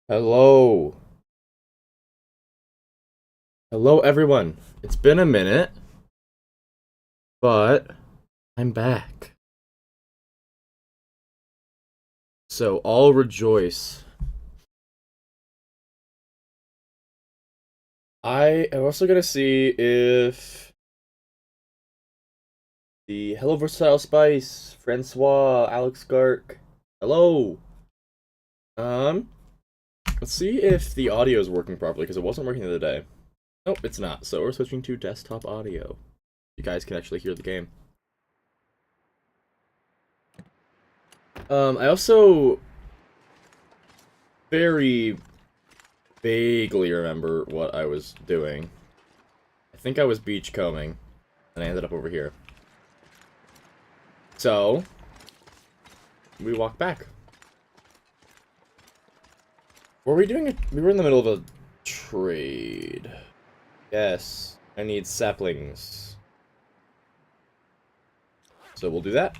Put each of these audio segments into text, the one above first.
Hello. Hello, everyone. It's been a minute, but I'm back. So all rejoice. I am also gonna see if the Hello Versatile Spice, Francois, Alex Gark. Hello. Um, let's see if the audio is working properly because it wasn't working the other day. Nope, it's not. So we're switching to desktop audio. You guys can actually hear the game. I also very vaguely remember what I was doing. I think I was beachcombing, and I ended up over here. So, we walk back. Were we doing it? We were in the middle of a trade. Yes, I need saplings. So we'll do that.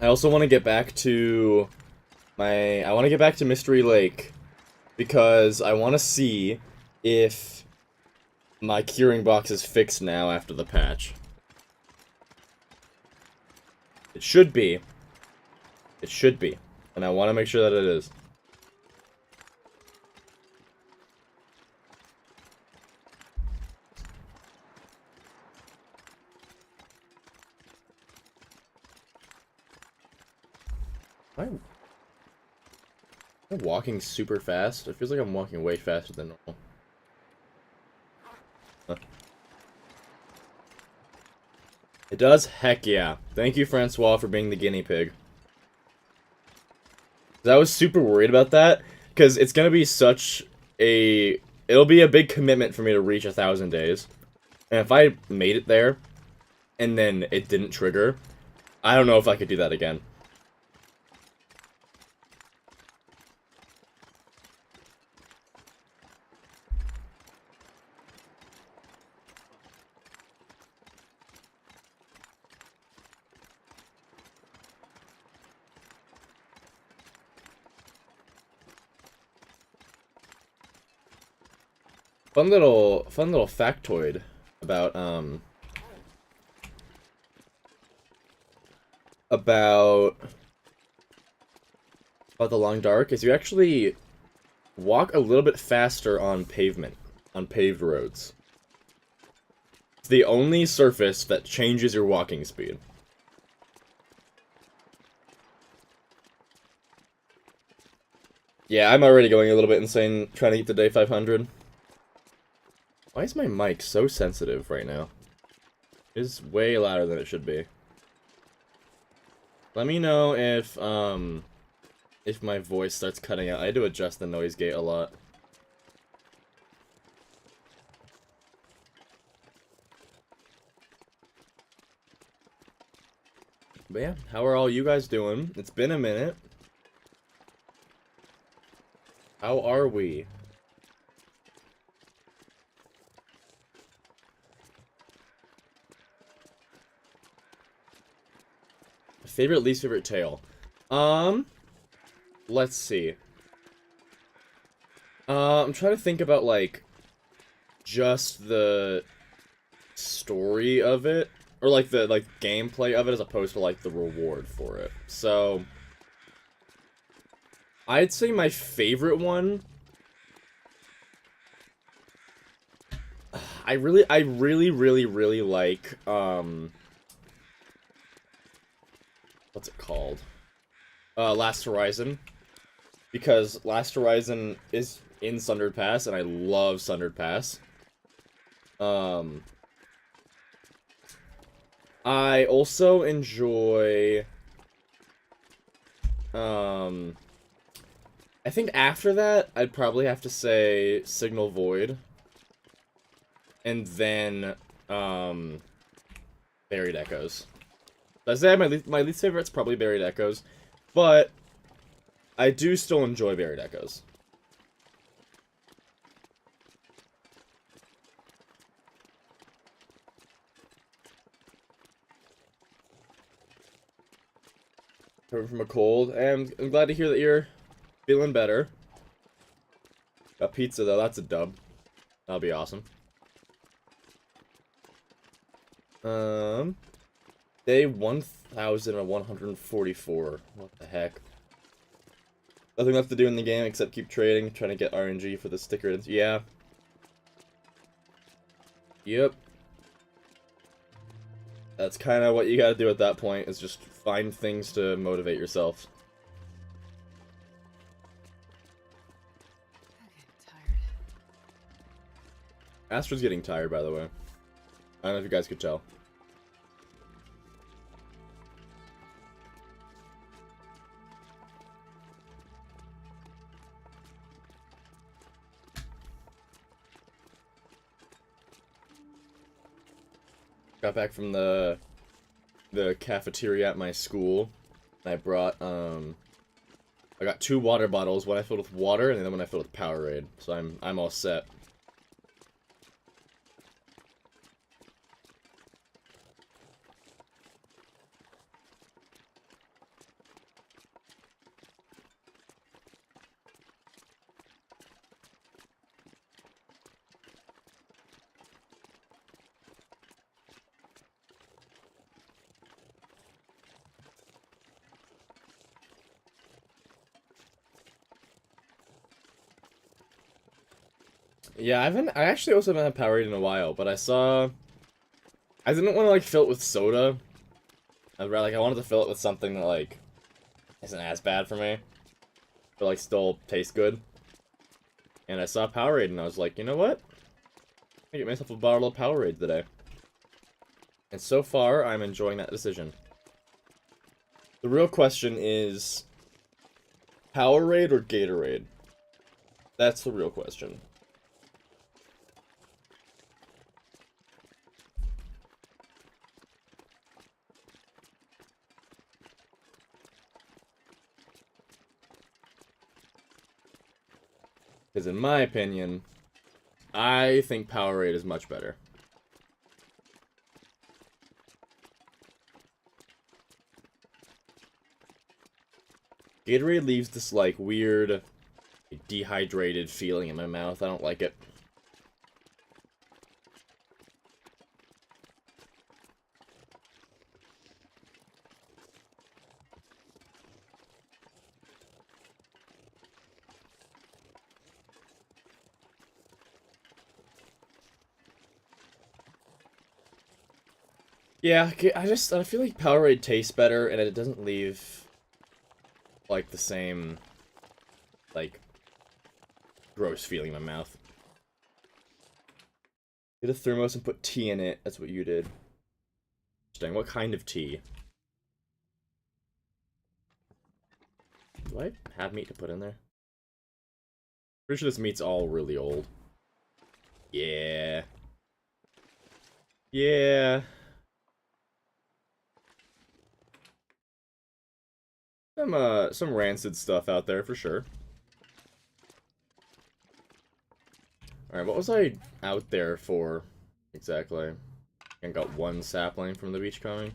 I also want to get back to I want to get back to Mystery Lake because I want to see if my curing box is fixed now after the patch. It should be. It should be. And I want to make sure that it is. Am I walking super fast? It feels like I'm walking way faster than normal. Huh. It does? Heck yeah. Thank you, Francois, for being the guinea pig. I was super worried about that, because it's gonna be such a... It'll be a big commitment for me to reach 1,000 days. And if I made it there, and then it didn't trigger, I don't know if I could do that again. Fun little factoid about, about the long dark is you actually walk a little bit faster on pavement, on paved roads. It's the only surface that changes your walking speed. Yeah, I'm already going a little bit insane trying to get to day 500. Why is my mic so sensitive right now? It's way louder than it should be. Let me know if my voice starts cutting out. I do adjust the noise gate a lot. But yeah, how are all you guys doing? It's been a minute. How are we? Favorite, least favorite tale? Let's see. I'm trying to think about, like, just the story of it. Or, like, the, gameplay of it as opposed to, like, the reward for it. So, I'd say my favorite one... I really like, what's it called? Last Horizon. Because Last Horizon is in Sundered Pass, and I love Sundered Pass. I also enjoy... I think after that, I'd probably have to say Signal Void. And then, Buried Echoes. I'd say my least favorite's probably Buried Echoes, but I do still enjoy Buried Echoes. from a cold, and I'm glad to hear that you're feeling better. Got pizza though, that's a dub. That'll be awesome. Day 1144. What the heck? Nothing left to do in the game except keep trading, trying to get RNG for the sticker. Yeah. Yep. That's kind of what you gotta do at that point, is just find things to motivate yourself. Astra's getting tired, by the way. I don't know if you guys could tell. Got back from the cafeteria at my school. I brought I got 2 water bottles, one I filled with water and then one I filled with Powerade. So I'm all set. Yeah, I actually also haven't had Powerade in a while, but I didn't want to like fill it with soda. I wanted to fill it with something that like isn't as bad for me, but like still tastes good. And I saw Powerade and I was like, you know what? I get myself a bottle of Powerade today. And so far, I'm enjoying that decision. The real question is Powerade or Gatorade? That's the real question. Because in my opinion, I think Powerade is much better. Gatorade leaves this, like, weird, dehydrated feeling in my mouth. I don't like it. Yeah, I feel like Powerade tastes better, and it doesn't leave, like, the same, like, gross feeling in my mouth. Get a thermos and put tea in it. That's what you did. Interesting. What kind of tea? Do I have meat to put in there? Pretty sure this meat's all really old. Yeah. Yeah. Some rancid stuff out there for sure. Alright, what was I out there for exactly? I got 1 sapling from the beach coming.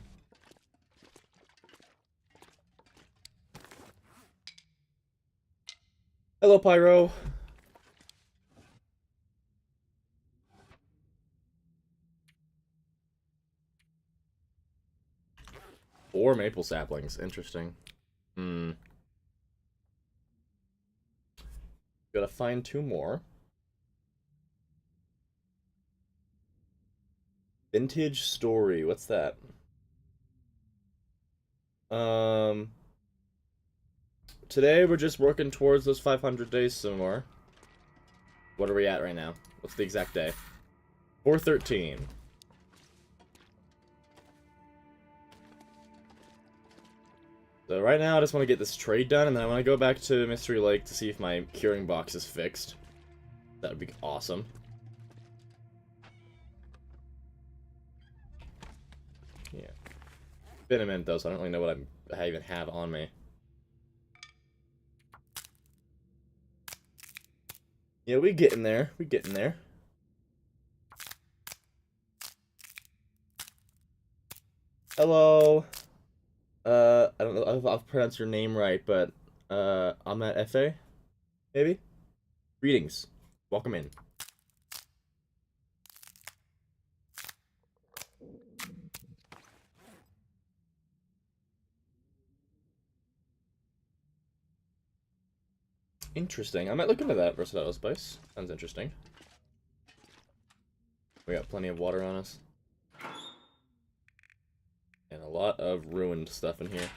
Hello, Pyro. Or maple saplings. Interesting. Gotta find 2 more. Vintage story. What's that? Today we're just working towards those 500 days some more. What are we at right now? What's the exact day? 4/13. So right now I just want to get this trade done, and then I want to go back to Mystery Lake to see if my curing box is fixed. That would be awesome. Yeah. Been a minute though, so I don't really know what I even have on me. Yeah, we getting there. We getting there. Hello. I don't know if I'll pronounce your name right, but I'm at FA, maybe? Greetings. Welcome in. Interesting. I might look into that versatile spice. Sounds interesting. We got plenty of water on us. And a lot of ruined stuff in here.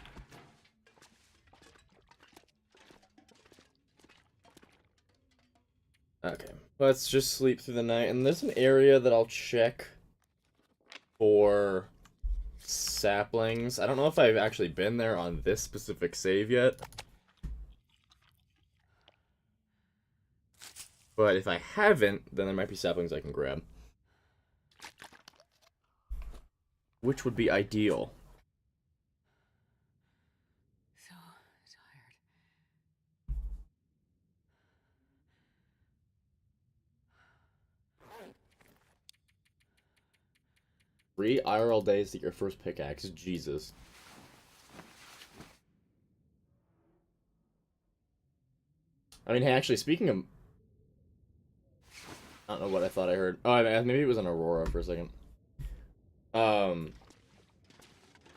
Okay, let's just sleep through the night. And there's an area that I'll check for saplings. I don't know if I've actually been there on this specific save yet. But if I haven't, then there might be saplings I can grab. Which would be ideal. So tired. 3 IRL days to get your first pickaxe. Jesus. I mean, hey, actually, speaking of... I don't know what I thought I heard. Oh, maybe it was an Aurora for a second. Well,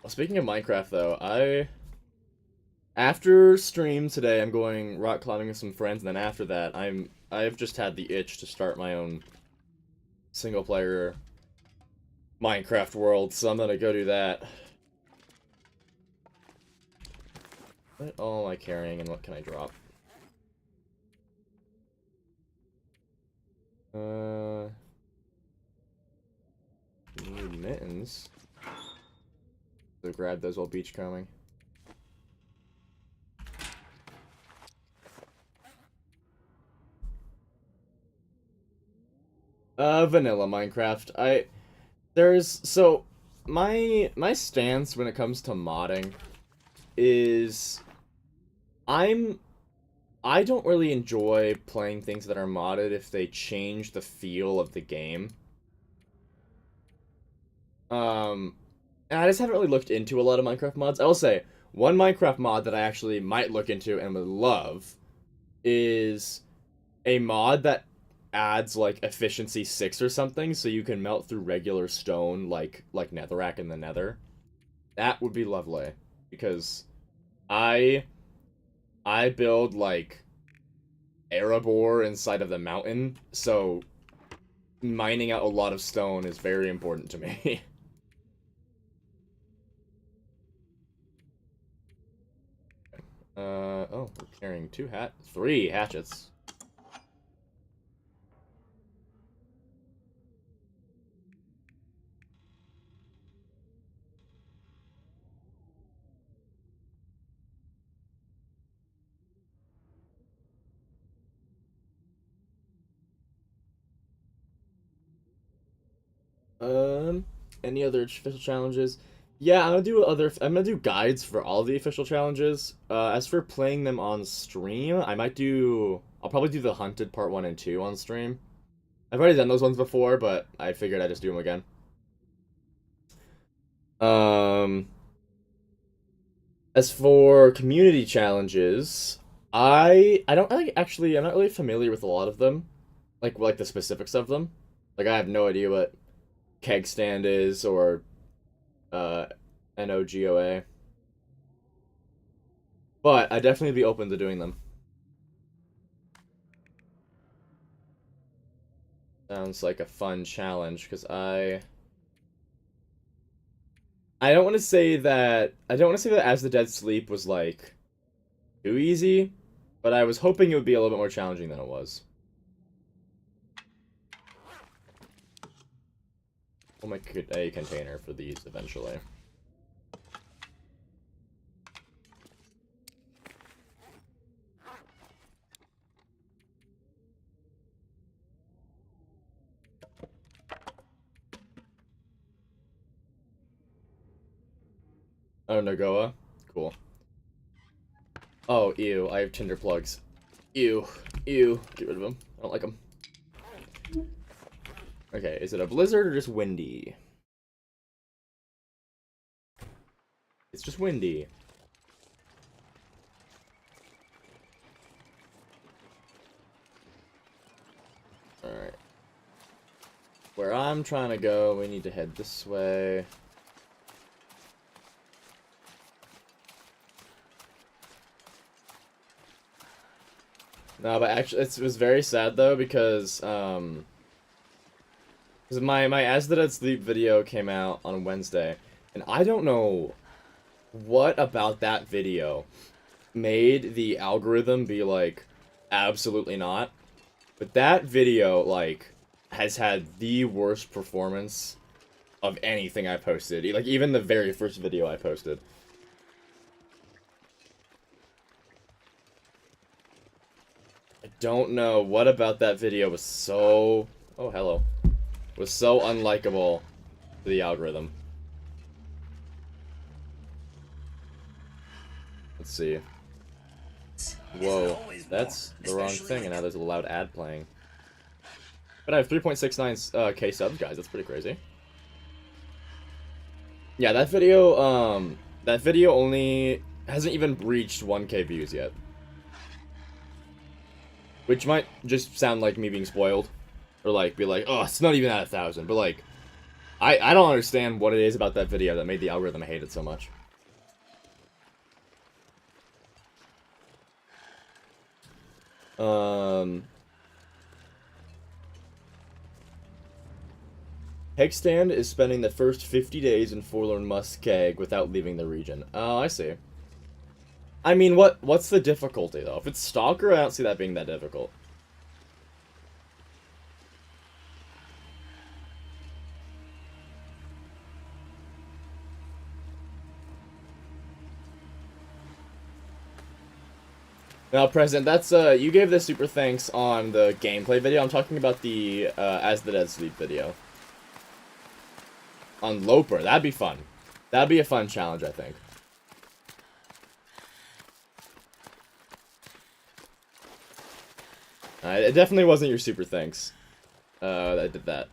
speaking of Minecraft, though, after stream today, I'm going rock climbing with some friends, and then after that, I've just had the itch to start my own single-player Minecraft world, so I'm gonna go do that. What all am I carrying, and what can I drop? Need mittens. So grab those while beachcombing. Vanilla Minecraft. So my stance when it comes to modding is I don't really enjoy playing things that are modded if they change the feel of the game. And I just haven't really looked into a lot of Minecraft mods. I will say, one Minecraft mod that I actually might look into and would love is a mod that adds like efficiency 6 or something, so you can melt through regular stone like netherrack in the nether. That would be lovely, because I build like Erebor inside of the mountain, so mining out a lot of stone is very important to me. Oh, we're carrying 3 hatchets. Any other official challenges? Yeah, I'm gonna do guides for all the official challenges. As for playing them on stream, I'll probably do the hunted part 1 and 2 on stream. I've already done those ones before, but I figured I'd just do them again. Um, as for community challenges, I don't like actually I'm not really familiar with a lot of them, like the specifics of them. Like I have no idea what keg stand is or uh NOGOA. But I'd definitely be open to doing them. Sounds like a fun challenge, because I don't want to say that As the Dead Sleep was like too easy, but I was hoping it would be a little bit more challenging than it was. We'll make a container for these eventually. Oh, Nagoa? Cool. Oh, ew, I have tinder plugs. Ew, ew, get rid of them. I don't like them. Okay, is it a blizzard or just windy? It's just windy. Alright. Where I'm trying to go, we need to head this way. No, but actually, it was very sad though because my As the Dead Sleep video came out on Wednesday, and I don't know what about that video made the algorithm be like, absolutely not. But that video, like, has had the worst performance of anything I posted. Like, even the very first video I posted. I don't know what about that video was so... Oh, hello. Was so unlikable to the algorithm. Let's see. Whoa, that's the wrong thing, and now there's a loud ad playing. But I have 3.69 K subs, guys. That's pretty crazy. Yeah, that video only hasn't even reached 1K views yet. Which might just sound like me being spoiled. Or, like, be like, oh, it's not even at 1,000. But, like, I don't understand what it is about that video that made the algorithm hate it so much. Hegstand is spending the first 50 days in Forlorn Muskeg without leaving the region. Oh, I see. I mean, what's the difficulty, though? If it's Stalker, I don't see that being that difficult. Now, President, that's, you gave the super thanks on the gameplay video. I'm talking about the, As the Dead Sleep video. On Loper, that'd be fun. That'd be a fun challenge, I think. It definitely wasn't your super thanks. That did that.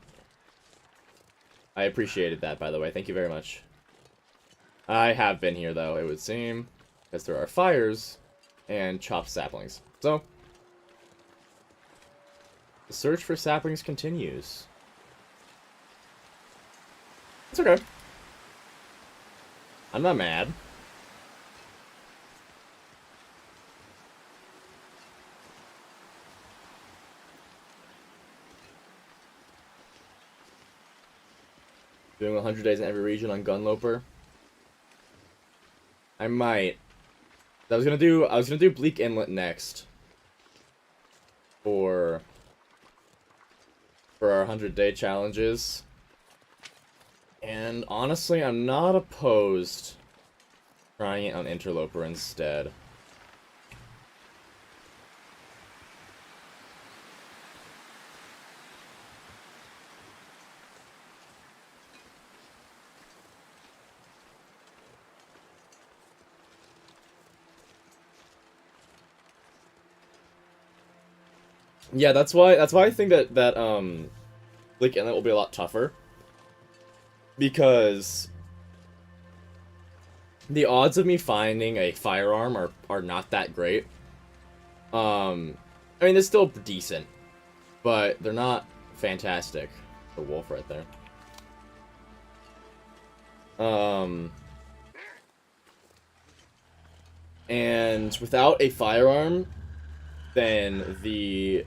I appreciated that, by the way. Thank you very much. I have been here, though, it would seem. Because there are fires and chopped saplings. So, the search for saplings continues. It's okay. I'm not mad. Doing 100 days in every region on Gunloper. I might. I was gonna do Bleak Inlet next. For our 100-day challenges. And honestly, I'm not opposed trying it on Interloper instead. Yeah, that's why I think that Bleak Inlet will be a lot tougher. Because the odds of me finding a firearm are not that great. I mean, they're still decent, but they're not fantastic. The wolf right there. And without a firearm, then the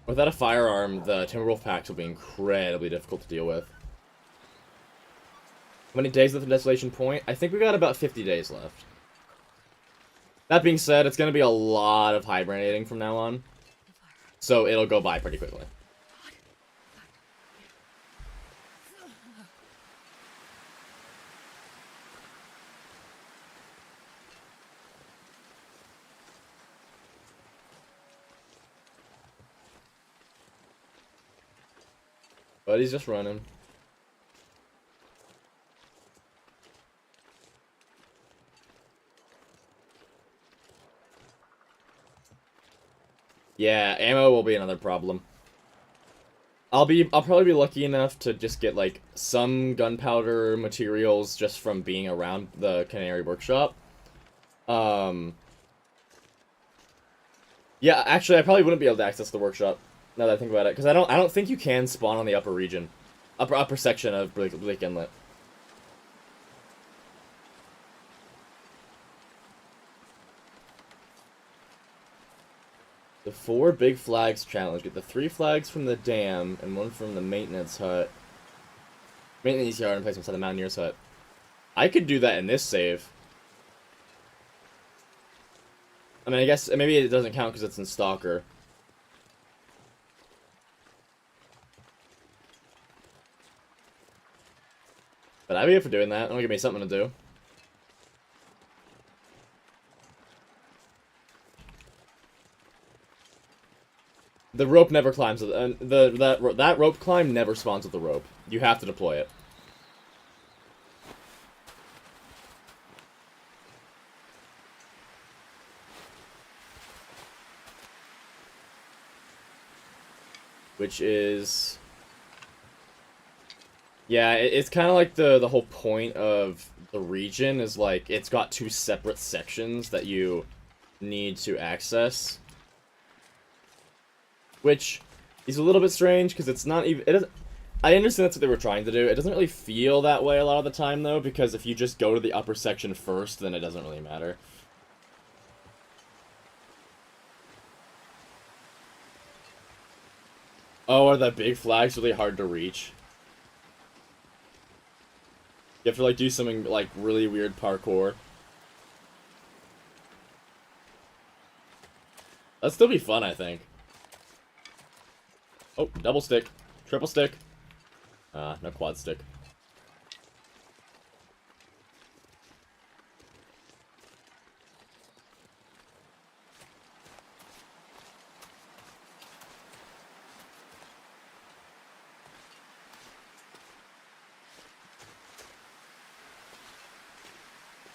without a firearm, the Timberwolf packs will be incredibly difficult to deal with. How many days left in Desolation Point? I think we got about 50 days left. That being said, it's going to be a lot of hibernating from now on. So it'll go by pretty quickly. But he's just running. Yeah, ammo will be another problem. I'll probably be lucky enough to just get like some gunpowder materials just from being around the Canary Workshop. Um, yeah, actually, I probably wouldn't be able to access the workshop now that I think about it, because I don't think you can spawn on the upper region, upper section of Bleak Inlet. The 4 big flags challenge. Get the 3 flags from the dam and 1 from the maintenance hut. Maintenance yard and place inside the mountaineer's hut. I could do that in this save. I mean, I guess maybe it doesn't count because it's in Stalker. But I'd be up for doing that. It'll give me something to do. The rope never climbs. That rope climb never spawns with the rope. You have to deploy it. Which is, yeah, it's kind of like the whole point of the region is like it's got 2 separate sections that you need to access, which is a little bit strange because it's not even. It doesn't. I understand that's what they were trying to do. It doesn't really feel that way a lot of the time though, because if you just go to the upper section first, then it doesn't really matter. Oh, are the big flags really hard to reach? You have to like do something like really weird parkour. That'd still be fun, I think. Oh, double stick. Triple stick. No quad stick.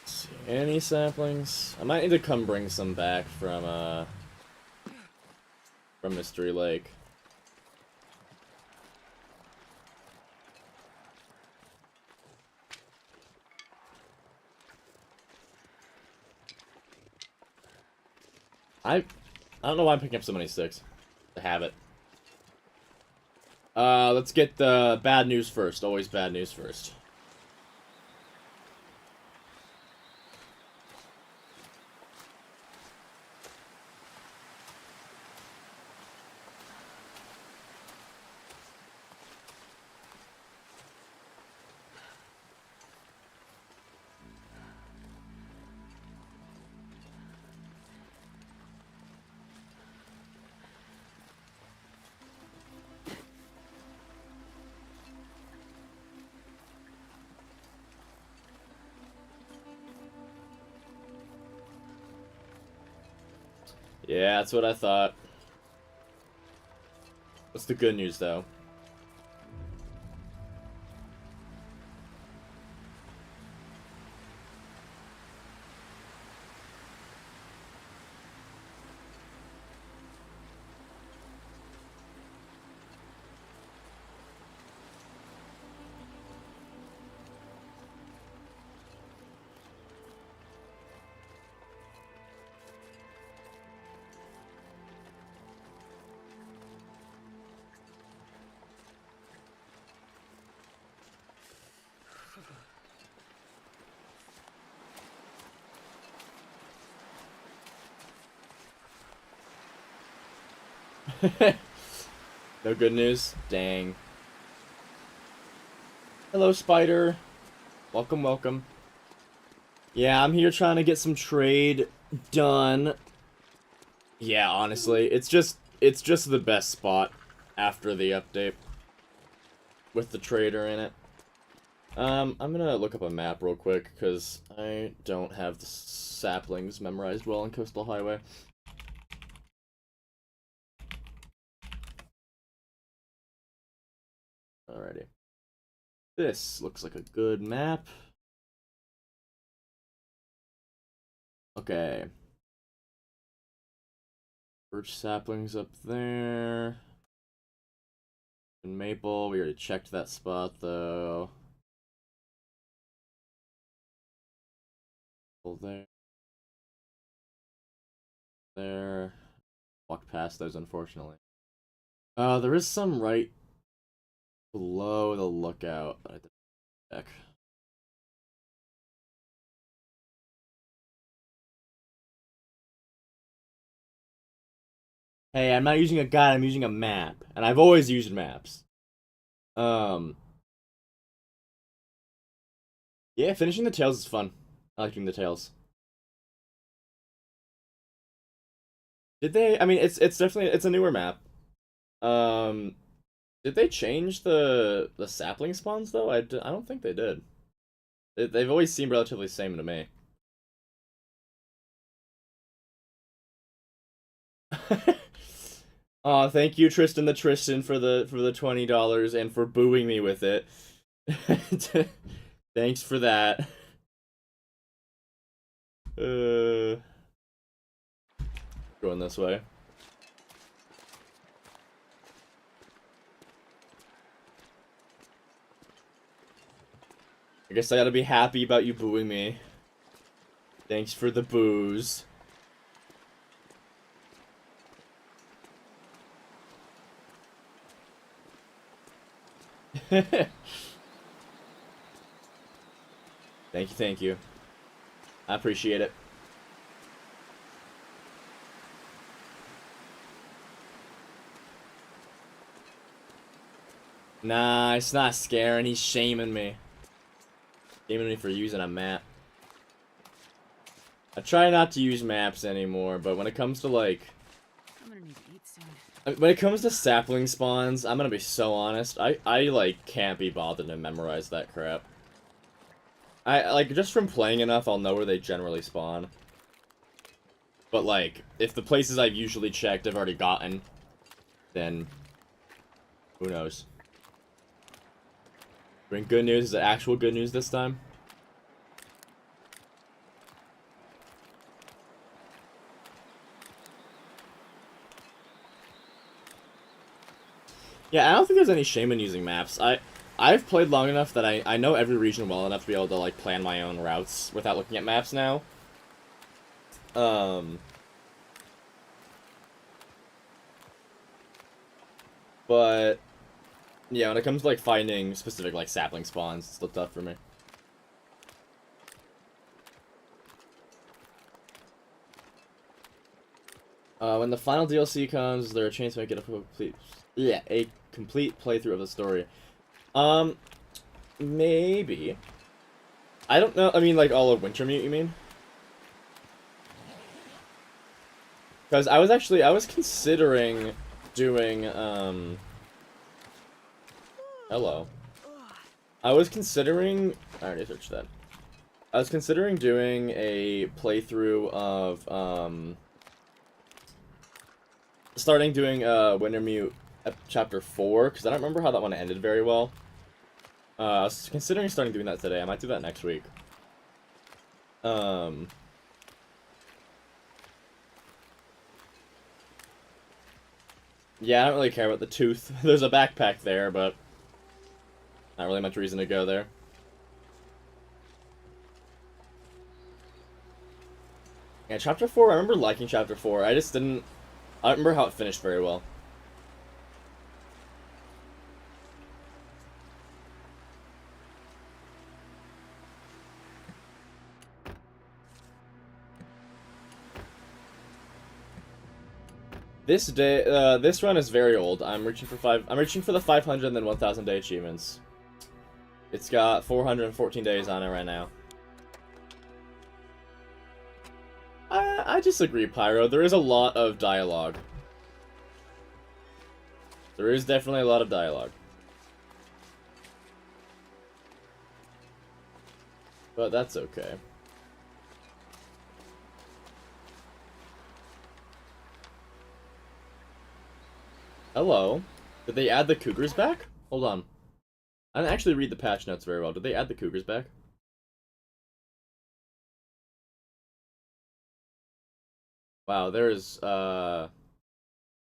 Let's see, any saplings? I might need to come bring some back from Mystery Lake. I don't know why I'm picking up so many sticks. To have it. Let's get the bad news first. Always bad news first. Yeah, that's what I thought. What's the good news, though? No good news? Dang. Hello, Spider. Welcome, welcome. Yeah, I'm here trying to get some trade done. Yeah, honestly, it's just the best spot after the update with the trader in it. I'm gonna look up a map real quick because I don't have the saplings memorized well on Coastal Highway. Alrighty. This looks like a good map. Okay. Birch saplings up there. In Maple, we already checked that spot though. There. There. Walked past those, unfortunately. There is some right below the lookout. I didn't check. Hey, I'm not using a guide, I'm using a map. And I've always used maps. Yeah, finishing the tails is fun. I like doing the tails. Did they? I mean, it's definitely it's a newer map. Um, did they change the sapling spawns though? I don't think they did. They've always seemed relatively the same to me. Aw, thank you, Tristan the Tristan, for the $20 and for booing me with it. Thanks for that. Going this way. I guess I gotta be happy about you booing me. Thanks for the booze. Thank you. I appreciate it. Nah, it's not scaring, he's shaming me. Shaming me for using a map. I try not to use maps anymore, but when it comes to like... I'm gonna need to eat soon. When it comes to sapling spawns, I'm gonna be so honest, I like, can't be bothered to memorize that crap. Like, just from playing enough, I'll know where they generally spawn. But, like, if the places I've usually checked I've already gotten, then who knows? Bring good news. Is it actual good news this time? Yeah, I don't think there's any shame in using maps. I've played long enough that I know every region well enough to be able to, like, plan my own routes without looking at maps now. But yeah, when it comes to, like, finding specific, like, sapling spawns, it's still tough for me. When the final DLC comes, is there a chance to make it a complete playthrough of the story? Maybe. I don't know. I mean, like, all of Wintermute, you mean? Because I was considering doing, hello. I already searched that. I was considering doing a playthrough of, starting doing, Wintermute Chapter 4, because I don't remember how that one ended very well. I was considering starting doing that today. I might do that next week. Yeah, I don't really care about the tooth. There's a backpack there, but not really much reason to go there. Yeah, Chapter 4, I remember liking Chapter 4. I don't remember how it finished very well. This run is very old. I'm reaching for the 500 and then 1,000 day achievements. It's got 414 days on it right now. I disagree, Pyro. There is a lot of dialogue. There is definitely a lot of dialogue. But that's okay. Hello. Did they add the cougars back? Hold on. I didn't actually read the patch notes very well. Did they add the cougars back? Wow, there's,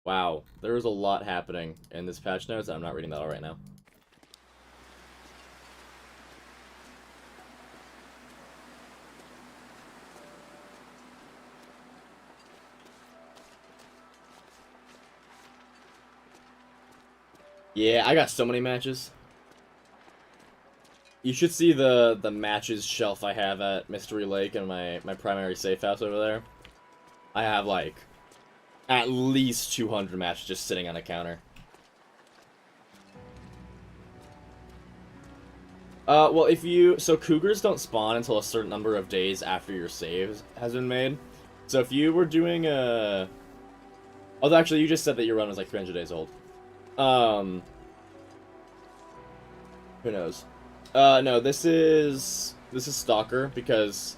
Wow, there's a lot happening in this patch notes. I'm not reading that all right now. Yeah, I got so many matches. You should see the matches shelf I have at Mystery Lake and my primary safe house over there. I have like at least 200 matches just sitting on a counter. Well, so cougars don't spawn until a certain number of days after your save has been made. So if you were doing although actually you just said that your run was like 300 days old. Um, who knows? No, this is Stalker because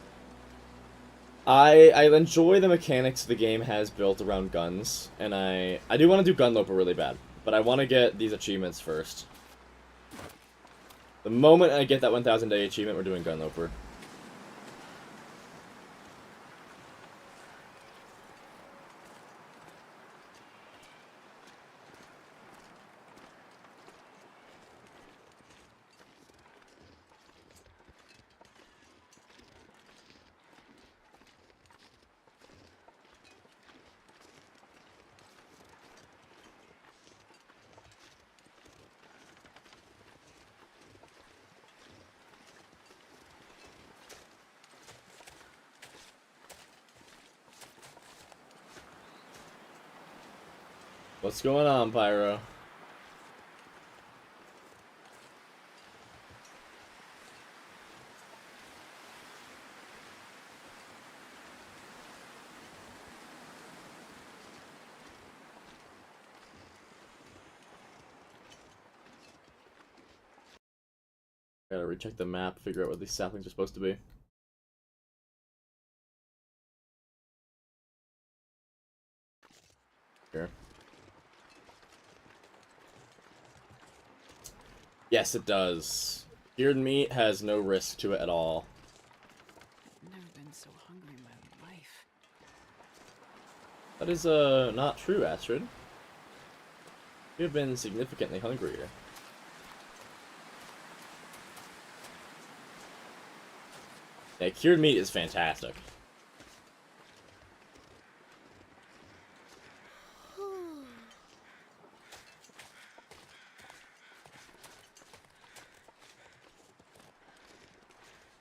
I enjoy the mechanics the game has built around guns, and I do want to do Gunloper really bad, but I want to get these achievements first. The moment I get that 1,000 day achievement, we're doing Gunloper. What's going on, Pyro? Gotta recheck the map, figure out what these saplings are supposed to be. Here. Yes, it does. Cured meat has no risk to it at all. I've never been so hungry in my life. That is, not true, Astrid. You've been significantly hungrier. Yeah, cured meat is fantastic.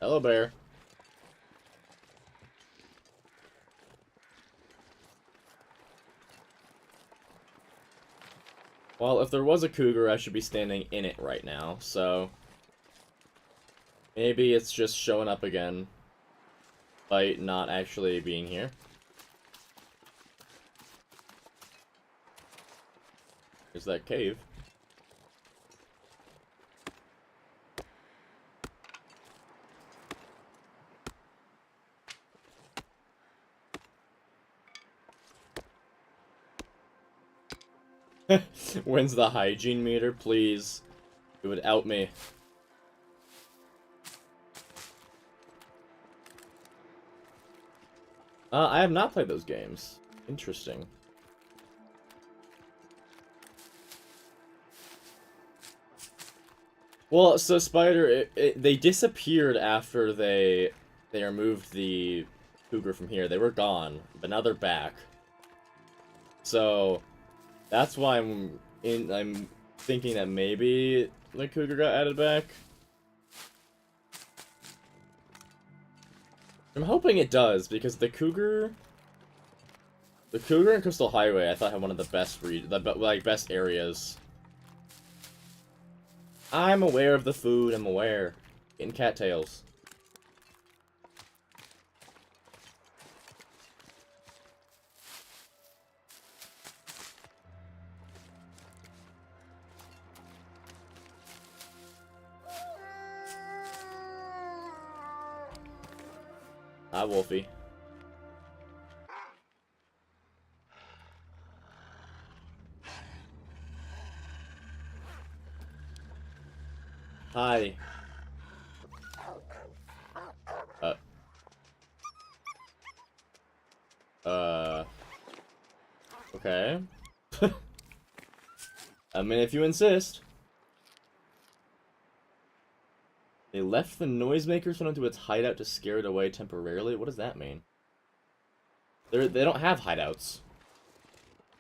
Hello, bear. Well, if there was a cougar, I should be standing in it right now, so... maybe it's just showing up again, by not actually being here. There's that cave. When's the hygiene meter? Please. It would out me. I have not played those games. Interesting. Well, so Spider, they disappeared after they removed the cougar from here. They were gone, but now they're back. So that's why I'm thinking that maybe the cougar got added back. I'm hoping it does because the cougar and Crystal Highway I thought had one of the best best areas. I'm aware of the food. I'm aware. Getting cattails. Hi, Wolfie. Hi. Uh. Okay. I mean, if you insist. They left the noisemakers went into its hideout to scare it away temporarily. What does that mean? They don't have hideouts.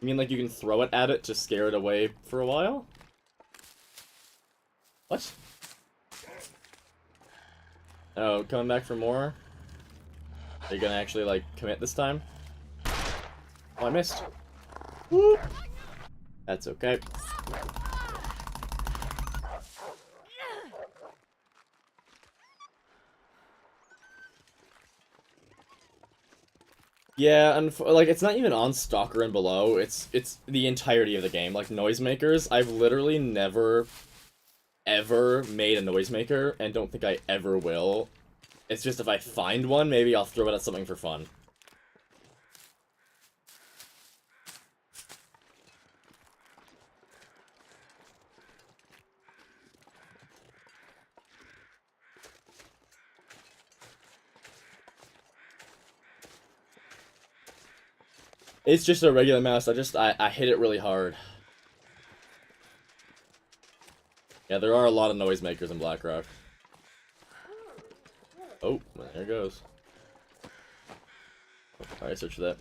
You mean like you can throw it at it to scare it away for a while? What? Oh, coming back for more? Are you gonna actually, like, commit this time? Oh, I missed. Whoop. That's okay. Yeah, and like it's not even on Stalker and below. It's the entirety of the game. Like noisemakers, I've literally never ever made a noisemaker and don't think I ever will. It's just if I find one, maybe I'll throw it at something for fun. It's just a regular mouse. I hit it really hard. Yeah, there are a lot of noisemakers in Blackrock. Oh, there it goes. Alright, search for that.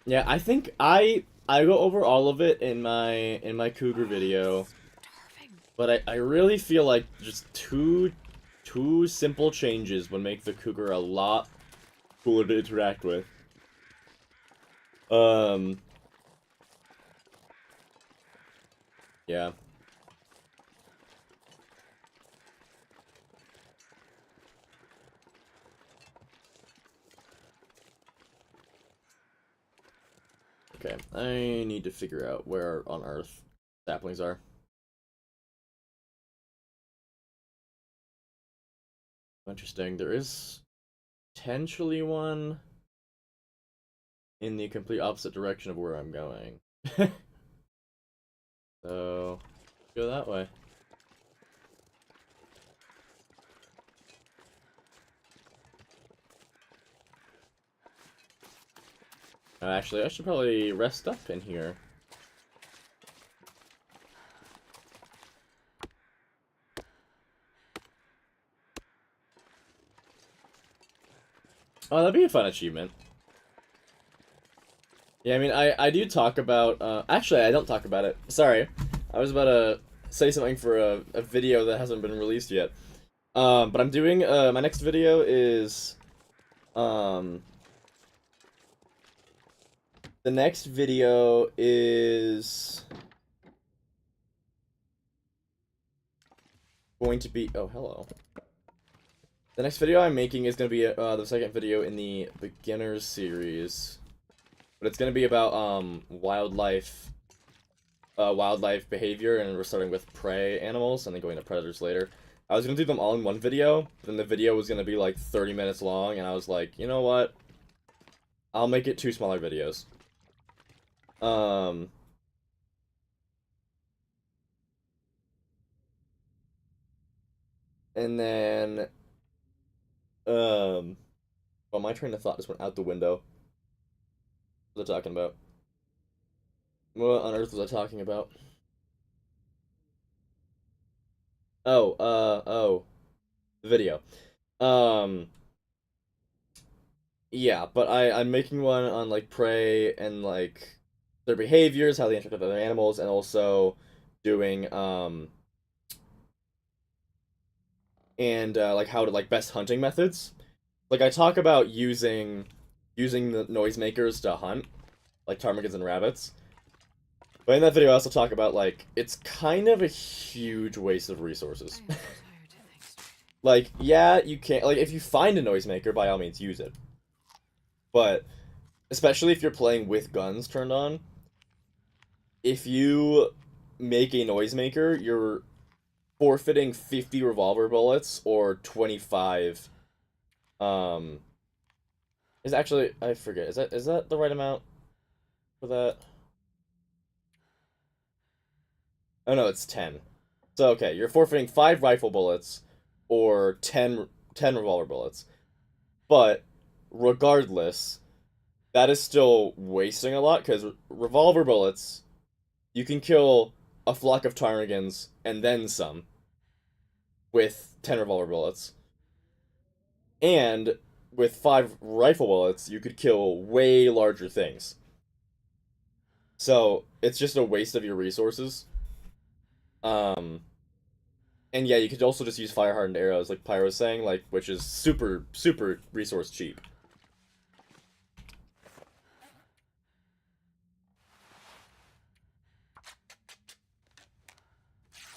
Yeah, I think I go over all of it in my Cougar video. But I really feel like just two simple changes would make the Cougar a lot cooler to interact with. Yeah. Okay, I need to figure out where on Earth saplings are. Interesting. There is potentially one in the complete opposite direction of where I'm going. So, go that way. Actually, I should probably rest up in here. Oh, that'd be a fun achievement. Yeah, I mean, I do talk about, actually, I don't talk about it. Sorry. I was about to say something for a video that hasn't been released yet. But I'm doing, my next video is, the next video is going to be, oh, hello. The next video I'm making is going to be, the second video in the Beginners series. But it's going to be about, wildlife behavior, and we're starting with prey animals, and then going to predators later. I was going to do them all in one video, but then the video was going to be like 30 minutes long, and I was like, you know what? I'll make it 2 smaller videos. And then, well, my train of thought just went out the window. What was I talking about? What on earth was I talking about? Oh, the video. Yeah, but I'm making one on, like, prey and, like, their behaviors, how they interact with other animals, and also doing, like, how to, like, best hunting methods. Like, I talk about using the noisemakers to hunt, like ptarmigans and rabbits. But in that video, I also talk about, like, it's kind of a huge waste of resources. I am so tired to think straight. Like, yeah, you can't, like, if you find a noisemaker, by all means, use it. But, especially if you're playing with guns turned on, if you make a noisemaker, you're forfeiting 50 revolver bullets or 25, is actually, I forget, is that the right amount for that? Oh no, it's 10. So, okay, you're forfeiting 5 rifle bullets or 10 revolver bullets. But, regardless, that is still wasting a lot, because revolver bullets, you can kill a flock of ptarmigans and then some with 10 revolver bullets. And with 5 rifle bullets, you could kill way larger things. So, it's just a waste of your resources. Um, and yeah, you could also just use fire hardened arrows, like Pyro was saying, like, which is super, super resource cheap.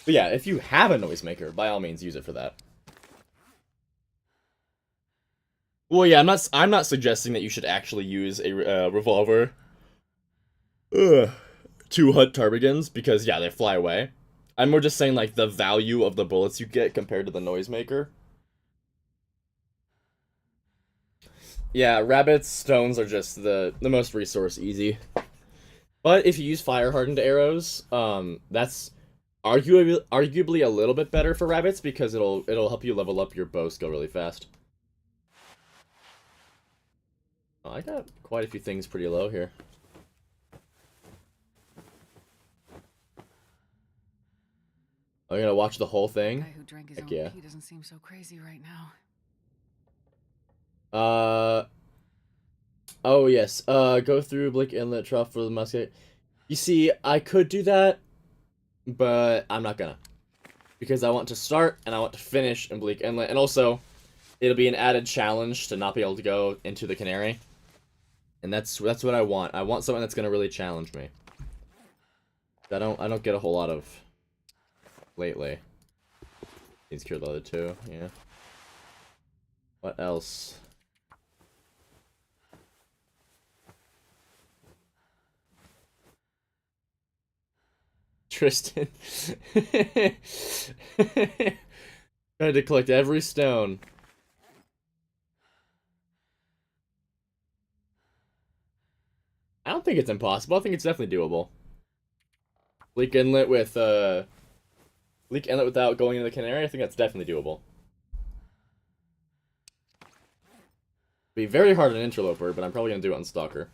But yeah, if you have a noisemaker, by all means use it for that. Well, yeah, I'm not suggesting that you should actually use a revolver to hunt ptarmigans, because yeah, they fly away. I'm more just saying like the value of the bullets you get compared to the noisemaker. Yeah, rabbits, stones are just the most resource easy. But if you use fire hardened arrows, that's arguably a little bit better for rabbits, because it'll help you level up your bow skill really fast. Oh, I got quite a few things pretty low here. I'm gonna watch the whole thing. The guy who drank his Heck own yeah. pee doesn't seem so crazy right now. Oh yes. Go through Blake Inlet Trough for the musket. You see, I could do that, but I'm not gonna, because I want to start and I want to finish in Bleak Inlet, and also it'll be an added challenge to not be able to go into the Canary, and that's what I want. I want something that's gonna really challenge me. I don't get a whole lot of lately. Needs to cure the other two. Yeah. What else? Tristan. Trying to collect every stone. I don't think it's impossible. I think it's definitely doable. Leak Inlet with Leak Inlet without going into the Canary, I think that's definitely doable. Be very hard on Interloper, but I'm probably gonna do it on Stalker.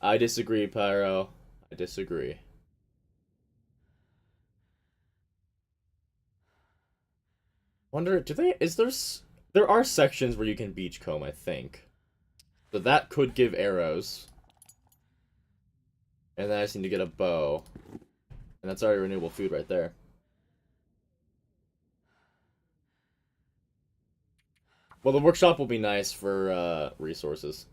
I disagree, Pyro. I disagree. Wonder, there are sections where you can beachcomb, I think. So that could give arrows. And then I just need to get a bow. And that's already renewable food right there. Well, the workshop will be nice for resources.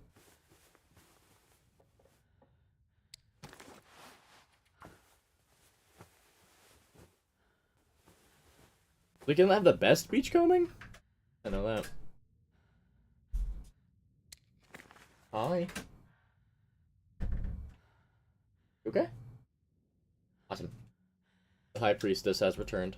We can have the best beachcombing? I know that. Hi. Okay. Awesome. The High Priestess has returned.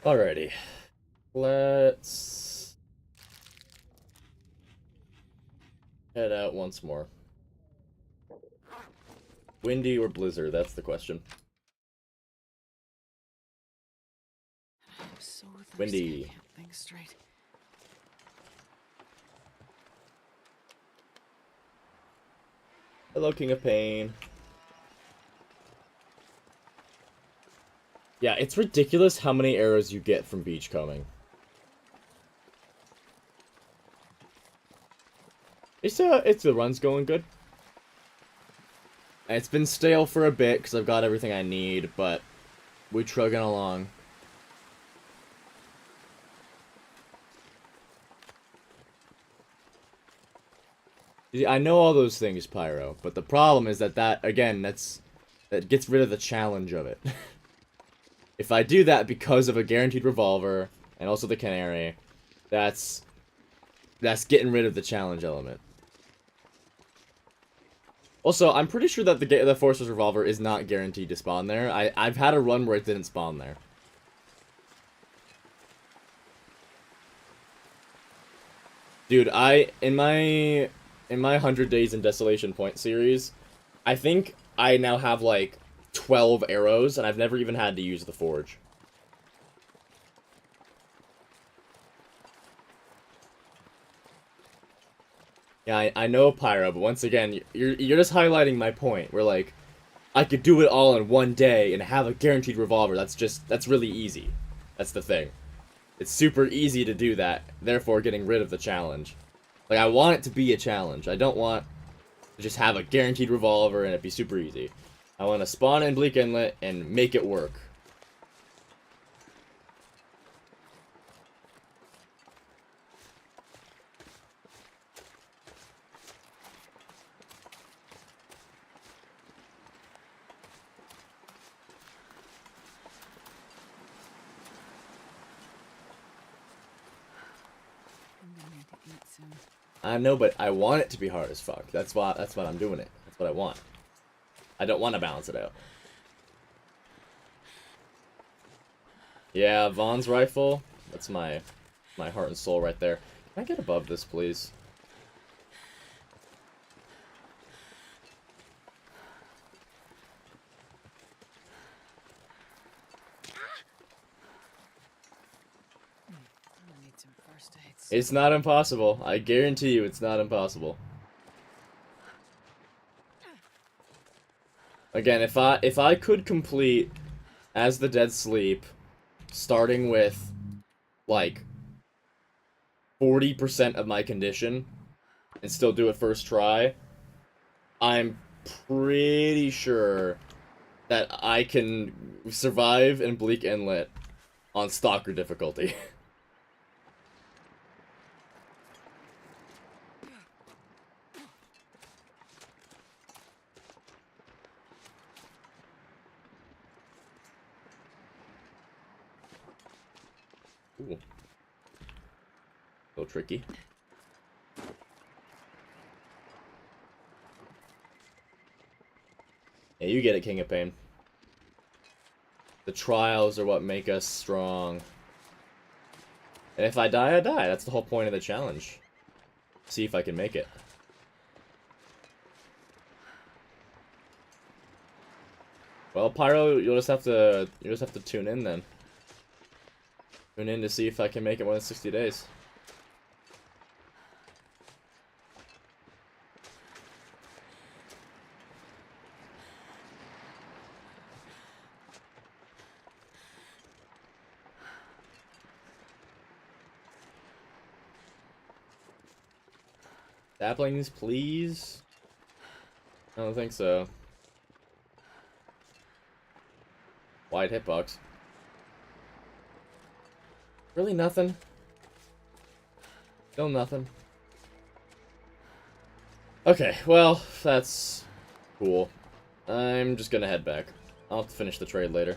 Alrighty. Let's head out once more. Windy or blizzard, that's the question. I'm so thirsty, Windy. I can't think straight. Hello, King of Pain. Yeah, it's ridiculous how many arrows you get from beachcombing. It's the run's going good. It's been stale for a bit because I've got everything I need, but we're trugging along. I know all those things, Pyro, but the problem is that again, that gets rid of the challenge of it. If I do that because of a guaranteed revolver and also the canary, that's getting rid of the challenge element. Also, I'm pretty sure that the Forcerer's Revolver is not guaranteed to spawn there. I've had a run where it didn't spawn there. Dude, in my 100 Days in Desolation Point series, I think I now have like 12 arrows, and I've never even had to use the forge. Yeah, I know, Pyro, but once again, you're just highlighting my point. Where like, I could do it all in one day and have a guaranteed revolver. That's really easy. That's the thing. It's super easy to do that, therefore getting rid of the challenge. Like, I want it to be a challenge. I don't want to just have a guaranteed revolver and it be super easy. I want to spawn in Bleak Inlet and make it work. I'm gonna need to eat soon. I know, but I want it to be hard as fuck. That's what I'm doing it. That's what I want. I don't want to balance it out. Yeah, Vaughn's rifle. That's my heart and soul right there. Can I get above this, please? I'm gonna need some first aids. It's not impossible. I guarantee you it's not impossible. Again, if I could complete As the Dead Sleep, starting with like 40% of my condition, and still do it first try, I'm pretty sure that I can survive in Bleak Inlet on Stalker difficulty. Ooh. A little tricky. Yeah, you get it, King of Pain. The trials are what make us strong. And if I die, I die. That's the whole point of the challenge. See if I can make it. Well, Pyro, you'll just have to tune in then. Tune in to see if I can make it more than 60 days. Saplings, please? I don't think so. Wide hitbox. Really nothing? Still nothing. Okay, well, that's cool. I'm just gonna head back. I'll have to finish the trade later.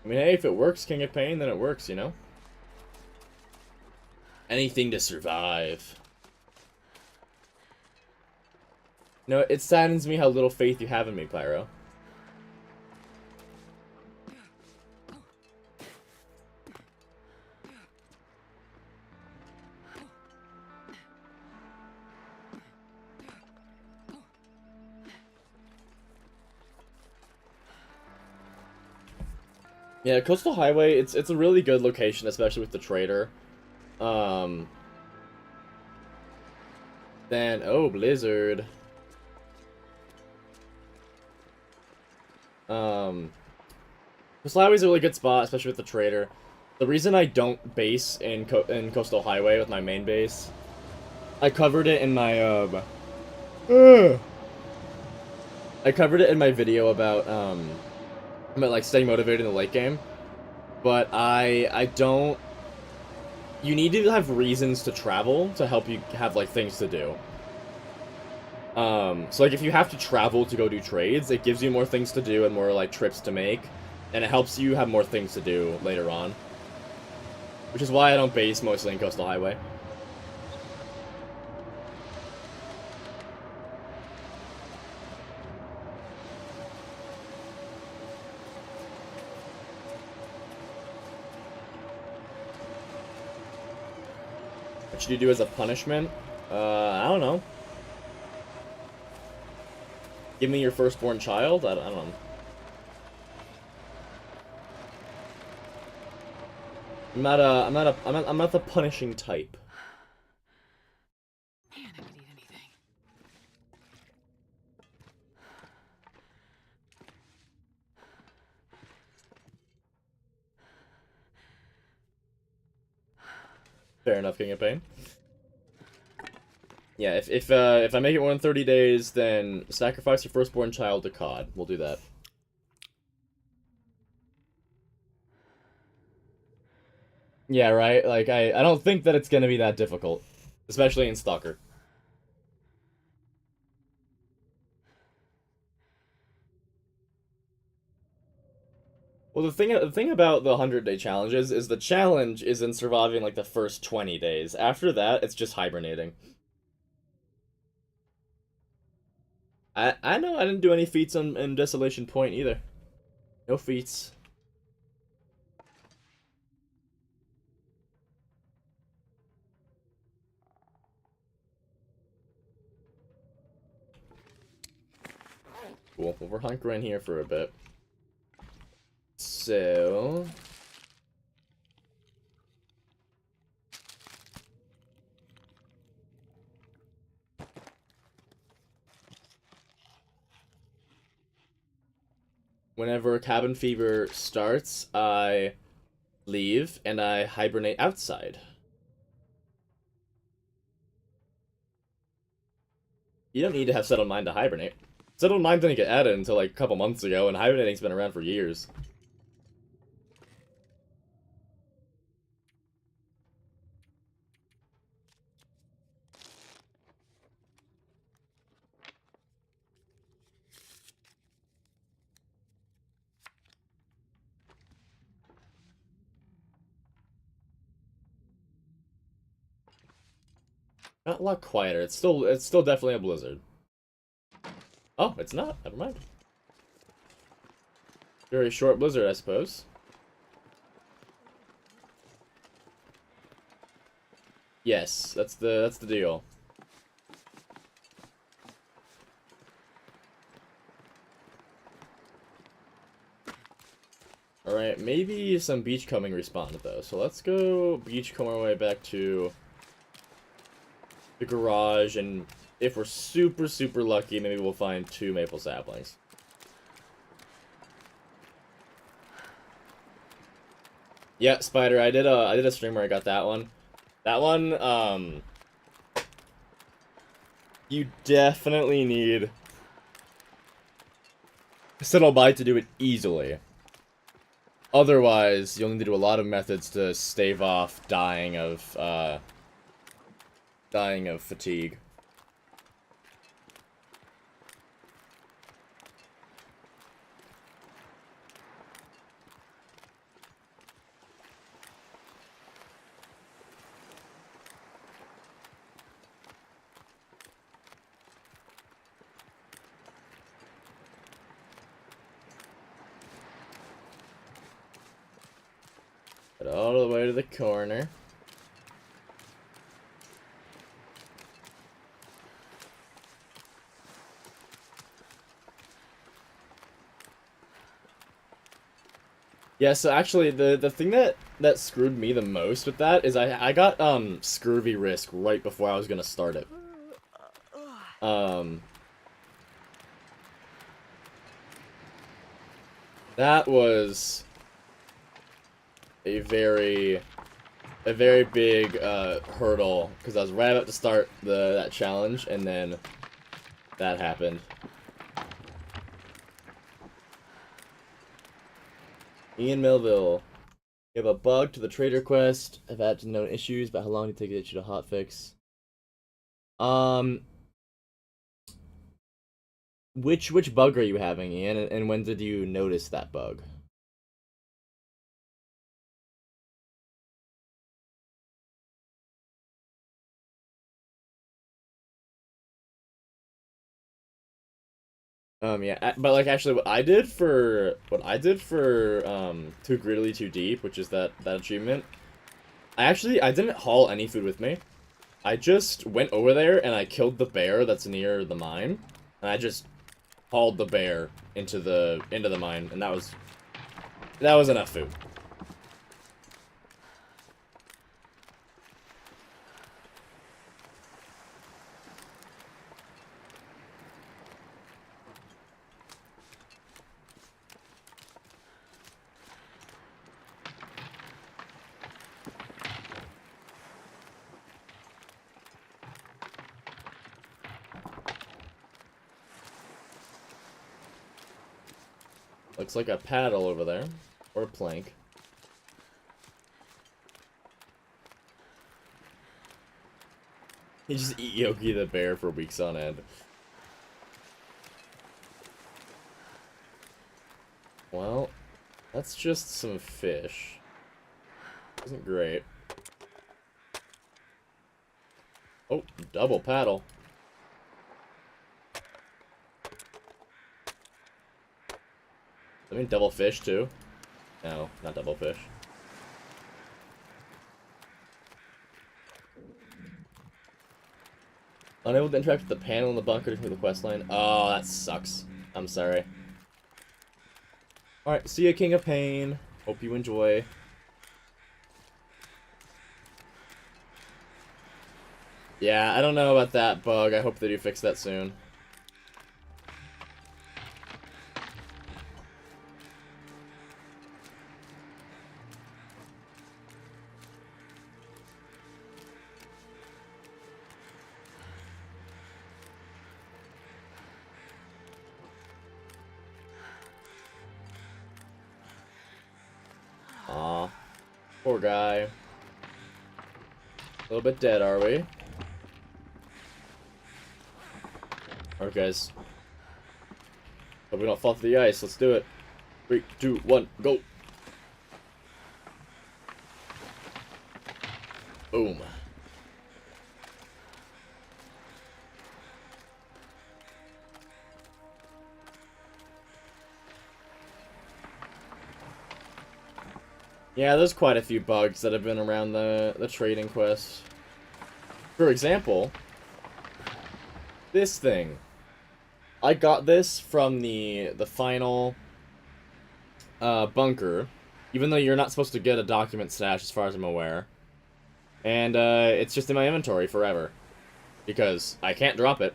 I mean, hey, if it works, King of Pain, then it works, you know? Anything to survive. No, it saddens me how little faith you have in me, Pyro. Yeah, Coastal Highway, it's a really good location, especially with the trader. Then, oh, Blizzard. Coastal Highway's a really good spot, especially with the trader. The reason I don't base in Coastal Highway with my main base, I covered it in my, I covered it in my video about, I meant like staying motivated in the late game. But I don't. You need to have reasons to travel to help you have like things to do. So like if you have to travel to go do trades, it gives you more things to do and more like trips to make, and it helps you have more things to do later on. Which is why I don't base mostly in Coastal Highway. What should you do as a punishment? I don't know. Give me your firstborn child? I don't know. I'm not the punishing type. Man, I could eat anything. Fair enough, King of Pain. Yeah, if I make it more than 30 days, then sacrifice your firstborn child to COD. We'll do that. Yeah, right? Like, I don't think that it's gonna be that difficult. Especially in Stalker. Well, the thing about the 100-day challenges is the challenge is in surviving, like, the first 20 days. After that, it's just hibernating. I know I didn't do any feats in Desolation Point either. No feats. Cool. Well, we're hunkering here for a bit. So... whenever cabin fever starts, I leave and I hibernate outside. You don't need to have settled mind to hibernate. Settled mind didn't get added until like a couple months ago, and hibernating's been around for years. Not a lot quieter. It's still definitely a blizzard. Oh, it's not. Never mind. Very short blizzard, I suppose. Yes, that's the deal. Alright, maybe some beachcombing respawned though. So let's go beachcomb our way back to the garage, and if we're super, super lucky, maybe we'll find 2 maple saplings. Yeah, Spider, I did a stream where I got that one. That one, you definitely need Settle by to do it easily. Otherwise, you'll need to do a lot of methods to stave off dying of fatigue. Get all the way to the corner. Yeah, so actually, the thing that screwed me the most with that is I got scurvy risk right before I was gonna start it. That was a very big hurdle because I was right about to start that challenge, and then that happened. Ian Melville. You have a bug to the trader quest. I've had known issues, but how long did it take to get you to hotfix? Um, which bug are you having, Ian? And when did you notice that bug? Yeah, but like actually, what I did for too greedily too deep, which is that achievement. I didn't haul any food with me. I just went over there and I killed the bear that's near the mine, and I just hauled the bear into the mine, and that was enough food. Looks like a paddle over there, or a plank. He just eat Yogi the bear for weeks on end. Well, that's just some fish. Isn't great. Oh, double paddle. I mean double fish too. No, not double fish. Unable to interact with the panel in the bunker to complete the quest line. Oh, that sucks. I'm sorry. Alright, see ya, King of Pain. Hope you enjoy. Yeah, I don't know about that bug. I hope they do fix that soon. Aw. Poor guy. A little bit dead, are we? Alright, guys. Hope we don't fall through the ice. Let's do it. 3, 2, 1, go! Boom. Yeah, there's quite a few bugs that have been around the trading quest. For example, this thing. I got this from the final bunker, even though you're not supposed to get a document stash as far as I'm aware. And it's just in my inventory forever. Because I can't drop it.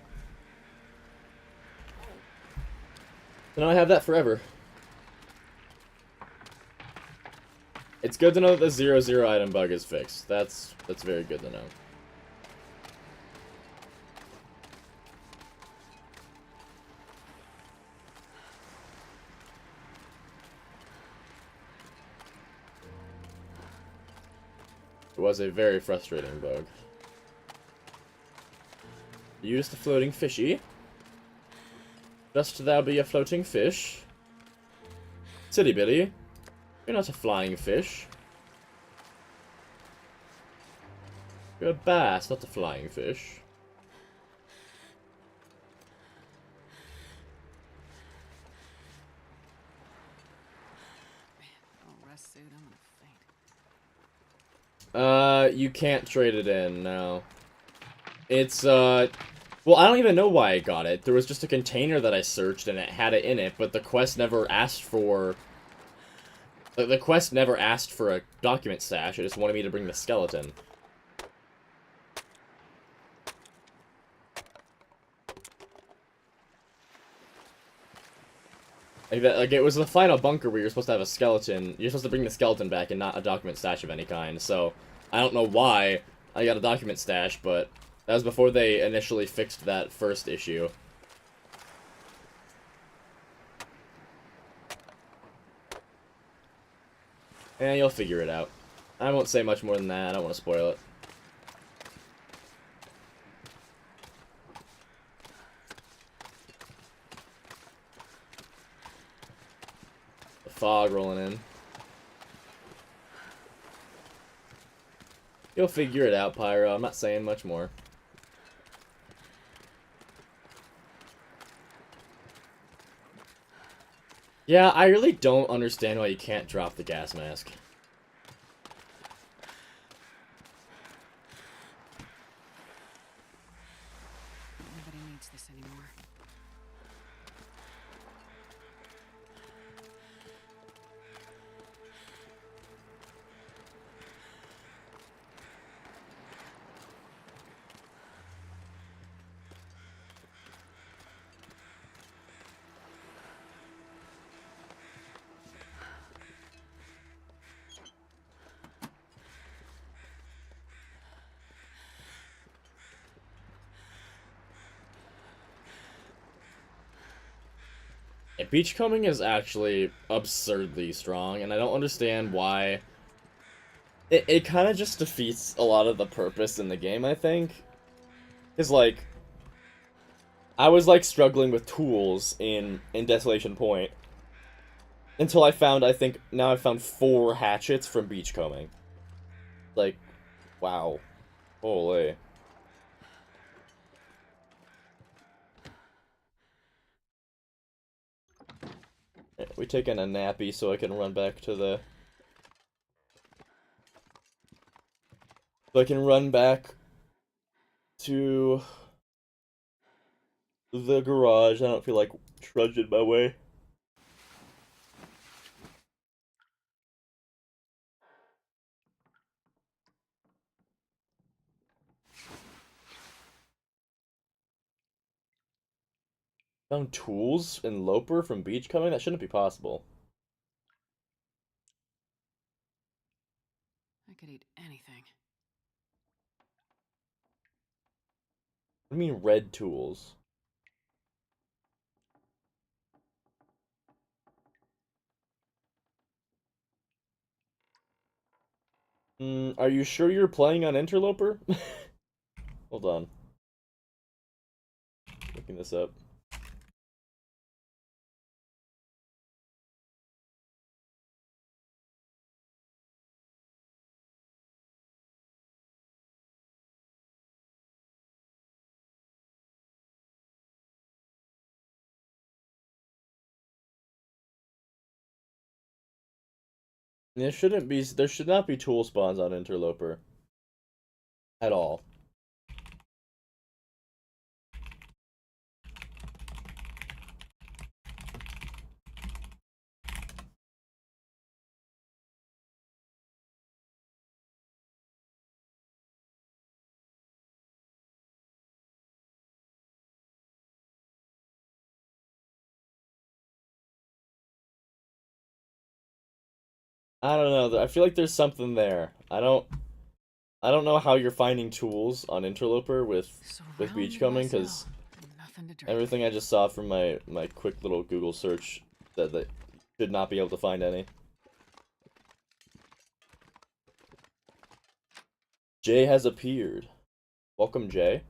So now I have that forever. It's good to know that the 0-0 item bug is fixed. That's very good to know. It was a very frustrating bug. Use the floating fishy. Dost thou be a floating fish? Silly Billy, you're not a flying fish. You're a bass, not a flying fish. Oh, rest suit, I'm gonna faint. You can't trade it in, no. It's, well, I don't even know why I got it. There was just a container that I searched and it had it in it, but the quest never asked for... The quest never asked for a document stash, it just wanted me to bring the skeleton. Like, it was the final bunker where you're supposed to have a skeleton. You're supposed to bring the skeleton back and not a document stash of any kind, so... I don't know why I got a document stash, but... That was before they initially fixed that first issue. And you'll figure it out. I won't say much more than that. I don't want to spoil it. The fog rolling in. You'll figure it out, Pyro. I'm not saying much more. Yeah, I really don't understand why you can't drop the gas mask. Nobody needs this anymore. Beachcombing is actually absurdly strong, and I don't understand why. It kind of just defeats a lot of the purpose in the game, I think. Because, like, I was, like, struggling with tools in Desolation Point. Until I found, I think, now I've found 4 hatchets from beachcombing. Like, wow. Holy. We taking a nappy so I can run back to the... So I can run back to the garage. I don't feel like trudging my way. Found tools in Loper from beachcombing? That shouldn't be possible. I could eat anything. What do you mean red tools? Are you sure you're playing on Interloper? Hold on. Looking this up. There shouldn't be. There should not be tool spawns on Interloper. At all. I don't know. I feel like there's something there. I don't know how you're finding tools on Interloper with Surround beachcombing, because myself with nothing to drink. everything I just saw from my quick little Google search said that you should not be able to find any. Jay has appeared. Welcome, Jay.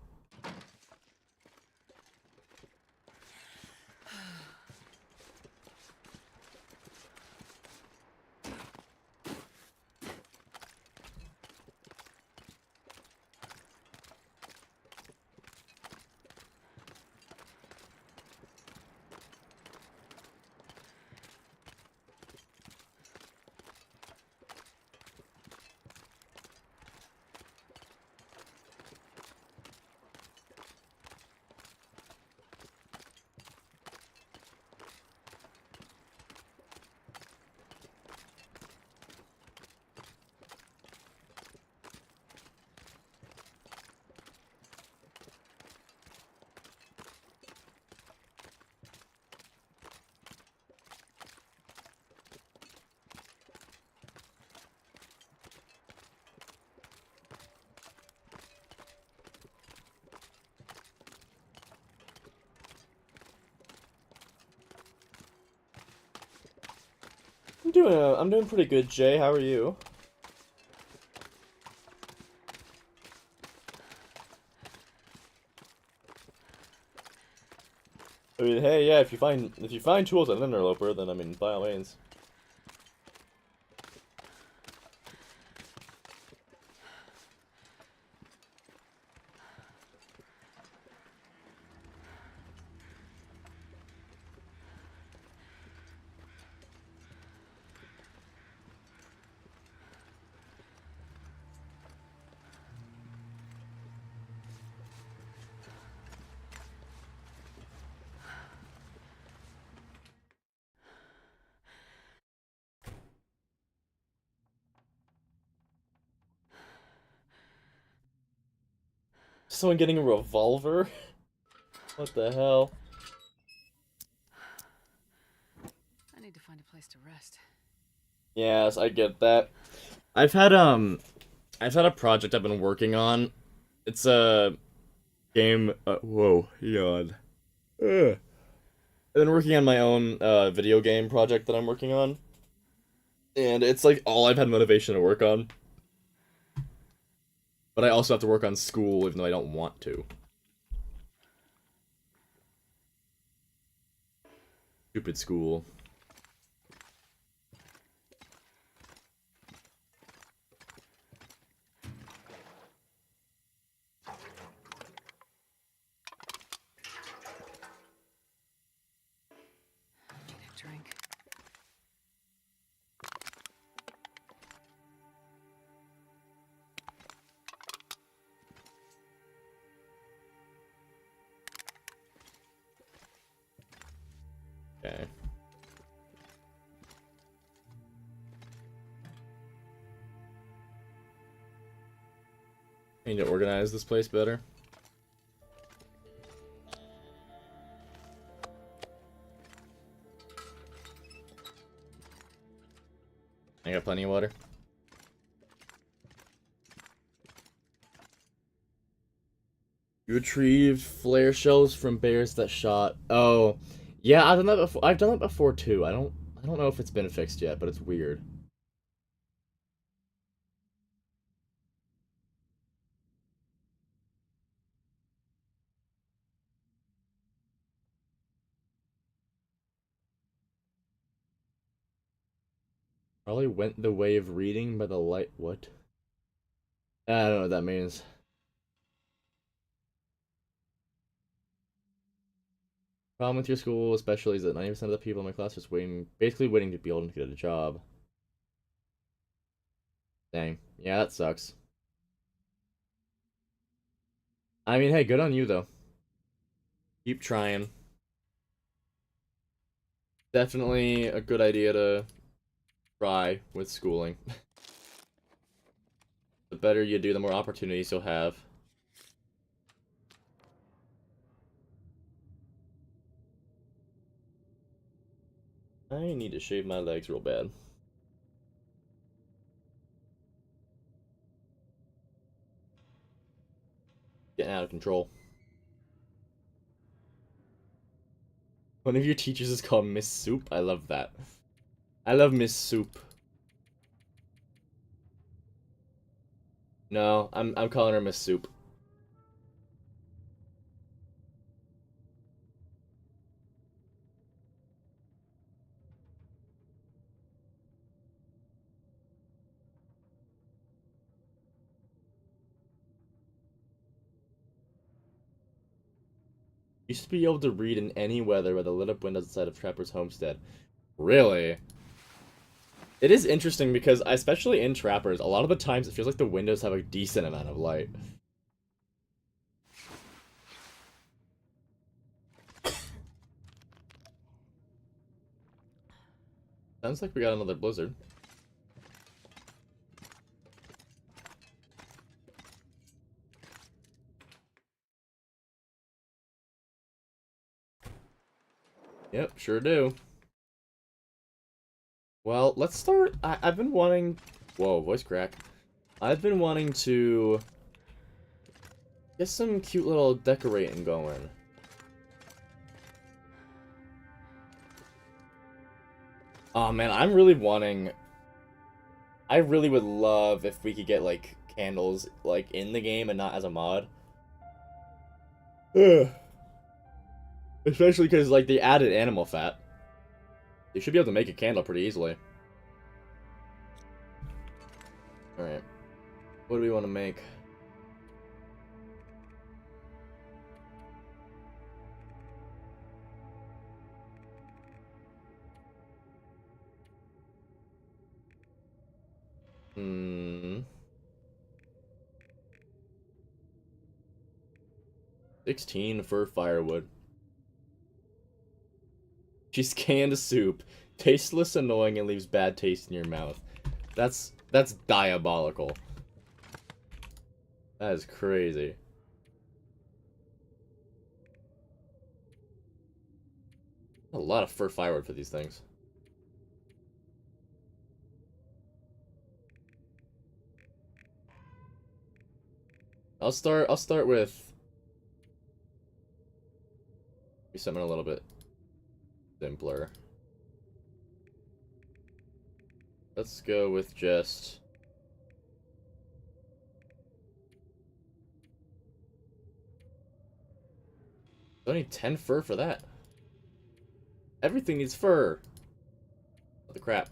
I'm doing pretty good, Jay. How are you? I mean, hey, yeah, if you find tools on an interloper, then I mean, by all means. Someone getting a revolver? What the hell? I need to find a place to rest. Yes, I get that. I've had a project I've been working on. It's a game. Whoa, yawn. Ugh. I've been working on my own video game project that I'm working on, and it's like all I've had motivation to work on. But I also have to work on school, even though I don't want to. Stupid school. Need a drink. Okay. I need to organize this place better. I got plenty of water. You retrieved flare shells from bears that shot. Oh, yeah, I've done that before. I've done that before too. I don't know if it's been fixed yet, but it's weird. Probably went the way of reading by the light. What? I don't know what that means. Problem with your school, especially, is that 90% of the people in my class are basically waiting to be able to get a job. Dang. Yeah, that sucks. I mean, hey, good on you, though. Keep trying. Definitely a good idea to try with schooling. The better you do, the more opportunities you'll have. I need to shave my legs real bad. Getting out of control. One of your teachers is called Miss Soup. I love that. I love Miss Soup. No, I'm calling her Miss Soup. Used to be able to read in any weather by the lit up windows outside of Trapper's homestead. Really? It is interesting because, especially in Trappers, a lot of the times it feels like the windows have a decent amount of light. Sounds like we got another blizzard. Yep, sure do. Well, let's start. I've been wanting. Whoa, voice crack. I've been wanting to get some cute little decorating going. Oh man, I'm really wanting. I really would love if we could get like candles like in the game and not as a mod. Ugh. Especially because like they added animal fat. You should be able to make a candle pretty easily. Alright. What do we want to make? Hmm. 16 for firewood. She's canned soup. Tasteless, annoying, and leaves bad taste in your mouth. That's diabolical. That is crazy. A lot of fur firewood for these things. I'll start with something a little bit simpler. Let's go with just only 10 fur for that. Everything needs fur. What the crap?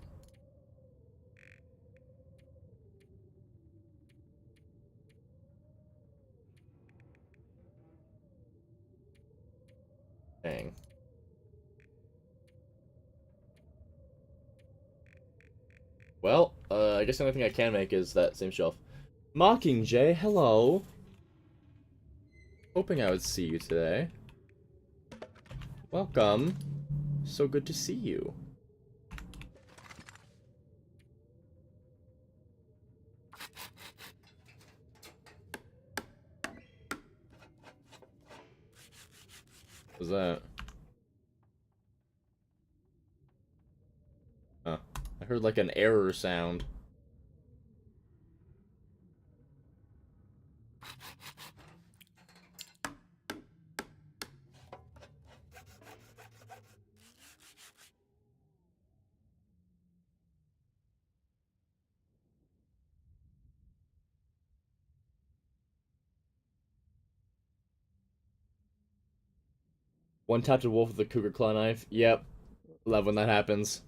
Dang. Well, I guess the only thing I can make is that same shelf. Mockingjay, hello. Hoping I would see you today. Welcome. So good to see you. What was that? Huh. I heard like an error sound. One tapped a wolf with a cougar claw knife. Yep. Love when that happens.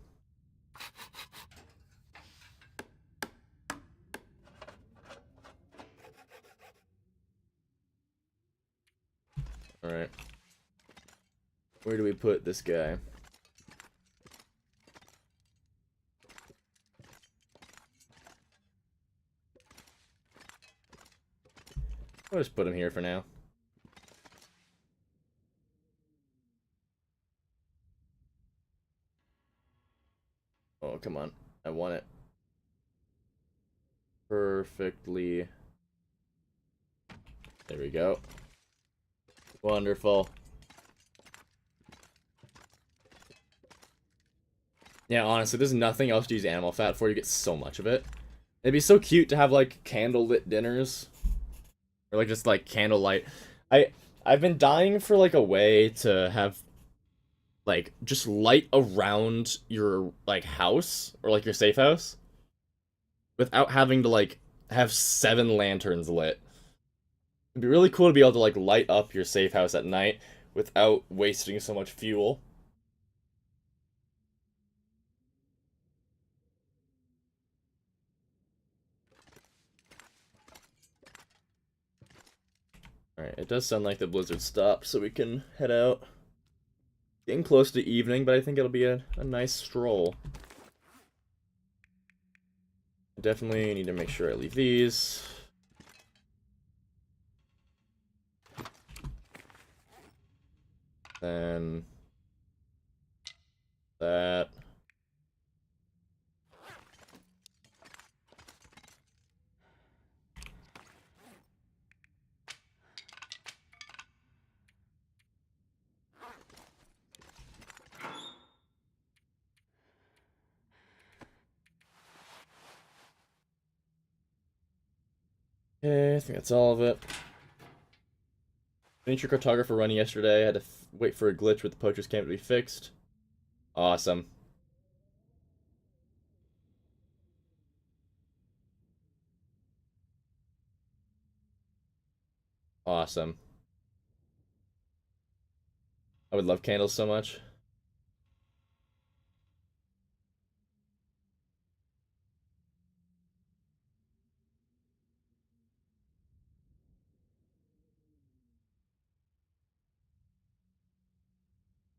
Alright. Where do we put this guy? I'll just put him here for now. Oh, come on. I want it perfectly. There we go. Wonderful. Yeah, honestly, there's nothing else to use animal fat for. You get so much of it. It'd be so cute to have, like, candlelit dinners. Or, like, just, like, candlelight. I've been dying for, like, a way to have, like, just light around your, like, house. Or, like, your safe house. Without having to, like, have 7 lanterns lit. It'd be really cool to be able to, like, light up your safe house at night without wasting so much fuel. Alright, it does sound like the blizzard stopped, so we can head out. Getting close to evening, but I think it'll be a nice stroll. Definitely need to make sure I leave these. Then that. Okay, I think that's all of it. Miniature cartographer run yesterday. I had to wait for a glitch with the poacher's camp to be fixed. Awesome. Awesome. I would love candles so much.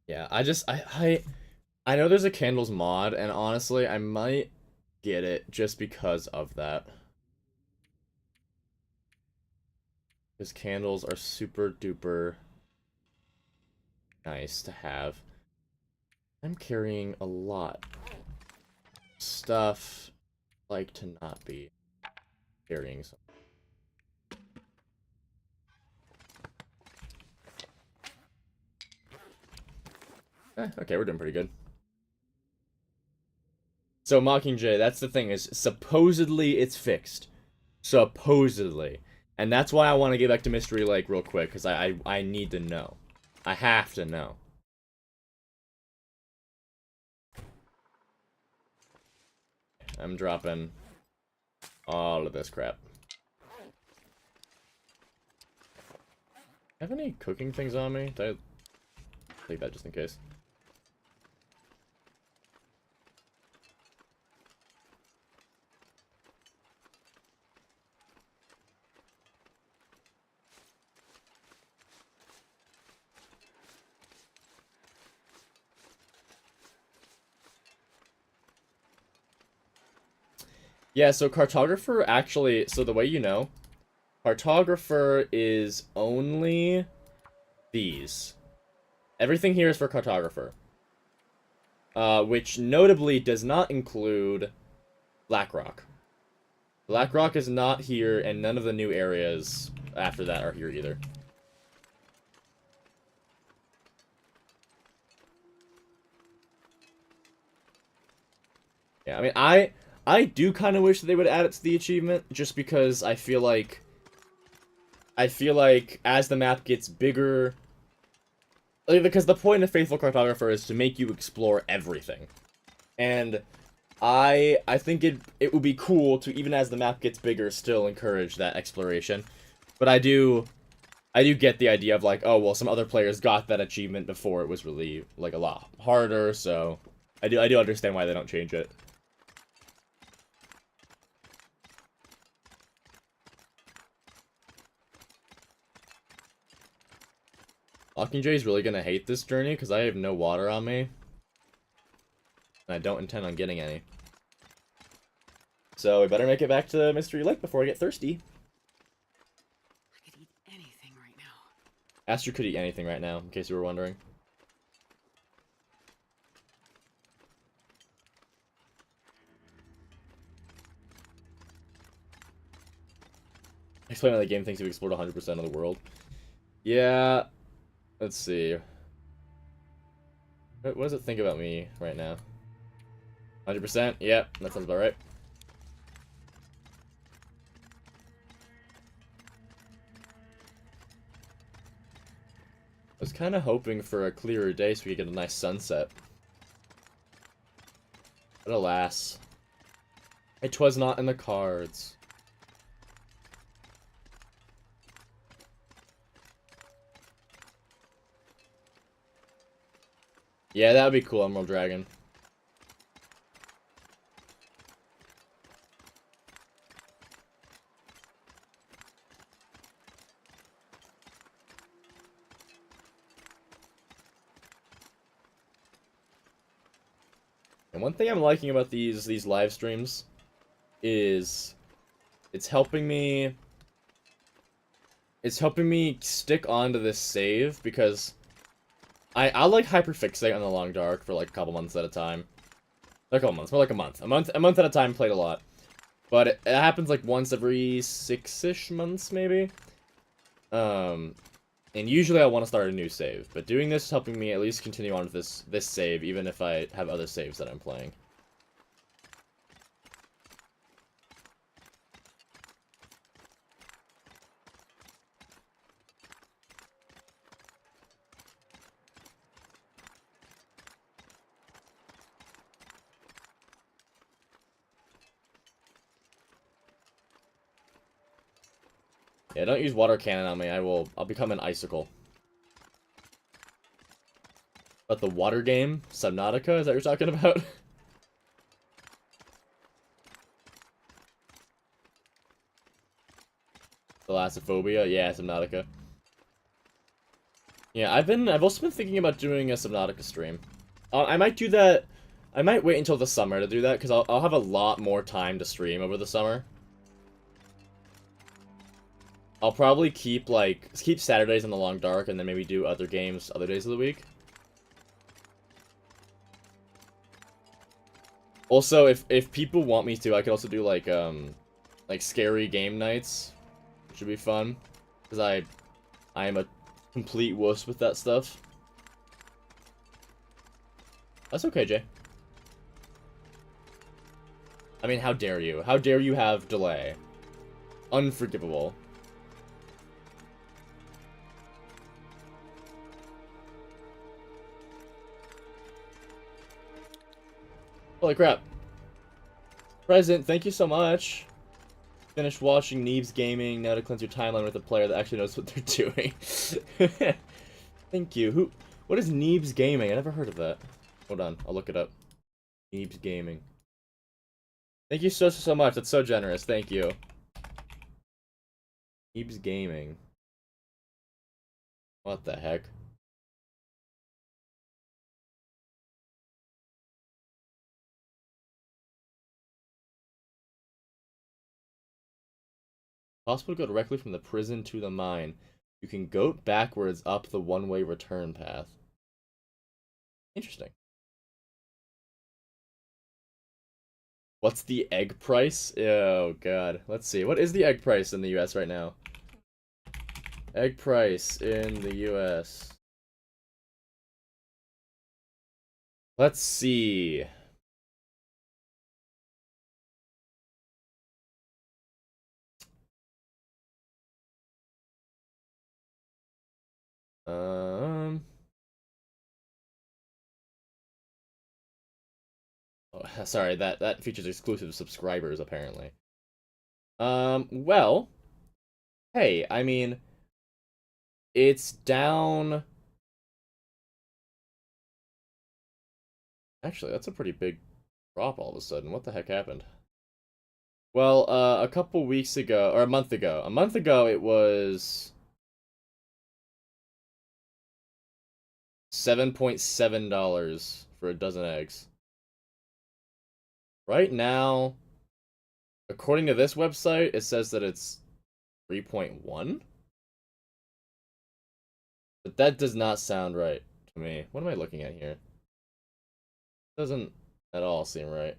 Yeah, I know there's a candles mod, and honestly, I might get it just because of that. Because candles are super duper nice to have. I'm carrying a lot of stuff. Like to not be carrying some. Okay, we're doing pretty good. So Mockingjay, that's the thing, is supposedly it's fixed. Supposedly. And that's why I want to get back to Mystery Lake real quick, because I need to know. I have to know. I'm dropping all of this crap. Have any cooking things on me? Did I take that just in case? Yeah, so Cartographer actually, so the way you know, Cartographer is only these. Everything here is for Cartographer. Which notably does not include Blackrock. Blackrock is not here, and none of the new areas after that are here either. Yeah, I mean, I do kind of wish that they would add it to the achievement, just because I feel like as the map gets bigger, like, because the point of Faithful Cartographer is to make you explore everything, and I think it would be cool to, even as the map gets bigger, still encourage that exploration. But I do get the idea of like, oh well, some other players got that achievement before it was really like a lot harder, so I do understand why they don't change it. Mockingjay's really gonna hate this journey because I have no water on me, and I don't intend on getting any. So we better make it back to Mystery Lake before I get thirsty. I could eat anything right now. Aster could eat anything right now, in case you were wondering. Explain how the game thinks you've explored 100% of the world. Yeah, let's see. What does it think about me right now? 100%? Yep, that sounds about right. I was kind of hoping for a clearer day so we could get a nice sunset. But alas, it was not in the cards. Yeah, that would be cool, Emerald Dragon. And one thing I'm liking about these live streams is it's helping me stick onto this save, because I like hyperfixate on the long dark for like a couple months at a time. Not a couple months, more like a month. A month at a time, played a lot. But it happens like once every 6-ish months, maybe. Um, and usually I want to start a new save. But doing this is helping me at least continue on with this save, even if I have other saves that I'm playing. Yeah, don't use water cannon on me. I'll become an icicle. But the water game? Subnautica? Is that what you're talking about? Thalassophobia? Yeah, Subnautica. Yeah, I've also been thinking about doing a Subnautica stream. I might do that. I might wait until the summer to do that, because I'll have a lot more time to stream over the summer. I'll probably keep Saturdays in the long dark, and then maybe do other games other days of the week. Also, if people want me to, I could also do like scary game nights, which would be fun, because I am a complete wuss with that stuff. That's okay, Jay. I mean, how dare you? How dare you have delay? Unforgivable. Holy crap. Present, thank you so much. Finished watching Neebs Gaming, now to cleanse your timeline with a player that actually knows what they're doing. Thank you. What is Neebs Gaming? I never heard of that. Hold on, I'll look it up. Neebs Gaming. Thank you so much, that's so generous, thank you. Neebs Gaming. What the heck? Possible to go directly from the prison to the mine. You can goat backwards up the one-way return path. Interesting. What's the egg price? Oh god. Let's see. What is the egg price in the US right now? Egg price in the US. Let's see. Um. Oh, sorry, that features exclusive subscribers apparently. Well, hey, I mean, it's down. Actually, that's a pretty big drop all of a sudden. What the heck happened? Well, a couple weeks ago, or a month ago it was $7.7 for a dozen eggs. Right now, according to this website, it says that it's 3.1? But that does not sound right to me. What am I looking at here? Doesn't at all seem right.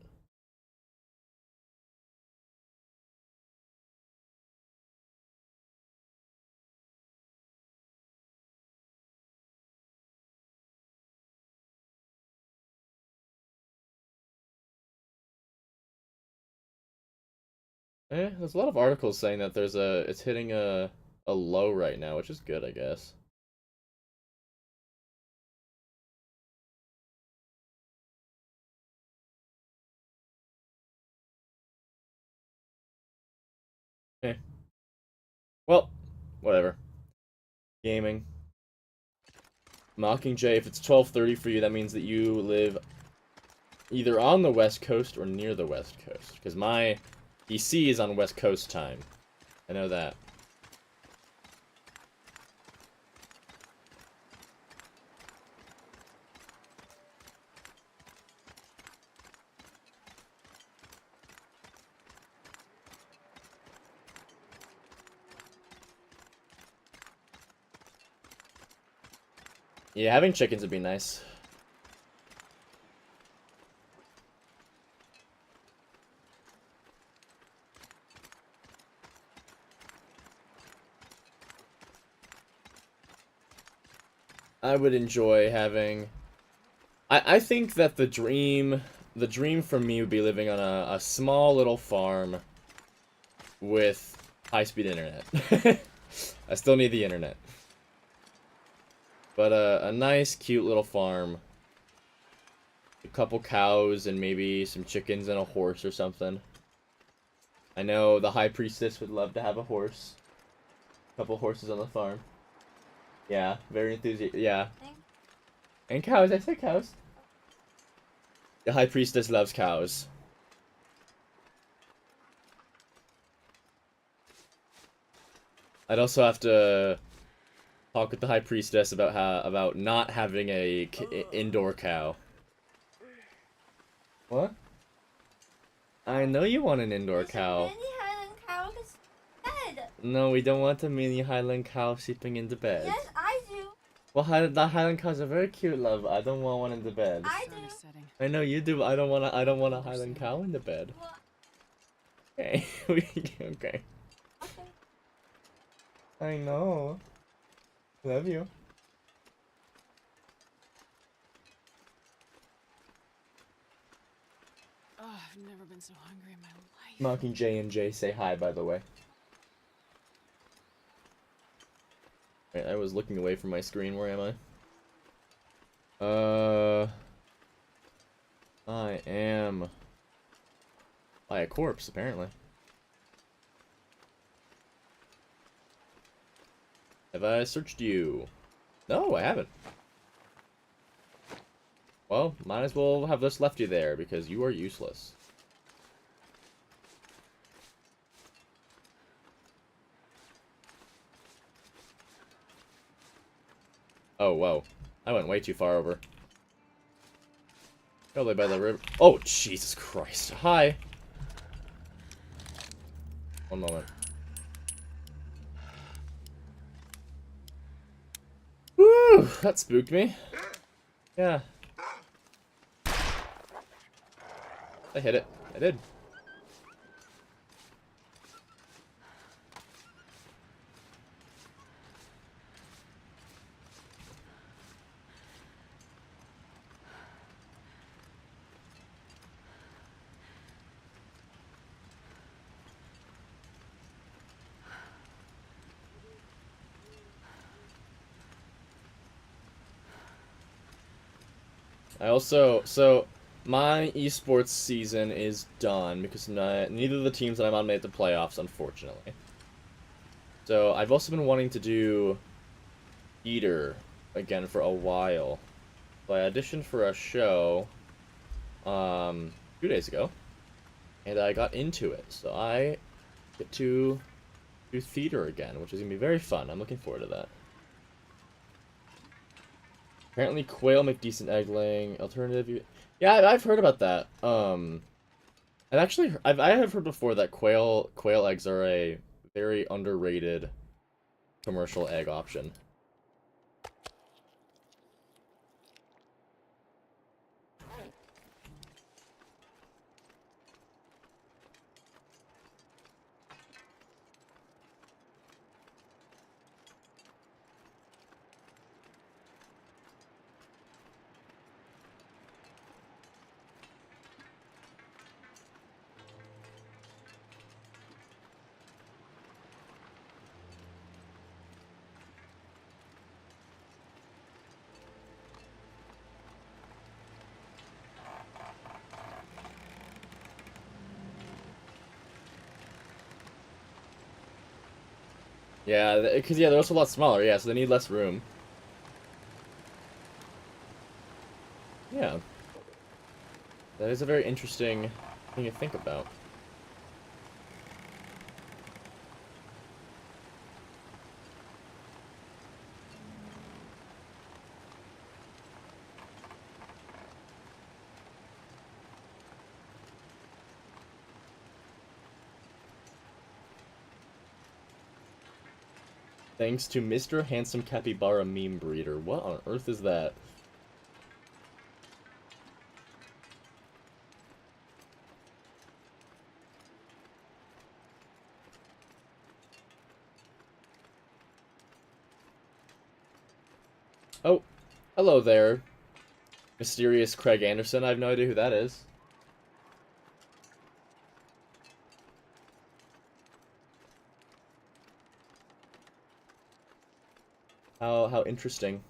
There's a lot of articles saying that it's hitting a low right now, which is good, I guess. Eh. Well, whatever. Gaming. Mockingjay, if it's 12:30 for you, that means that you live either on the West Coast or near the West Coast. Because my PC is on West Coast time. I know that. Yeah, having chickens would be nice. I would enjoy having... I think that the dream for me would be living on a small little farm with high-speed internet. I still need the internet. But a nice, cute little farm. A couple cows and maybe some chickens and a horse or something. I know the High Priestess would love to have a horse. Couple horses on the farm. Yeah, very enthusiastic. Yeah. Thank And cows, I said cows. The High Priestess loves cows. I'd also have to talk with the High Priestess about not having a indoor cow. What? I know you want an indoor There's a cow. mini Highland cow that's dead. No, we don't want a mini Highland cow sleeping in the bed. Yes, I do. Well, the Highland cows are very cute, love. I don't want one in the bed. I Sun do. is setting. I know you do. But I don't want a Highland cow in the bed. Well, Okay. Okay. okay. I know. Love you. Oh, I've never been so hungry in my life. Mocking J and J say hi, by the way. Wait, I was looking away from my screen. Where am I? I am by a corpse, apparently. Have I searched you? No, I haven't. Well, might as well have just left you there, because you are useless. Oh, whoa. I went way too far over. Probably by the river. Oh, Jesus Christ. Hi. One moment. Woo! That spooked me. Yeah. I hit it. I did. So my esports season is done because neither of the teams that I'm on made the playoffs, unfortunately. So I've also been wanting to do theater again for a while. So I auditioned for a show 2 days ago, and I got into it. So I get to do theater again, which is gonna be very fun. I'm looking forward to that. Apparently, quail make decent egg laying. Alternative, yeah, I've heard about that. I have heard before that quail eggs are a very underrated commercial egg option. Yeah, because they're also a lot smaller. Yeah, so they need less room. Yeah, that is a very interesting thing to think about. Thanks to Mr. Handsome Capybara Meme Breeder. What on earth is that? Oh, hello there, mysterious Craig Anderson. I have no idea who that is. How interesting.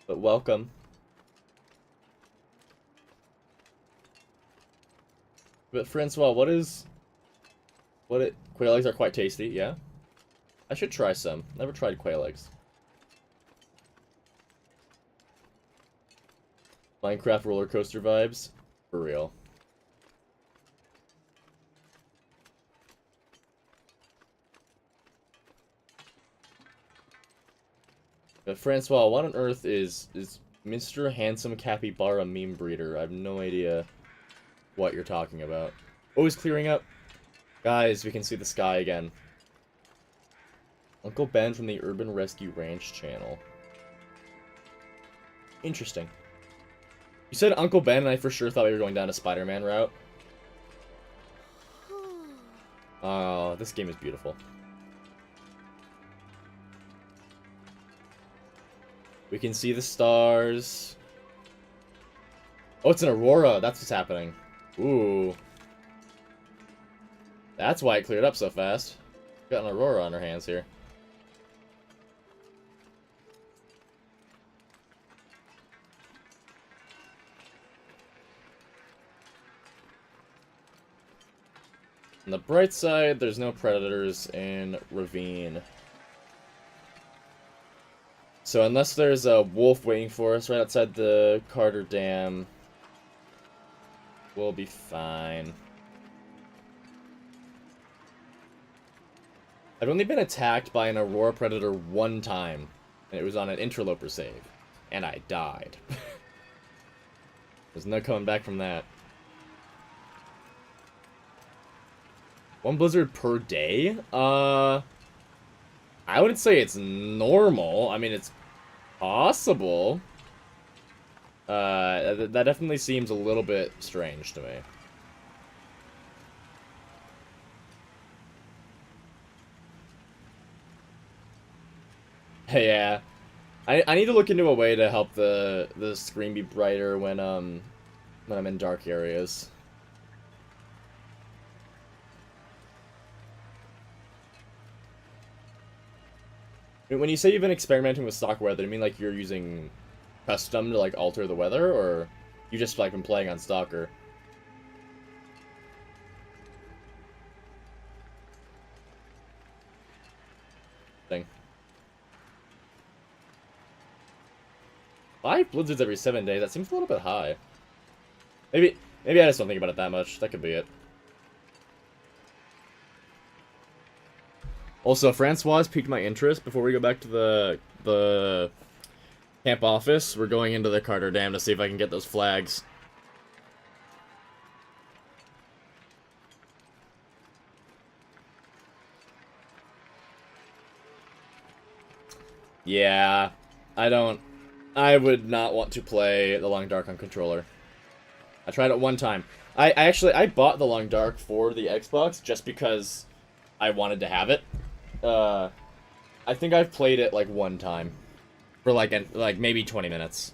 But welcome. But Francois, quail eggs are quite tasty, yeah? I should try some. Never tried quail eggs. Minecraft roller coaster vibes. For real. But Francois, what on earth is Mr. Handsome Capybara meme breeder? I have no idea what you're talking about. Oh, it's clearing up. Guys, we can see the sky again. Uncle Ben from the Urban Rescue Ranch channel. Interesting. You said Uncle Ben, and I for sure thought we were going down a Spider-Man route. Oh, this game is beautiful. We can see the stars. Oh, it's an Aurora. That's what's happening. Ooh. That's why it cleared up so fast. Got an Aurora on our hands here. On the bright side, there's no predators in Ravine. So unless there's a wolf waiting for us right outside the Carter Dam, we'll be fine. I've only been attacked by an Aurora Predator one time, and it was on an interloper save, and I died. There's no coming back from that. One blizzard per day? I wouldn't say it's normal. I mean, it's possible. That definitely seems a little bit strange to me. Yeah. I need to look into a way to help the screen be brighter when I'm in dark areas. When you say you've been experimenting with stock weather, do you mean like you're using custom to like alter the weather, or you just like been playing on Stalker? Thing. 5 blizzards every 7 days. That seems a little bit high. Maybe I just don't think about it that much. That could be it. Also, Francois piqued my interest. Before we go back to the camp office, we're going into the Carter Dam to see if I can get those flags. Yeah, I would not want to play the Long Dark on controller. I tried it one time. I bought the Long Dark for the Xbox just because I wanted to have it. I think I've played it like one time for like maybe 20 minutes.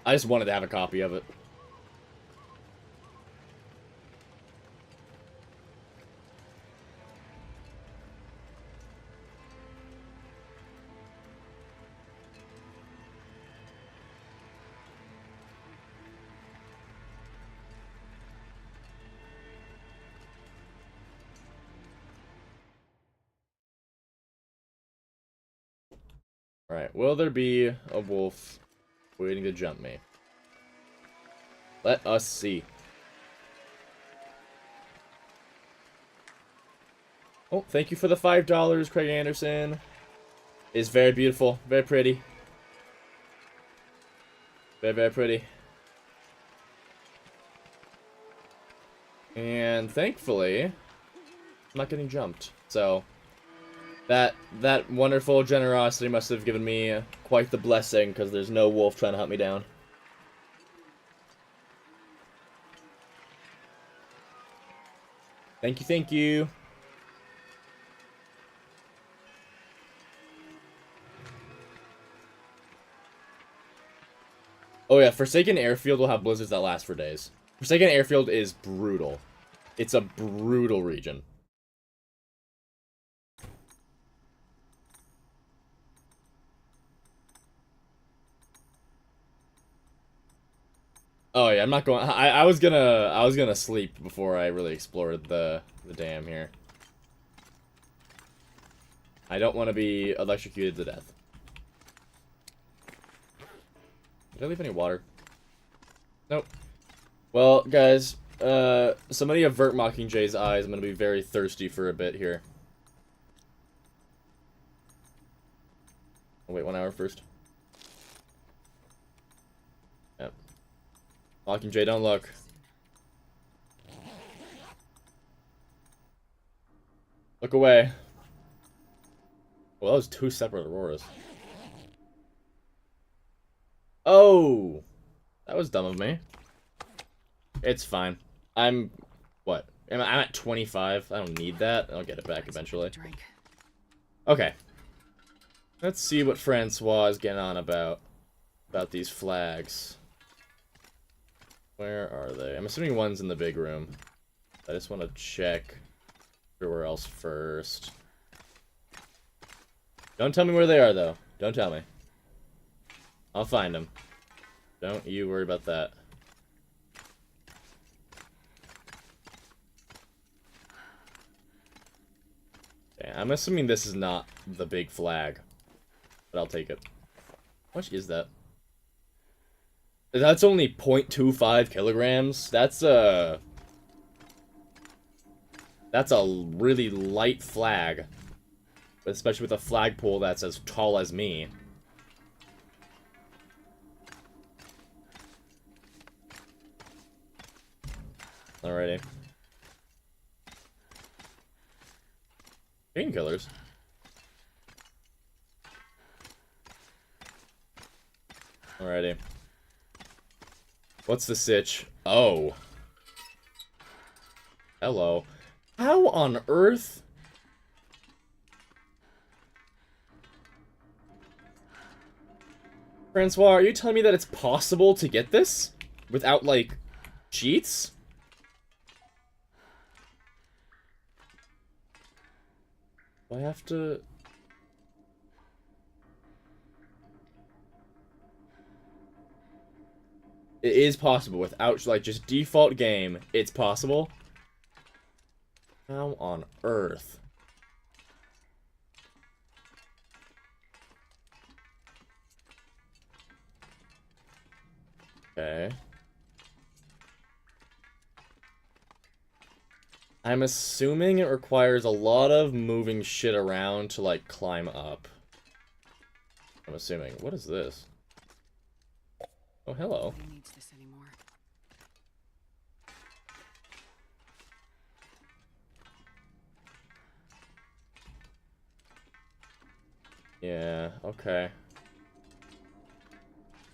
I just wanted to have a copy of it. Alright, will there be a wolf waiting to jump me? Let us see. Oh, thank you for the $5, Craig Anderson. It's very beautiful, very pretty. Very, very pretty. And thankfully, I'm not getting jumped. So, that wonderful generosity must have given me quite the blessing, because there's no wolf trying to hunt me down. Thank you, thank you. Oh yeah, Forsaken Airfield will have blizzards that last for days. Forsaken Airfield is brutal. It's a brutal region. Oh yeah, I'm not going. I was gonna sleep before I really explored the dam here. I don't want to be electrocuted to death. Did I leave any water? Nope. Well, guys, somebody avert Mockingjay's eyes. I'm gonna be very thirsty for a bit here. Oh, wait, 1 hour first. Yep. Mockingjay, don't look. Look away. Well, that was 2 separate Auroras. Oh! That was dumb of me. It's fine. I'm... what? I'm at 25. I don't need that. I'll get it back eventually. Drink. Okay. Let's see what Francois is getting on about these flags. Where are they? I'm assuming one's in the big room. I just want to check everywhere else first. Don't tell me where they are, though. Don't tell me. I'll find them. Don't you worry about that. Okay, I'm assuming this is not the big flag. But I'll take it. How much is that? That's only 0.25 kilograms. That's a really light flag. Especially with a flagpole that's as tall as me. Alrighty. Painkillers. Alrighty. What's the sitch? Oh. Hello. How on earth? Francois, are you telling me that it's possible to get this? Without, like, cheats? Do I have to... It is possible without, like, just default game. It's possible. How on earth? Okay. I'm assuming it requires a lot of moving shit around to, like, climb up. I'm assuming. What is this? Oh, hello. Nobody needs this anymore. Yeah, okay.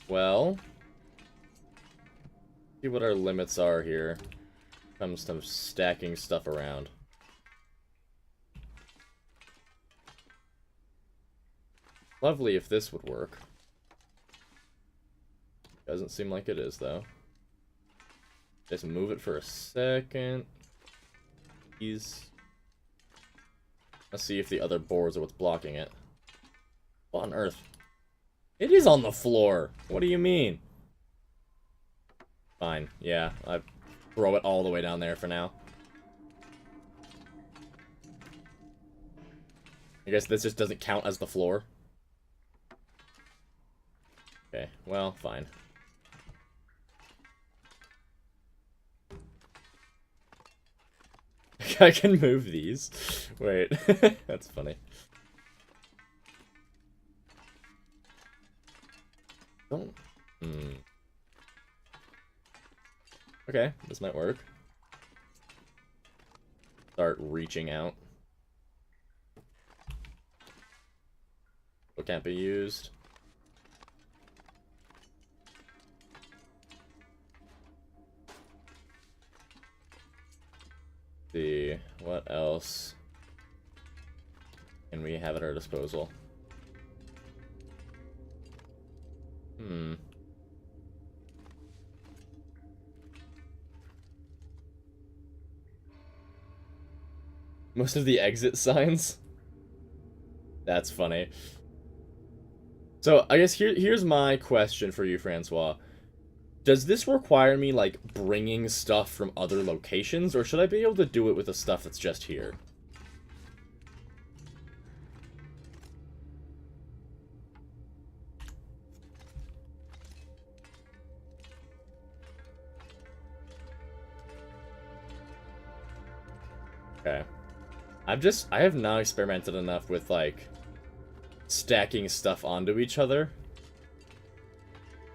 Well, see what our limits are here. Comes to stacking stuff around. Lovely if this would work. Doesn't seem like it is, though. Just move it for a second. Let's see if the other boards are what's blocking it. What on earth? It is on the floor! What do you mean? Fine, yeah. I throw it all the way down there for now. I guess this just doesn't count as the floor. Okay, well, fine. I can move these. Wait, that's funny. Don't. Okay, this might work. Start reaching out. What can't be used? See, what else can we have at our disposal? Most of the exit signs? That's funny. So, I guess here's my question for you, Francois. Does this require me, like, bringing stuff from other locations, or should I be able to do it with the stuff that's just here? Okay. I have not experimented enough with, like, stacking stuff onto each other.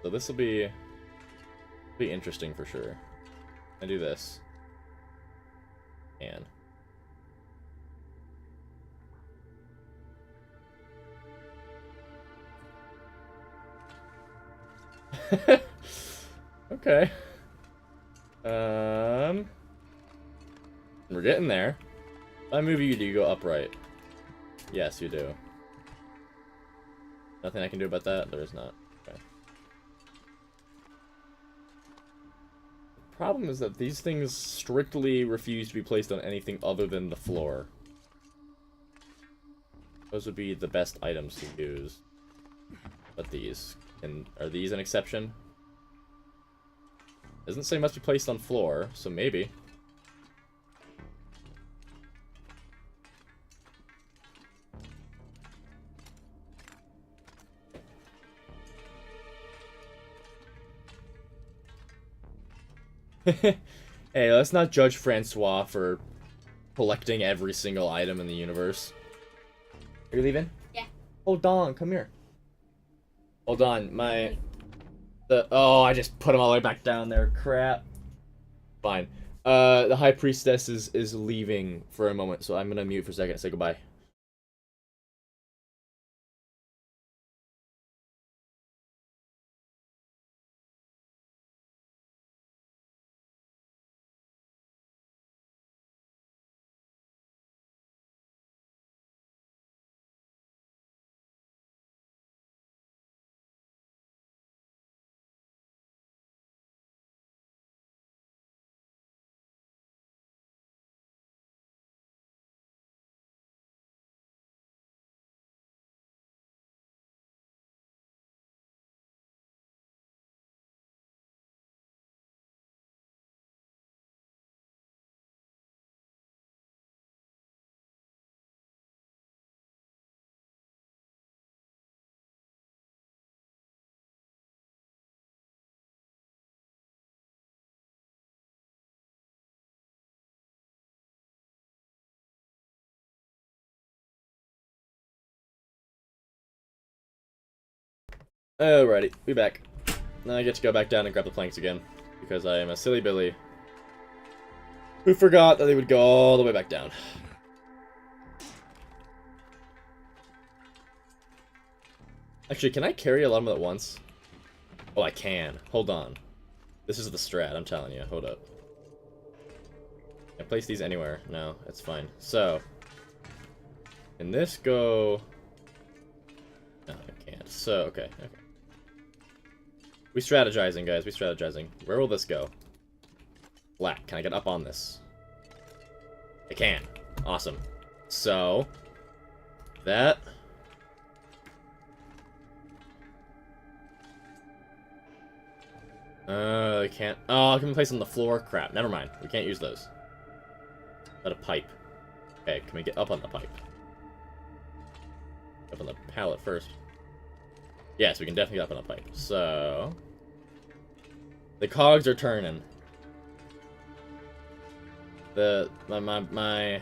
So this will be interesting for sure. I do this. And okay. We're getting there. If I move you, do you go upright? Yes, you do. Nothing I can do about that? There is not. Okay. The problem is that these things strictly refuse to be placed on anything other than the floor. Those would be the best items to use. But these. Are these an exception? Doesn't say must be placed on floor, so maybe. Hey, let's not judge Francois for collecting every single item in the universe. Are you leaving? Yeah. Hold on, come here. Hold on, oh, I just put him all the way back down there. Crap. Fine. The High Priestess is leaving for a moment, so I'm gonna mute for a second and say goodbye. Alrighty, be back. Now I get to go back down and grab the planks again, because I am a silly Billy who forgot that they would go all the way back down. Actually, can I carry a lot of them at once? Oh, I can. Hold on. This is the strat, I'm telling you. Hold up. Can I place these anywhere? No, it's fine. So, can this go... No, I can't. So, okay. We strategizing, guys. We strategizing. Where will this go? Black. Can I get up on this? I can. Awesome. So, that... I can't... Oh, I can place on the floor? Crap. Never mind. We can't use those. But a pipe. Okay, can we get up on the pipe? Up on the pallet first. Yes, we can definitely get up on a pipe. So... The cogs are turning. My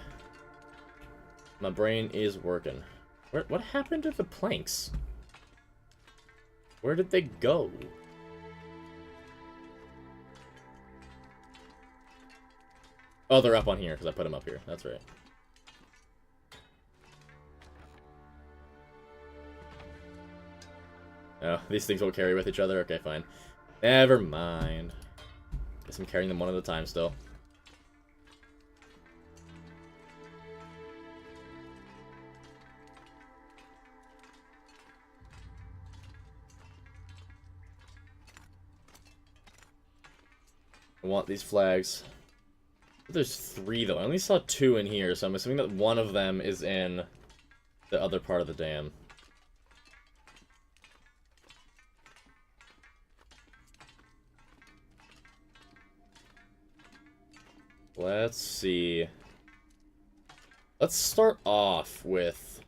brain is working. What happened to the planks? Where did they go? Oh, they're up on here, because I put them up here. That's right. Oh, these things will carry with each other? Okay, fine. Never mind. Guess I'm carrying them one at a time still. I want these flags. There's 3 though. I only saw 2 in here, so I'm assuming that one of them is in the other part of the dam. Let's see. Let's start off with...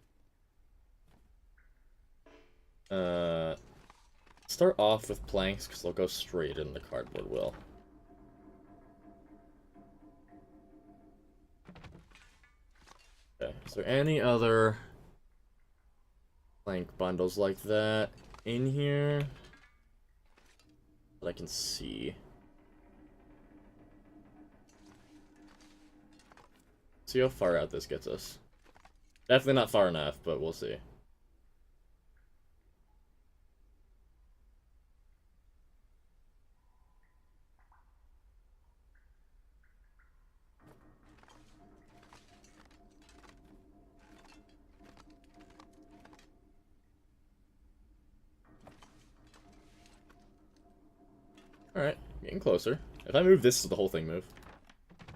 Start off with planks, because they'll go straight in the cardboard will. Okay, is there any other plank bundles like that in here that I can see? See how far out this gets us. Definitely not far enough, but we'll see. Alright, getting closer. If I move this, does the whole thing move?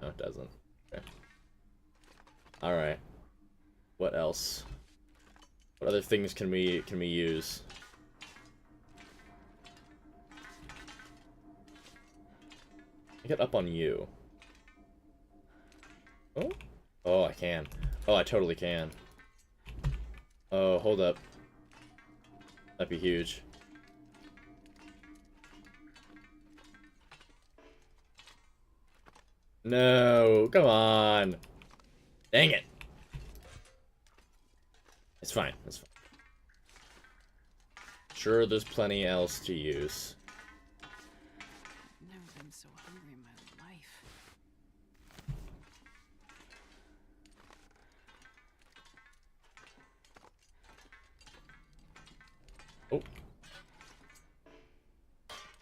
No, it doesn't. Okay. Alright. What else? What other things can we use? Get up on you. Oh? Oh, I can. Oh, I totally can. Oh, hold up. That'd be huge. No, come on. Dang it. It's fine, it's fine. Sure, there's plenty else to use. I've never been so hungry in my life. Oh.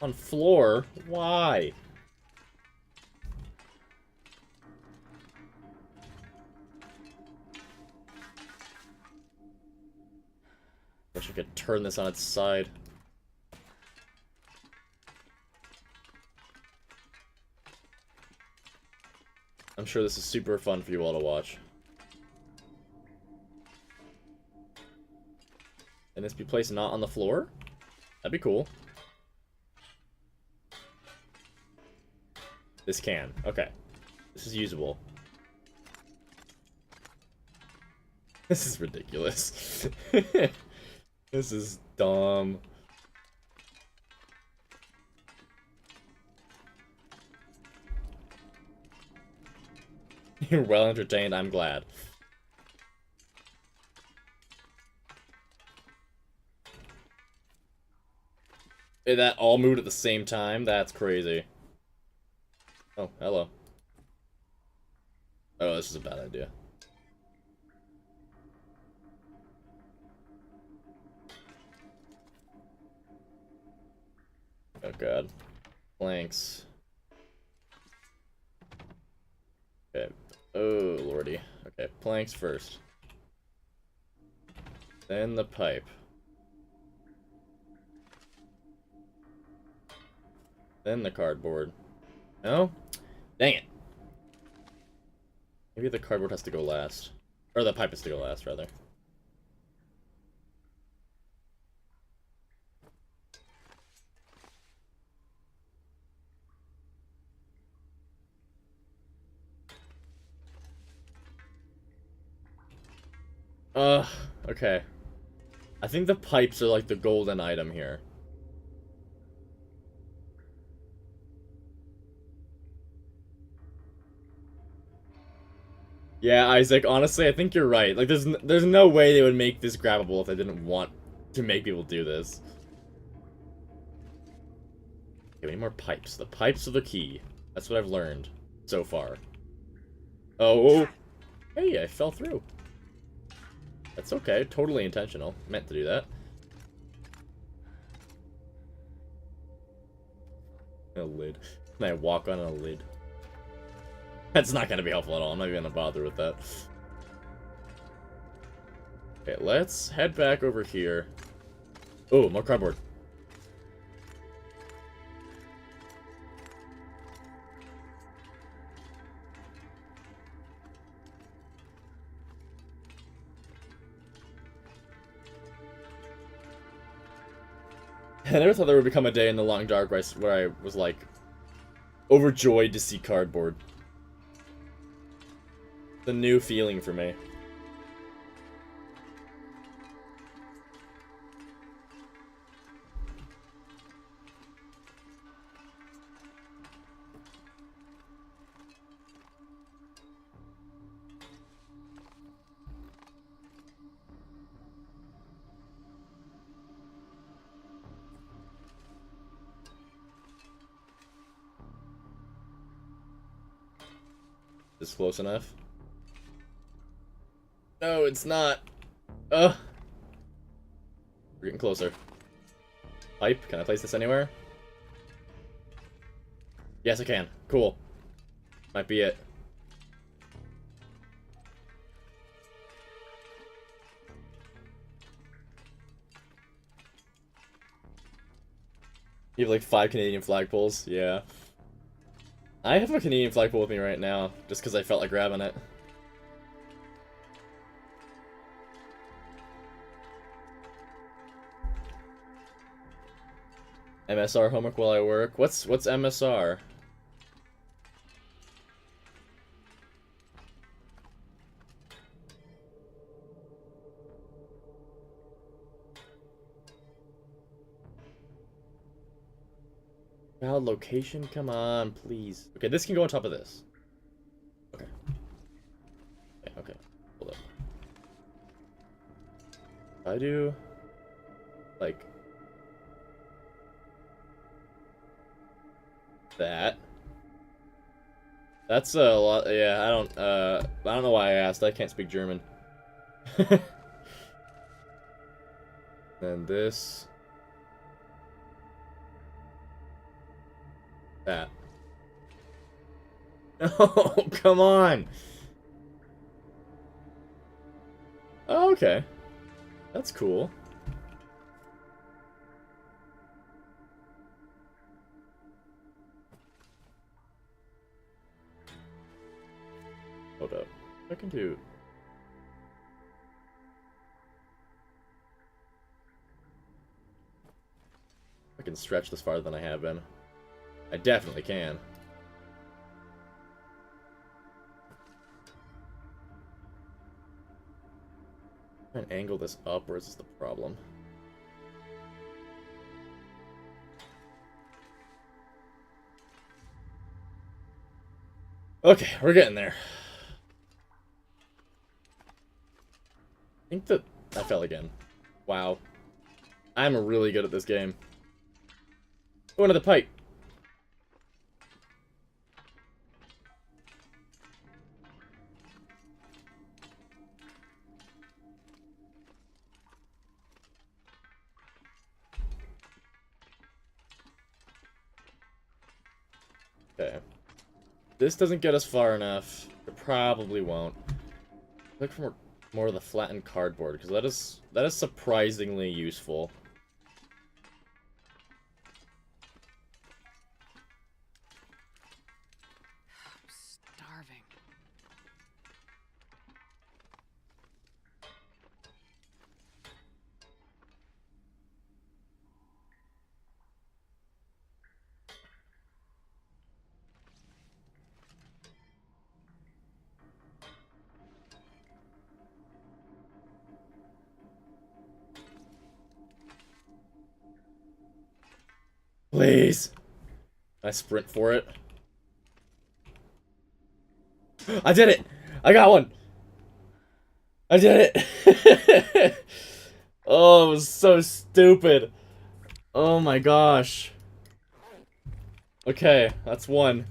On floor? Why? Wish I could turn this on its side. I'm sure this is super fun for you all to watch. Can this be placed not on the floor? That'd be cool. This can. Okay. This is usable. This is ridiculous. This is dumb. You're well entertained, I'm glad. That all moved at the same time? That's crazy. Oh, hello. Oh, this is a bad idea. Oh god. Planks. Okay. Oh lordy. Okay, planks first. Then the pipe. Then the cardboard. No? Dang it. Maybe the cardboard has to go last. Or the pipe has to go last, rather. Okay. I think the pipes are like the golden item here. Yeah, Isaac, honestly, I think you're right. Like, there's no way they would make this grabbable if they didn't want to make people do this. Okay, we need more pipes. The pipes are the key. That's what I've learned so far. Oh, hey, I fell through. That's okay, totally intentional. Meant to do that. A lid. Can I walk on a lid? That's not gonna be helpful at all. I'm not even gonna bother with that. Okay, let's head back over here. Oh, more cardboard. I never thought there would become a day in the long dark where I was like overjoyed to see cardboard. It's a new feeling for me. Is this close enough? No, it's not. Ugh. We're getting closer. Pipe? Can I place this anywhere? Yes, I can. Cool. Might be it. You have like 5 Canadian flagpoles? Yeah. I have a Canadian flagpole with me right now, just because I felt like grabbing it. MSR homework while I work. What's MSR? Valid location? Come on, please. Okay, this can go on top of this. Okay. Okay. Hold up. I do like that. That's a lot. Yeah, I don't know why I asked. I can't speak German. Then this. That. Oh, come on. Oh, okay. That's cool. Hold up. I can do... I can stretch this farther than I have been. I definitely can. Try and angle this upwards is the problem. Okay, we're getting there. I think that I fell again. Wow. I'm really good at this game. Go into the pipe. Okay. This doesn't get us far enough. It probably won't. Look for more of the flattened cardboard, because that is surprisingly useful. I'm starving. Please. I sprint for it. I did it! I got one! I did it! Oh, it was so stupid. Oh my gosh. Okay, that's one.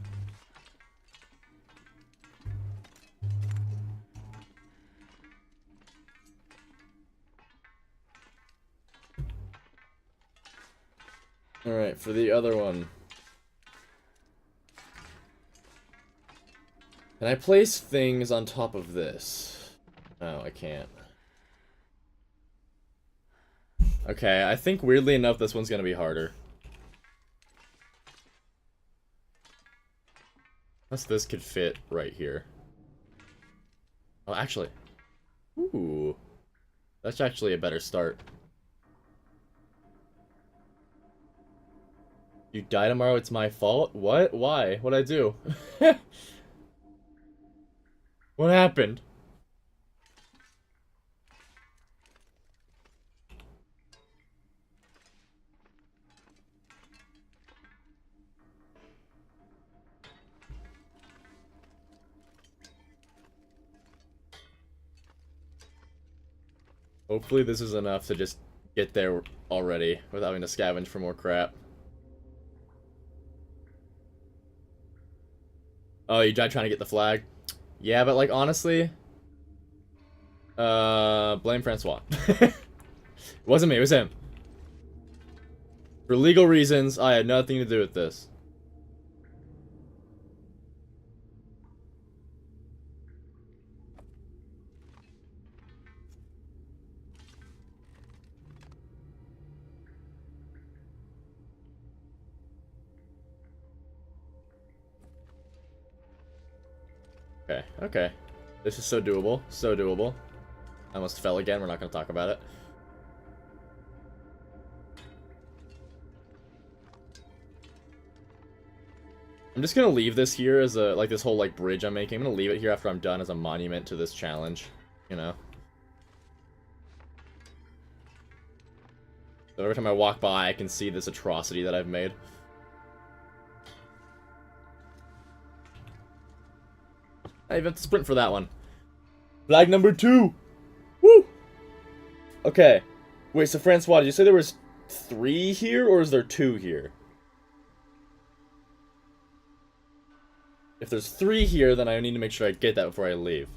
Alright, for the other one. Can I place things on top of this? No, I can't. Okay, I think weirdly enough this one's gonna be harder. Unless this could fit right here. Oh, actually. Ooh. That's actually a better start. You die tomorrow, it's my fault? What? Why? What'd I do? What happened? Hopefully this is enough to just get there already without having to scavenge for more crap. Oh, you tried trying to get the flag? Yeah, but like honestly, blame Francois. It wasn't me, it was him. For legal reasons, I had nothing to do with this. Okay, okay. This is so doable, so doable. I almost fell again, we're not gonna talk about it. I'm just gonna leave this here as a, like, this whole, like, bridge I'm making. I'm gonna leave it here after I'm done as a monument to this challenge, you know? So every time I walk by, I can see this atrocity that I've made. I even have to sprint for that one. Flag number 2! Woo! Okay. Wait, so Francois, did you say there was 3 here, or is there 2 here? If there's 3 here, then I need to make sure I get that before I leave.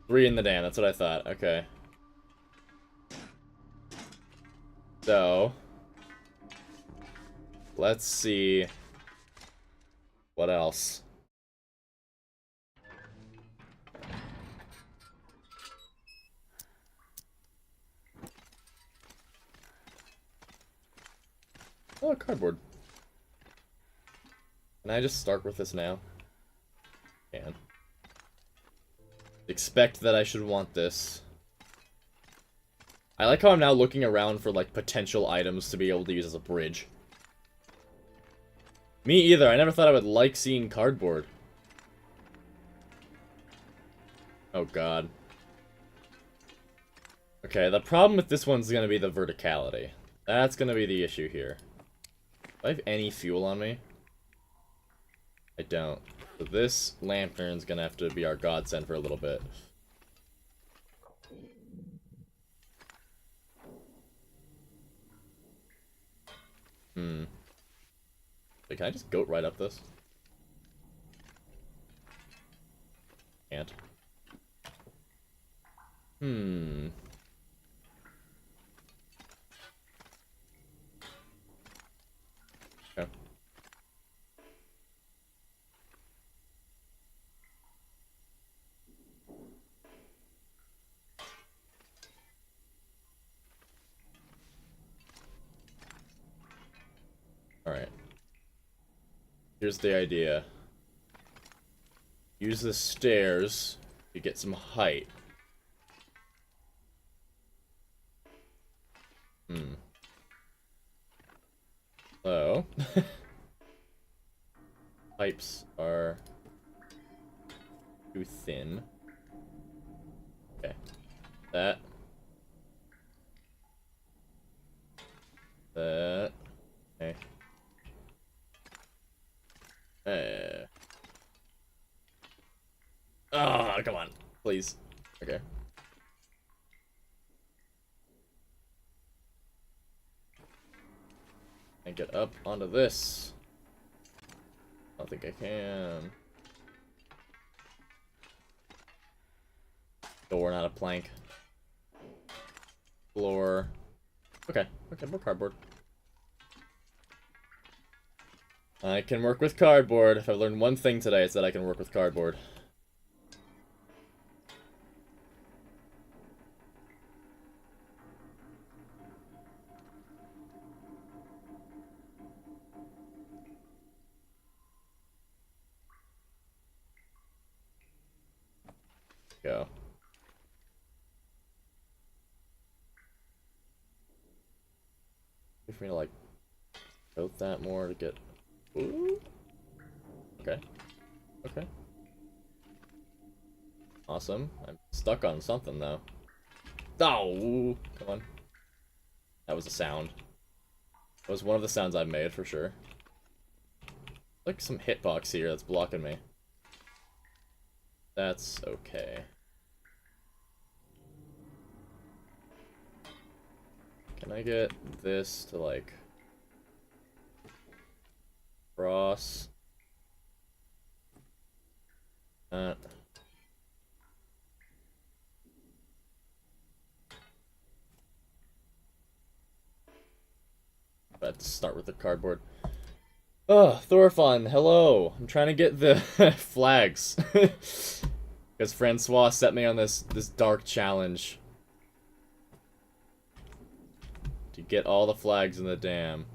Three in the dam, that's what I thought. Okay. So, let's see what else. Oh, cardboard. Can I just start with this now? Can. Expect that I should want this. I like how I'm now looking around for, like, potential items to be able to use as a bridge. Me either. I never thought I would like seeing cardboard. Oh, God. Okay, the problem with this one's gonna be the verticality. That's gonna be the issue here. Do I have any fuel on me? I don't. So this lantern's gonna have to be our godsend for a little bit. Wait, can I just goat right up this? Can't. Okay. Alright. Here's the idea. Use the stairs to get some height. So... pipes are... too thin. Okay. That. That. Okay. Oh, come on. Please. Okay. And get up onto this. I don't think I can. Door, not a plank. Floor. Okay. Okay, more cardboard. I can work with cardboard. If I've learned one thing today, it's that I can work with cardboard. Go. Wait for me to like build that more to get. Ooh. Okay. Okay. Awesome. I'm stuck on something though. Oh, come on. That was a sound. That was one of the sounds I made for sure. Like some hitbox here that's blocking me. That's okay. Can I get this to like cross? Let's start with the cardboard. Oh, Thorfun, hello. I'm trying to get the flags. Because Francois set me on this dark challenge. To get all the flags in the dam.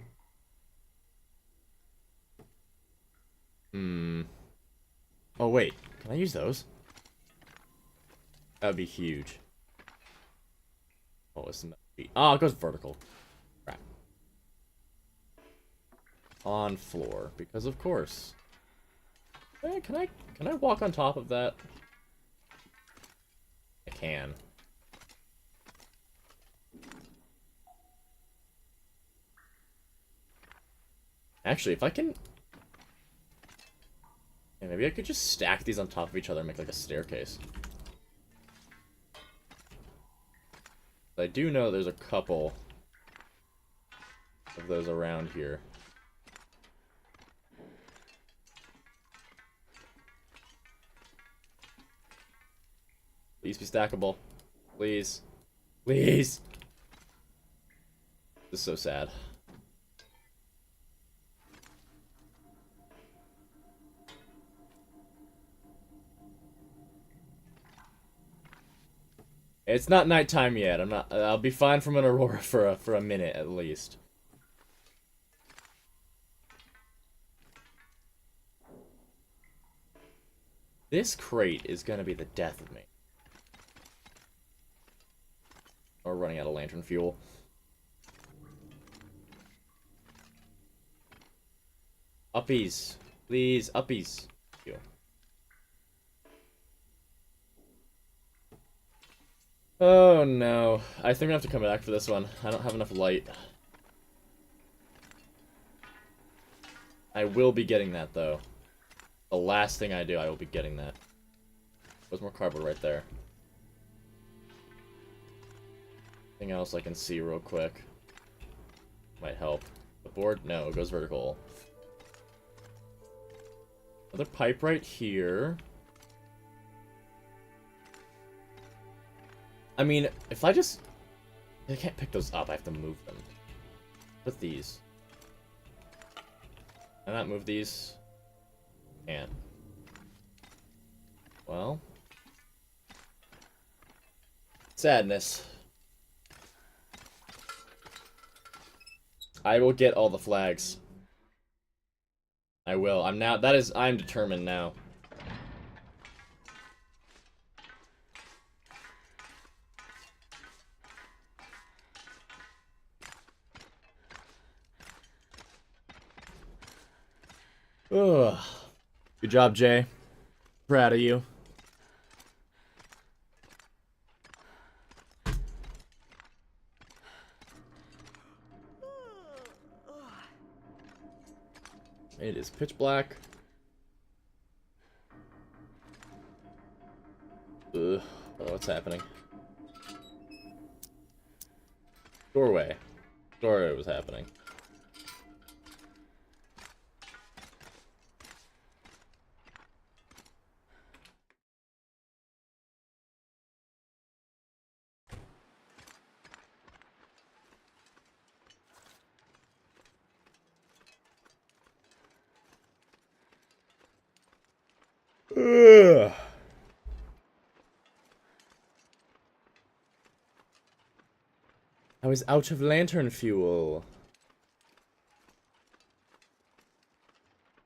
Oh, wait. Can I use those? That would be huge. Oh, it's... Oh, it goes vertical. Crap. On floor, because of course. Hey, can I walk on top of that? I can. Actually, if I can... Yeah, maybe I could just stack these on top of each other and make like a staircase. I do know there's a couple of those around here. Please be stackable. Please. Please. This is so sad. It's not nighttime yet. I'll be fine from an Aurora for a minute at least. This crate is gonna be the death of me. We're running out of lantern fuel. Uppies. Please, uppies. Thank you. Oh no. I think I have to come back for this one. I don't have enough light. I will be getting that though. The last thing I do, I will be getting that. There's more cardboard right there. Anything else I can see real quick? Might help. The board? No, it goes vertical. Another pipe right here. I mean, if I just... I can't pick those up, I have to move them. Put these. Can I not move these? Can't. Well. Sadness. I will get all the flags. I will. I'm determined now. Ugh. Good job, Jay. Proud of you. It is pitch black. Ugh. Oh, what's happening? Doorway. Doorway was happening. Ugh. I was out of lantern fuel.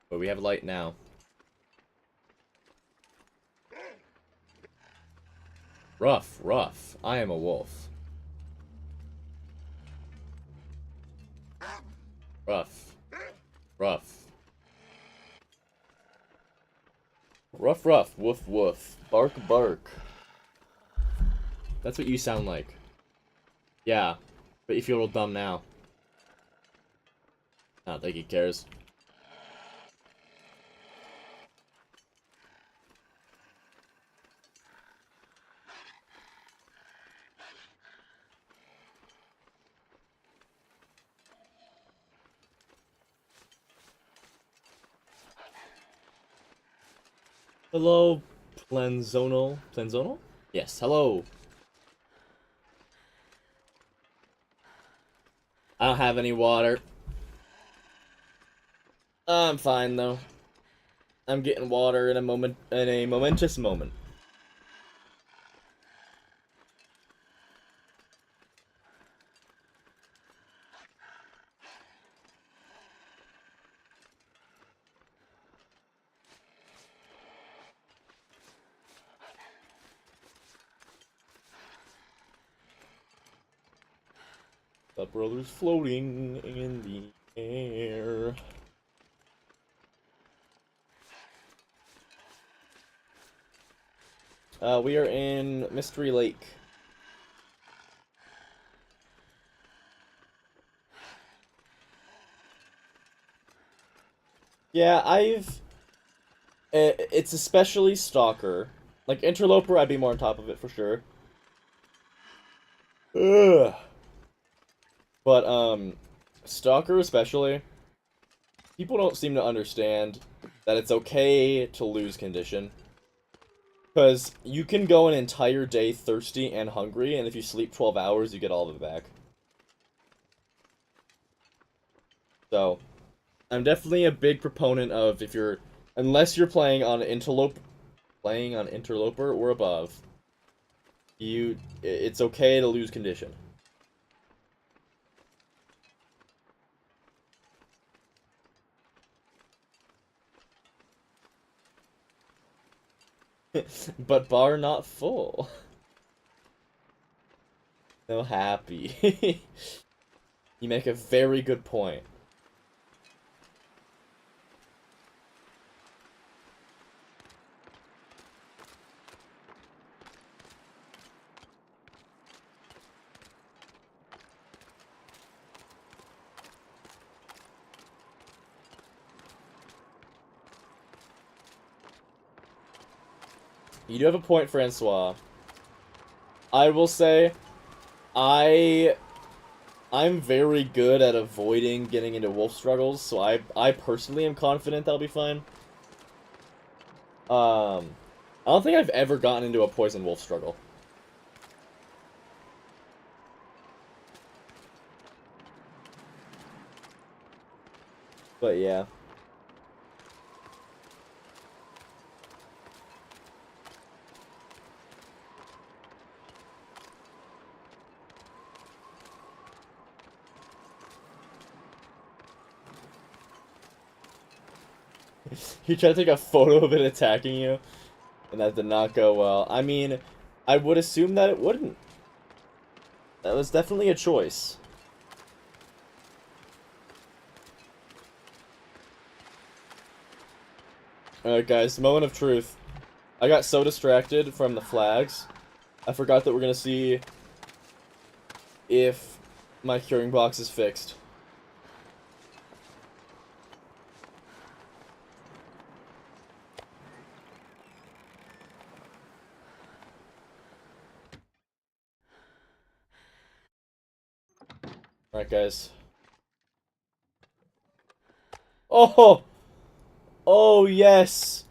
But we have light now. Rough, rough. I am a wolf. Rough. Rough. Rough, rough. Woof, woof. Bark, bark. That's what you sound like. Yeah. But you feel real dumb now. I don't think he cares. Hello, Plenzonal. Plenzonal? Yes, hello. I don't have any water. I'm fine though. I'm getting water in a momentous moment. The brothers floating in the air. We are in Mystery Lake. Yeah, it's especially Stalker. Like, Interloper, I'd be more on top of it for sure. Ugh. But, Stalker especially, people don't seem to understand that it's okay to lose condition. Because you can go an entire day thirsty and hungry, and if you sleep 12 hours, you get all of it back. So, I'm definitely a big proponent of unless you're playing on Interloper or above, it's okay to lose condition. But bar not full. No happy. You make a very good point. You do have a point, Francois. I will say, I'm very good at avoiding getting into wolf struggles, so I personally am confident that'll be fine. I don't think I've ever gotten into a poison wolf struggle. But yeah. You try to take a photo of it attacking you, and that did not go well. I mean, I would assume that it wouldn't. That was definitely a choice. Alright guys, moment of truth. I got so distracted from the flags, I forgot that we're gonna see if my curing box is fixed. Alright guys. Oh! Oh yes!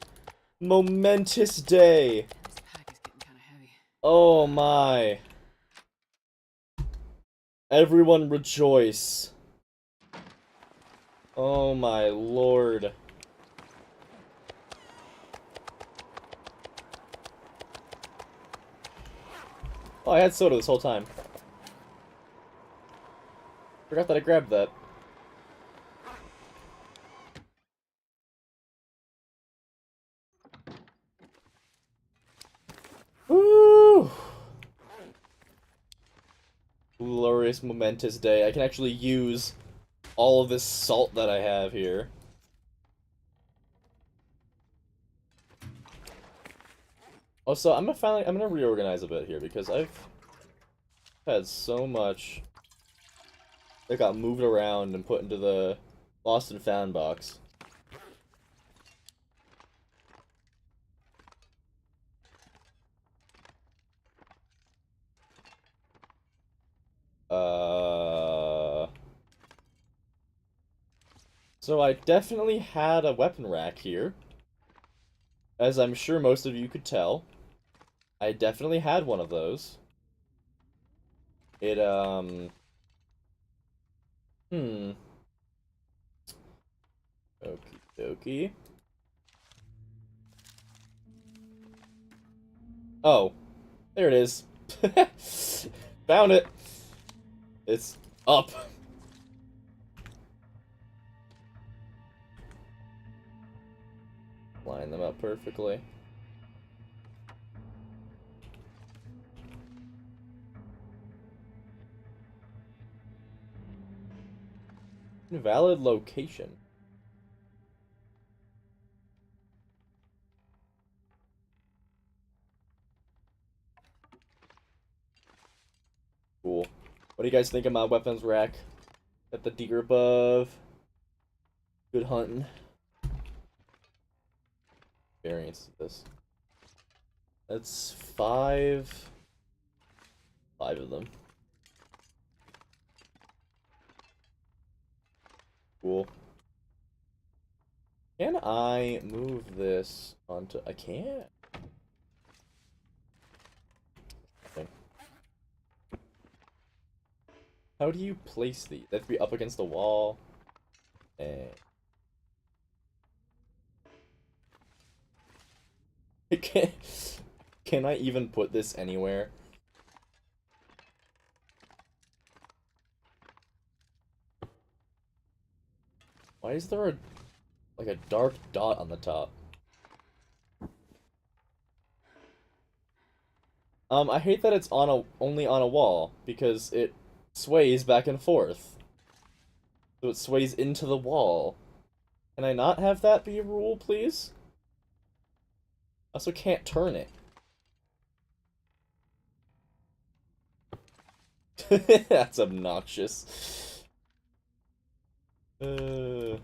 Momentous day! This pack is getting kind of heavy. Oh my. Everyone rejoice. Oh my lord. Oh, I had soda this whole time. Forgot that I grabbed that. Woo! Glorious, momentous day. I can actually use all of this salt that I have here. Also, I'm gonna reorganize a bit here because I've had so much that got moved around and put into the lost and found box. So I definitely had a weapon rack here. As I'm sure most of you could tell. I definitely had one of those. It, Okie dokie. Oh. There it is. Found it. It's up. Line them up perfectly. Invalid location. Cool. What do you guys think of my weapons rack? Got the deer above. Good hunting. Variance of this. That's five of them. Cool. Can I move this onto... I can't. Okay. How do you place these? They have to be up against the wall. And... Can I even put this anywhere? Why is there like a dark dot on the top? I hate that it's only on a wall because it sways back and forth. So it sways into the wall. Can I not have that be a rule, please? I also can't turn it. That's obnoxious. I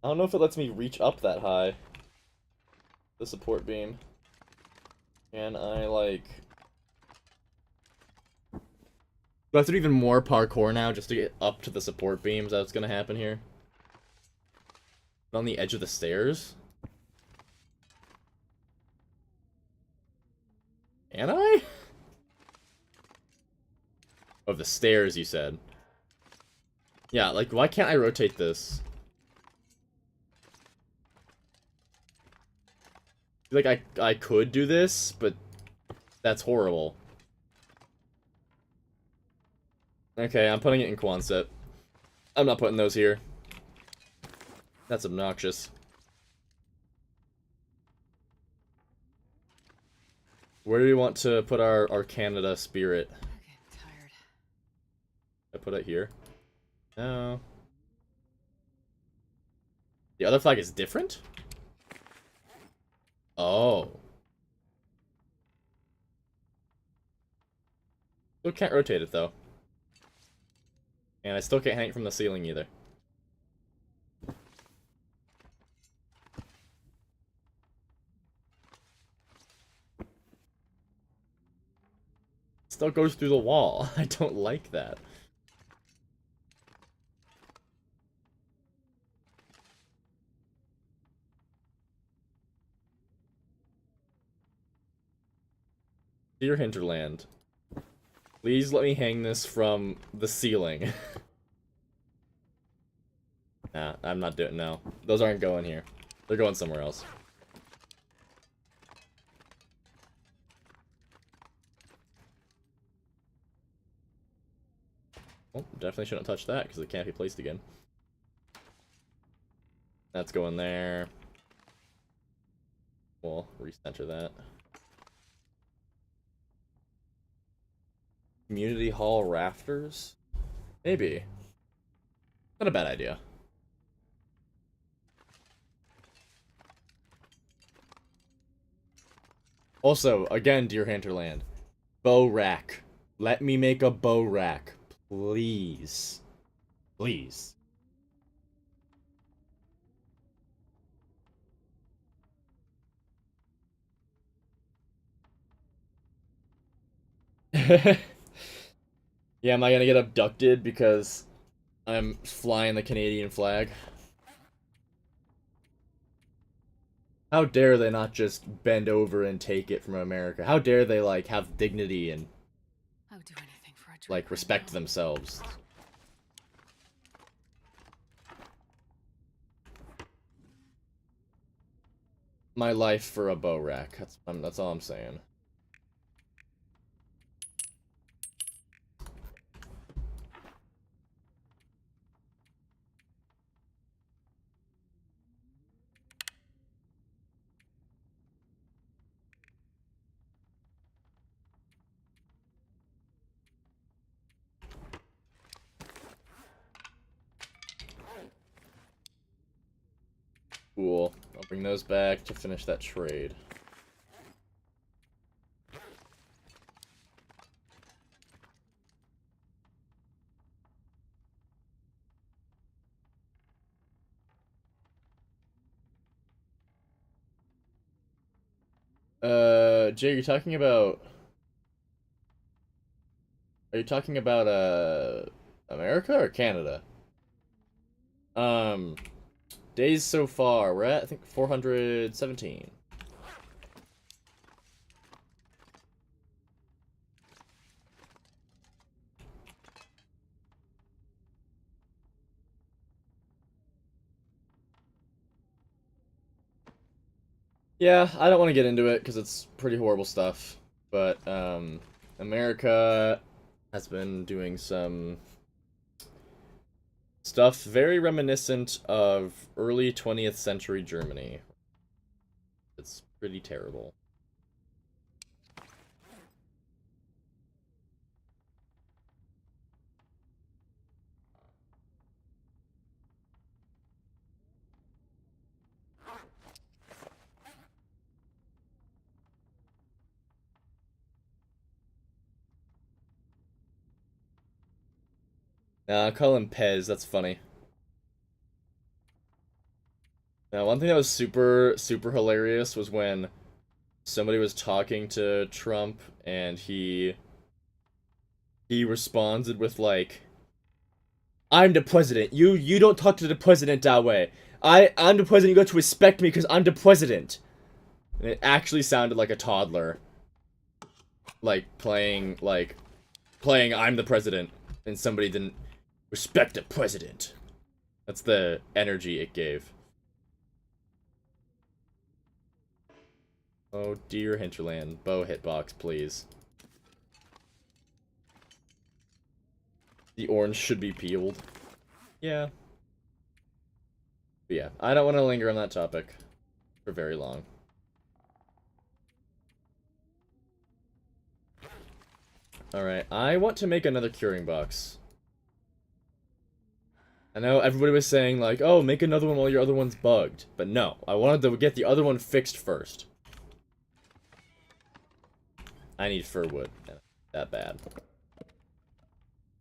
don't know if it lets me reach up that high. The support beam. Can I, like... Do I have to do even more parkour now just to get up to the support beams? That's gonna happen here? On the edge of the stairs? Can I? Of the stairs, you said. Yeah, like, why can't I rotate this? Like, I could do this, but that's horrible. Okay, I'm putting it in Quonset. I'm not putting those here. That's obnoxious. Where do we want to put our Canada spirit? I'm getting tired. I put it here? No. The other flag is different? Oh. Still can't rotate it, though. And I still can't hang it from the ceiling, either. It still goes through the wall. I don't like that. Dear Hinterland, please let me hang this from the ceiling. Nah, I'm not doing no. Those aren't going here. They're going somewhere else. Well, definitely shouldn't touch that because it can't be placed again. That's going there. We'll recenter that. Community hall rafters? Maybe. Not a bad idea. Also, again, Deer Hunterland. Bow rack. Let me make a bow rack. Please. Please. Yeah, am I gonna get abducted because I'm flying the Canadian flag? How dare they not just bend over and take it from America? How dare they, like, have dignity and, I would do anything for a drink like, right respect now. themselves? My life for a bow rack. That's all I'm saying. Cool. I'll bring those back to finish that trade. Jay, are you talking about, America or Canada? Um, days so far, we're at, I think, 417. Yeah, I don't want to get into it because it's pretty horrible stuff. But America has been doing some stuff very reminiscent of early 20th century Germany. It's pretty terrible. Nah, I call him Pez, that's funny. Now, one thing that was super, super hilarious was when somebody was talking to Trump and he responded with like, I'm the president. You don't talk to the president that way. I'm the president, you got to respect me because I'm the president. And it actually sounded like a toddler. Playing I'm the president and somebody didn't respect the president. That's the energy it gave. Oh dear hinterland. Bow hitbox, please. The orange should be peeled. Yeah. But yeah, I don't want to linger on that topic for very long. Alright, I want to make another curing box. I know everybody was saying, like, oh, make another one while your other one's bugged. But no, I wanted to get the other one fixed first. I need fir wood. That bad.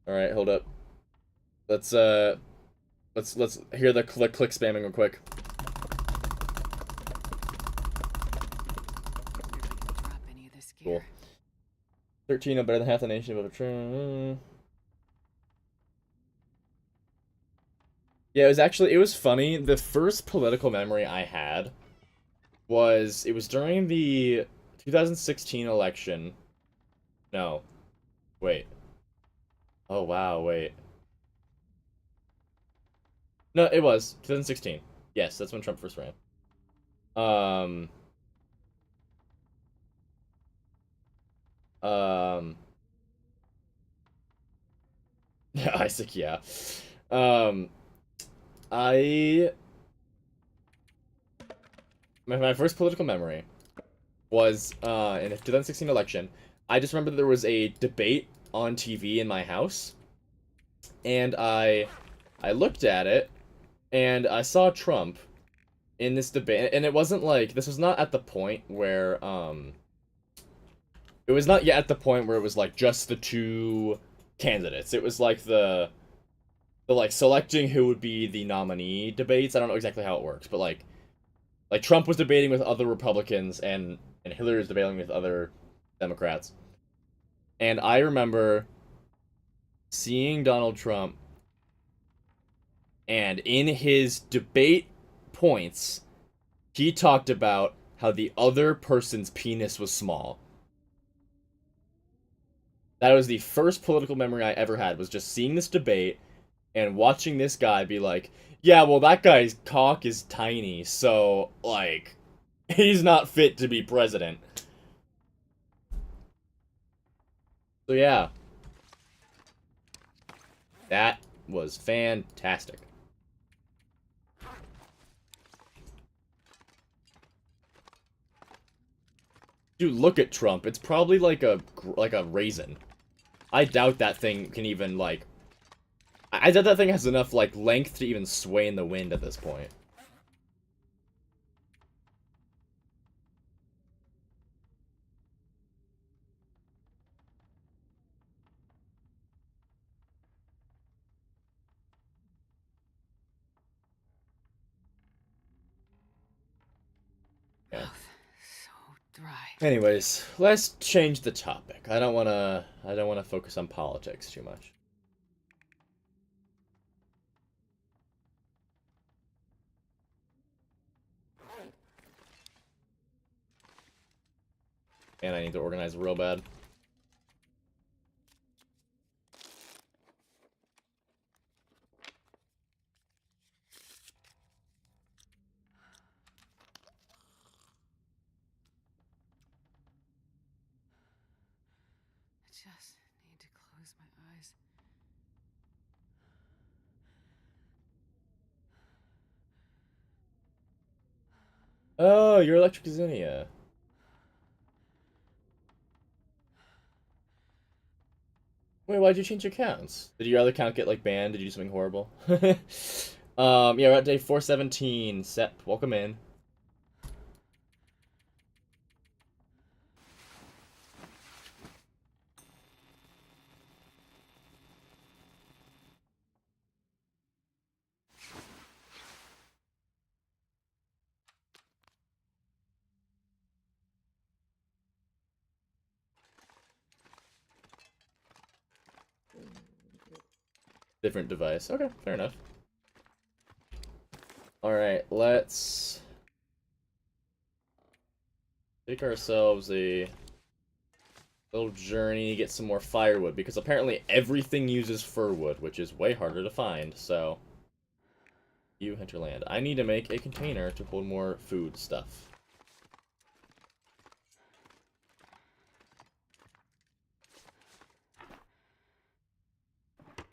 Alright, hold up. Let's hear the click spamming real quick. Drop any of this Cool. gear. 13, no better than half the nation above a trillion. Yeah, it was funny. The first political memory I had was, it was during the 2016 election. No. Wait. Oh, wow, wait. No, it was 2016. Yes, that's when Trump first ran. Um, um, Isaac, yeah. Um, I my first political memory was in the 2016 election. I just remember there was a debate on TV in my house, and I I looked at it, and I saw Trump in this debate, and it wasn't like, this was not at the point where, it was not yet at the point where it was, like, just the two candidates. It was, like, the like, selecting who would be the nominee debates. I don't know exactly how it works, but, like Trump was debating with other Republicans, and Hillary was debating with other Democrats. And I remember seeing Donald Trump, and in his debate points, he talked about how the other person's penis was small. That was the first political memory I ever had, was just seeing this debate and watching this guy be like, yeah, well, that guy's cock is tiny, so, like, he's not fit to be president. So, yeah. That was fantastic. Dude, look at Trump. It's probably like a raisin. I doubt that thing can even, like... I doubt that thing has enough, like, length to even sway in the wind at this point. Yeah. Mouth so dry. Anyways, let's change the topic. I don't wanna focus on politics too much. And I need to organize real bad. I just need to close my eyes. Oh, you're Electric Zinnia. Wait, why'd you change accounts? Did your other account get, like, banned? Did you do something horrible? Yeah, we're at day 417. Sep, welcome in. Different device. Okay, fair enough. Alright, let's take ourselves a little journey, get some more firewood, because apparently everything uses fir wood, which is way harder to find, so... You hinterland. I need to make a container to hold more food stuff.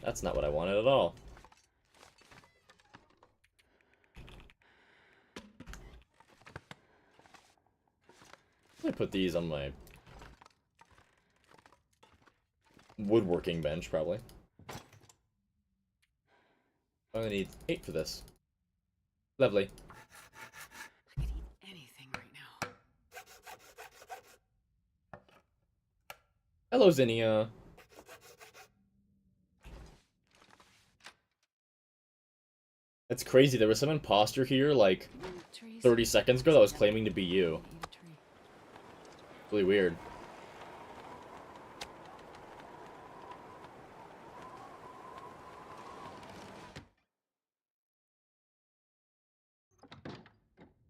That's not what I wanted at all. Let me put these on my woodworking bench, probably. I'm gonna need 8 for this. Lovely. I could eat anything right now. Hello, Zinnia. That's crazy. There was some imposter here, like, 30 seconds ago that was claiming to be you. Really weird.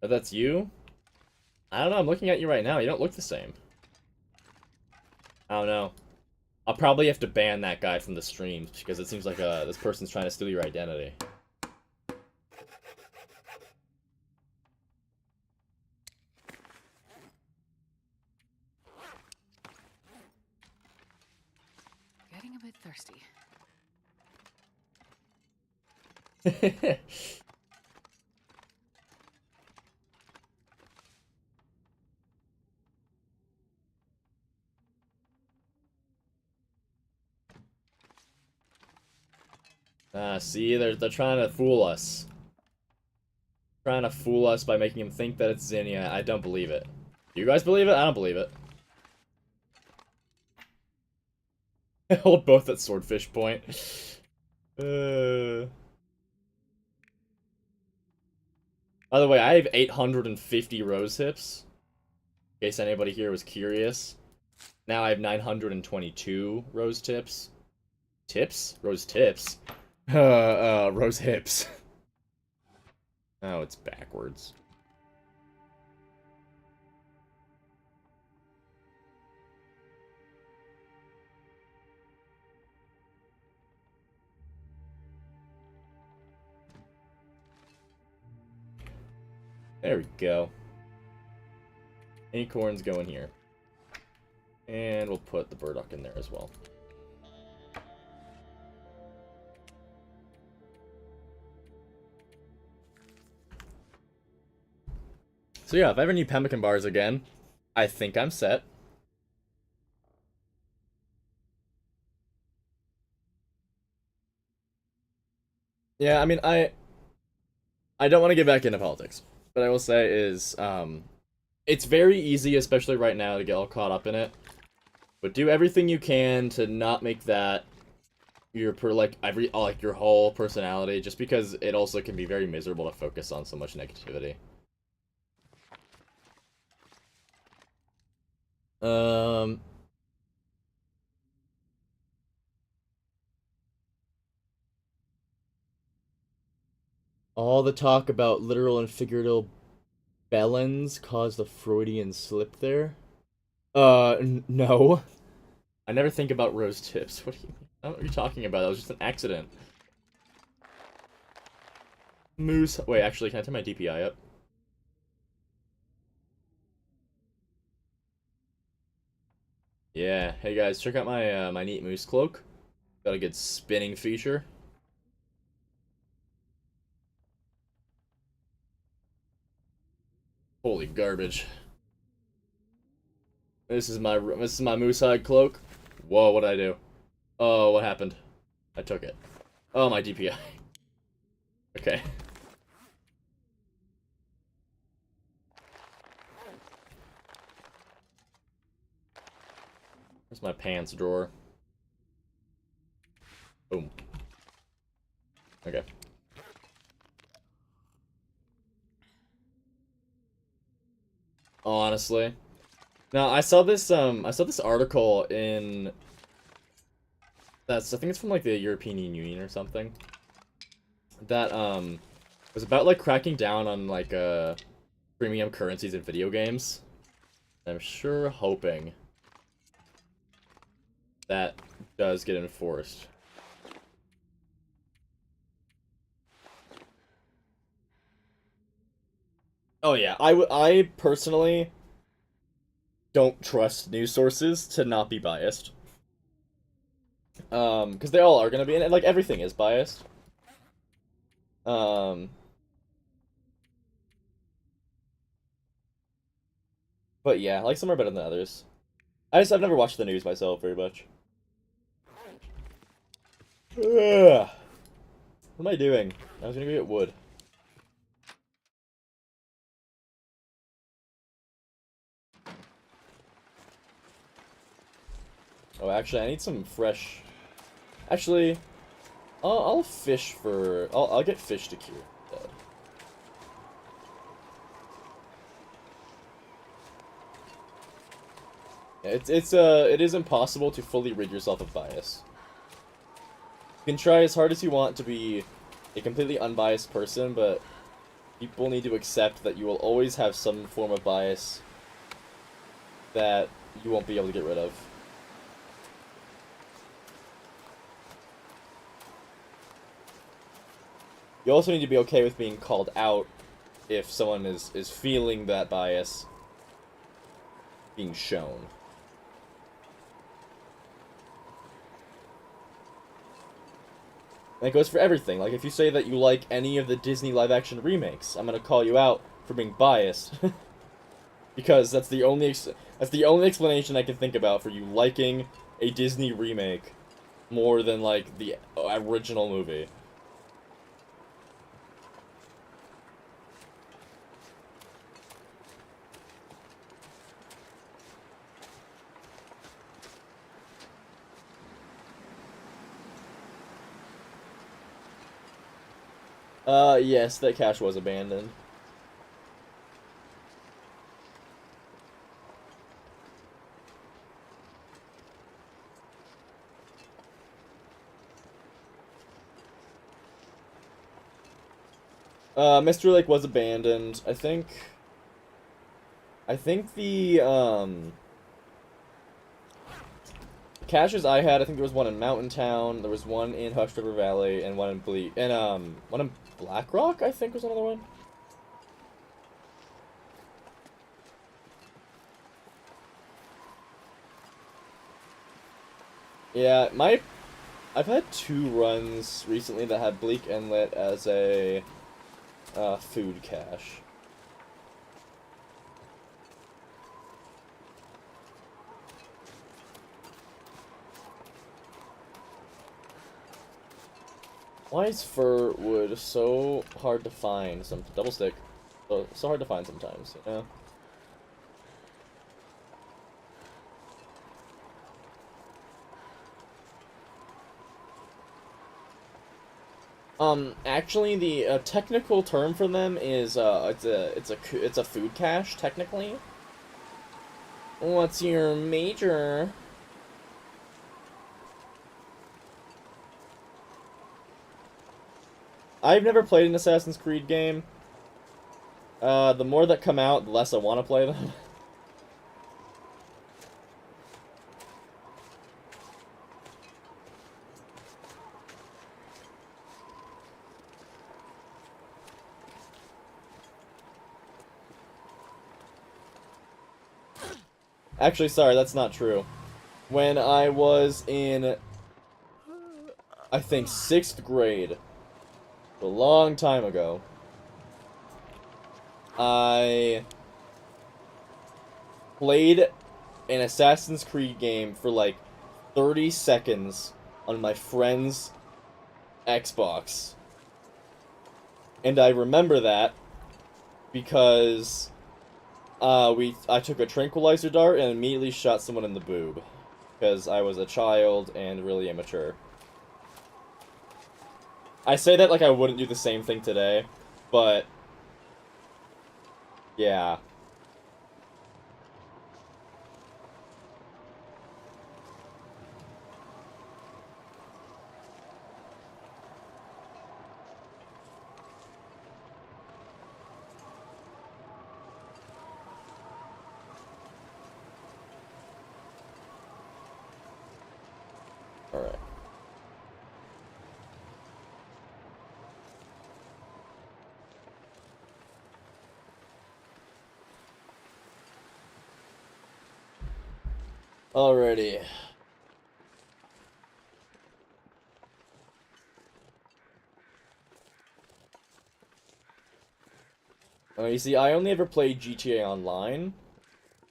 Oh, that's you? I don't know, I'm looking at you right now. You don't look the same. I don't know. I'll probably have to ban that guy from the streams, because it seems like this person's trying to steal your identity. Getting a bit thirsty. See, they're trying to fool us. Trying to fool us by making him think that it's Zinnia. I don't believe it. Do you guys believe it? I don't believe it. Hold both at swordfish point. By the way, I have 850 rose hips. In case anybody here was curious. Now I have 922 rose tips. Tips? Rose tips? Rose hips. Oh, it's backwards. There we go. Acorns go in here. And we'll put the burdock in there as well. So yeah, if I ever need pemmican bars again, I think I'm set. Yeah, I mean, I don't want to get back into politics. But I will say is, it's very easy, especially right now, to get all caught up in it. But do everything you can to not make that your your whole personality, just because it also can be very miserable to focus on so much negativity. All the talk about literal and figurative bellends caused a Freudian slip there. No. I never think about rose tips. What are you talking about? That was just an accident. Moose. Wait, actually, can I turn my DPI up? Yeah. Hey guys, check out my my neat moose cloak. Got a good spinning feature. Holy garbage. This is my moose hide cloak. Whoa, what did I do? Oh, what happened? I took it. Oh, my DPI. Okay. Where's my pants drawer? Boom. Okay. Honestly. Now, I saw this article in I think it's from like the European Union or something. That was about like cracking down on like premium currencies in video games. I'm sure hoping that does get enforced. Oh yeah, I personally don't trust news sources to not be biased. Because they all are gonna be, and like everything is biased. But yeah, like some are better than others. I've never watched the news myself very much. Ugh. What am I doing? I was gonna go get wood. Oh, actually, I need some fresh. Actually, I'll fish for. I'll get fish to cure. Yeah, it is impossible to fully rid yourself of bias. You can try as hard as you want to be a completely unbiased person, but people need to accept that you will always have some form of bias that you won't be able to get rid of. You also need to be okay with being called out if someone is feeling that bias being shown. And it goes for everything. Like, if you say that you like any of the Disney live-action remakes, I'm gonna call you out for being biased. Because that's the only explanation I can think about for you liking a Disney remake more than, like, the original movie. Yes, that cache was abandoned. Mystery Lake was abandoned. I think the, caches I had, I think there was one in Mountain Town, there was one in Hush River Valley, and one in one in Black Rock, I think was another one. Yeah, I've had 2 runs recently that had Bleak Inlet as a, food cache. Why is fir wood so hard to find? Some double stick, so hard to find sometimes, you know? Actually, the technical term for them is it's a food cache technically. What's your major? I've never played an Assassin's Creed game. The more that come out, the less I want to play them. Actually, sorry, that's not true. When I was in, I think, 6th grade, a long time ago, I played an Assassin's Creed game for like 30 seconds on my friend's Xbox. And I remember that because I took a tranquilizer dart and immediately shot someone in the boob. Because I was a child and really immature. I say that like I wouldn't do the same thing today, but yeah. Alright. Alrighty. You see, I only ever played GTA Online,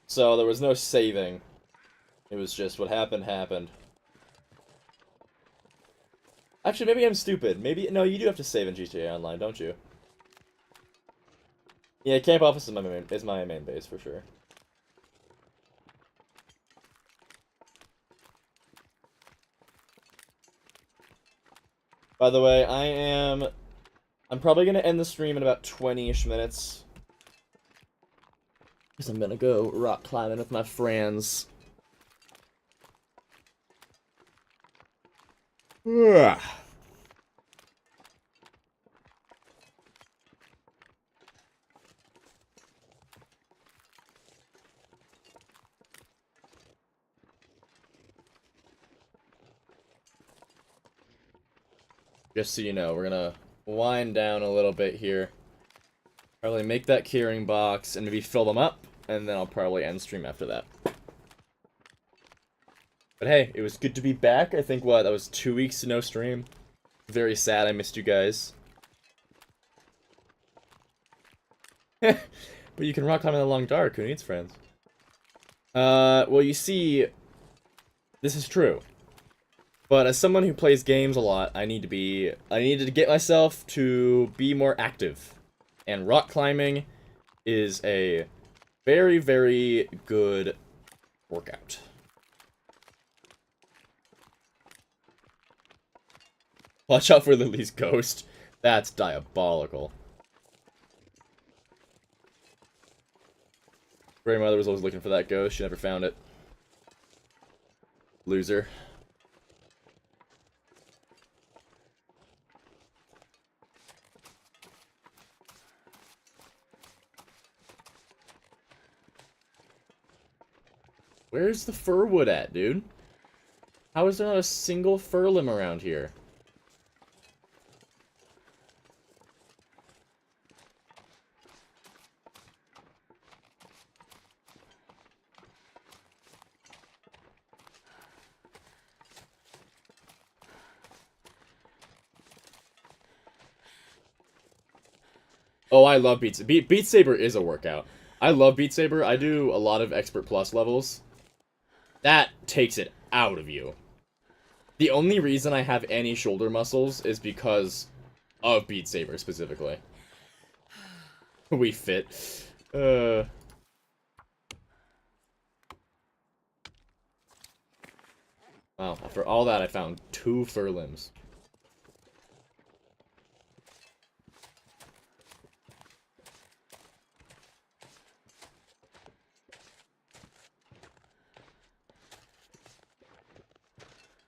so there was no saving. It was just what happened, happened. Actually, maybe I'm stupid. Maybe, no, you do have to save in GTA Online, don't you? Yeah, Camp Office is my main base, for sure. By the way, I'm probably gonna end the stream in about 20-ish minutes. Because I'm gonna go rock climbing with my friends. Ugh. Just so you know, we're gonna wind down a little bit here. Probably make that curing box and maybe fill them up, and then I'll probably end stream after that. But hey, it was good to be back. I think, what, that was 2 weeks to no stream. Very sad I missed you guys. But you can rock climb in the long dark. Who needs friends? Well, you see, this is true. But as someone who plays games a lot, I needed to get myself to be more active. And rock climbing is a very, very good workout. Watch out for Lily's ghost. That's diabolical. Grandmother was always looking for that ghost. She never found it. Loser. Where's the fir wood at, dude? How is there not a single fir limb around here? Oh, I love Beat Saber. Beat Saber is a workout. I love Beat Saber. I do a lot of Expert Plus levels. That takes it out of you. The only reason I have any shoulder muscles is because of Beat Saber, specifically. We fit. Wow, after all that, I found 2 fur limbs.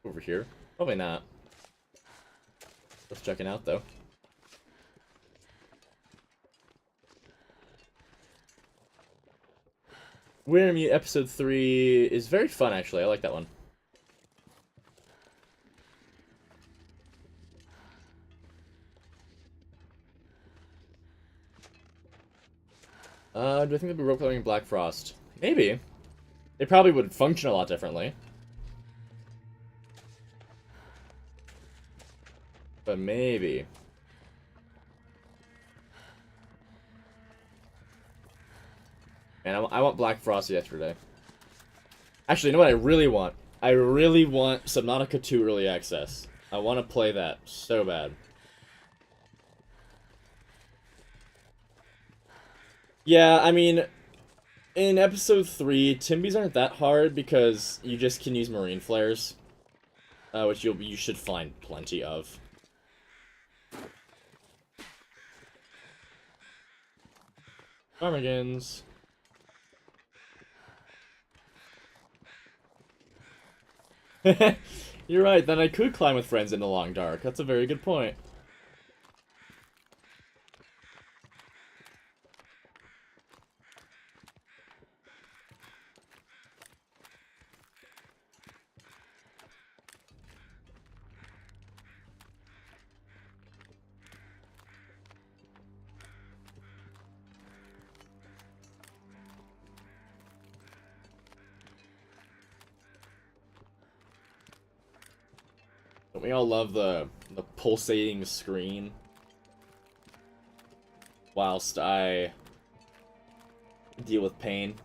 Over here? Probably not. Worth checking out, though. Winter Meat episode 3 is very fun, actually. I like that one. Do I think they'd be role-playing Black Frost? Maybe. They probably would function a lot differently. But maybe. Man, I want Black Frost yesterday. Actually, you know what I really want? I really want Subnautica 2 Early Access. I want to play that so bad. Yeah, I mean, in episode 3, Timbies aren't that hard because you just can use marine flares, which you should find plenty of. Ptarmigans. You're right, then I could climb with friends in the long dark. That's a very good point. Don't we all love the pulsating screen? Whilst I deal with pain.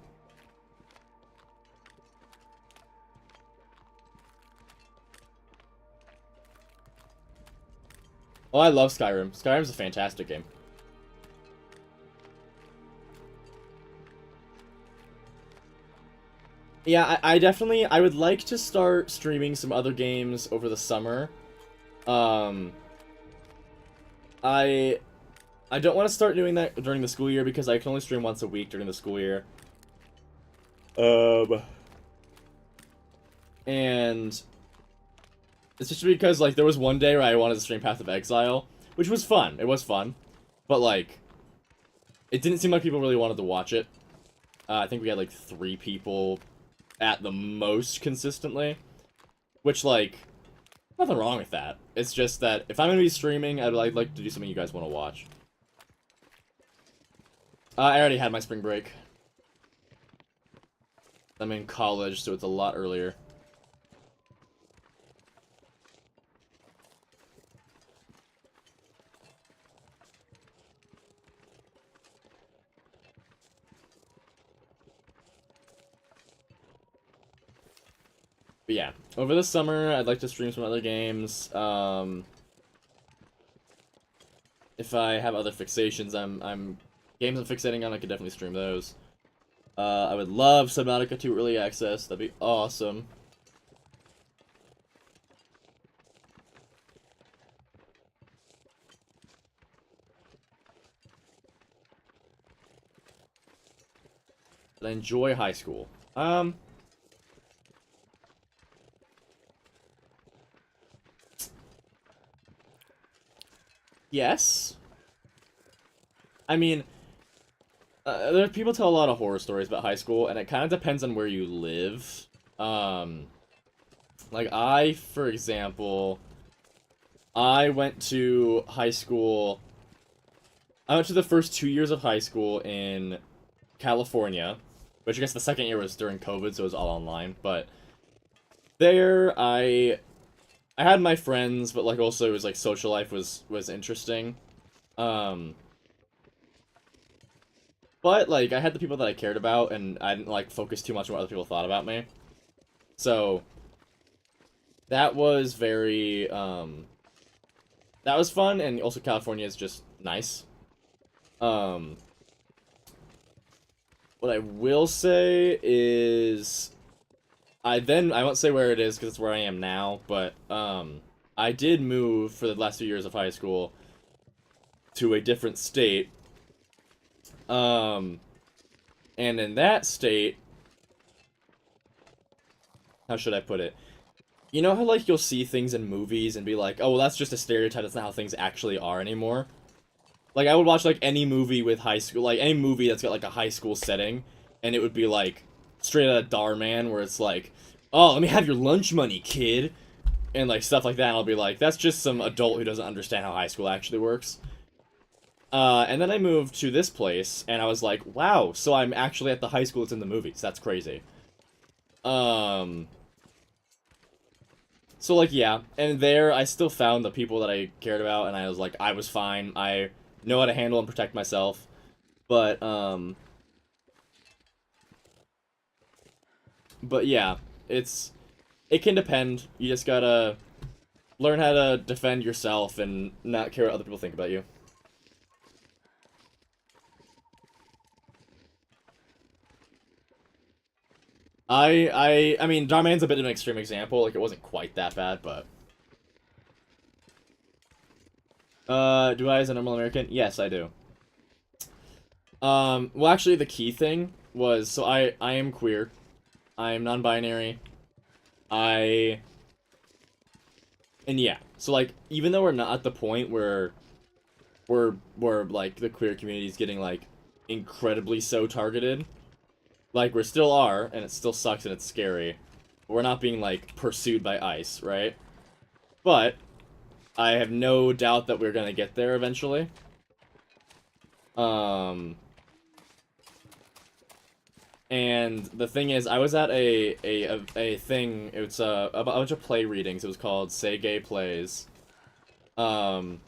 Oh, I love Skyrim. Skyrim's a fantastic game. Yeah, I definitely, I would like to start streaming some other games over the summer. I don't want to start doing that during the school year because I can only stream once a week during the school year. And it's just because, like, there was one day where I wanted to stream Path of Exile, which was fun. It was fun. But, like, it didn't seem like people really wanted to watch it. I think we had, like, 3 people at the most consistently. Which, like, nothing wrong with that. It's just that if I'm going to be streaming, I'd like to do something you guys want to watch. I already had my spring break. I'm in college, so it's a lot earlier. But yeah, over the summer, I'd like to stream some other games. If I have other fixations, games I'm fixating on, I could definitely stream those. I would love Subnautica 2 Early Access. That'd be awesome. Did I enjoy high school? Yes. I mean, people tell a lot of horror stories about high school, and it kind of depends on where you live. Like for example, I went to high school. I went to the first 2 years of high school in California, which I guess the second year was during COVID, so it was all online. But there, I had my friends, but like also it was like social life was interesting. But like I had the people that I cared about, and I didn't like focus too much on what other people thought about me. So that was very that was fun, and also California is just nice. What I will say is I won't say where it is because it's where I am now, but I did move for the last 2 years of high school to a different state. And in that state, how should I put it? You know how like you'll see things in movies and be like, "Oh, well, that's just a stereotype. That's not how things actually are anymore." Like I would watch like any movie with high school, like any movie that's got like a high school setting, and it would be like straight out of Darman, where it's like, "Oh, let me have your lunch money, kid," and like stuff like that. And I'll be like, "That's just some adult who doesn't understand how high school actually works." And then I moved to this place, and I was like, "Wow, so I'm actually at the high school that's in the movies. That's crazy." So like yeah, and there I still found the people that I cared about, and I was like, I was fine. I know how to handle and protect myself. But yeah, it can depend. You just gotta learn how to defend yourself and not care what other people think about you. I mean, Darman's a bit of an extreme example. Like, it wasn't quite that bad, but... do I as a normal American? Yes, I do. Well, actually, the key thing was... So, I am queer. I am non-binary. And yeah. So, like, even though we're not at the point where... We're like, the queer community is getting, like, incredibly so targeted... Like, we still are, and it still sucks and it's scary. But we're not being, like, pursued by ICE, right? But, I have no doubt that we're gonna get there eventually. And the thing is, I was at a thing, it's a bunch of play readings, it was called Say Gay Plays. And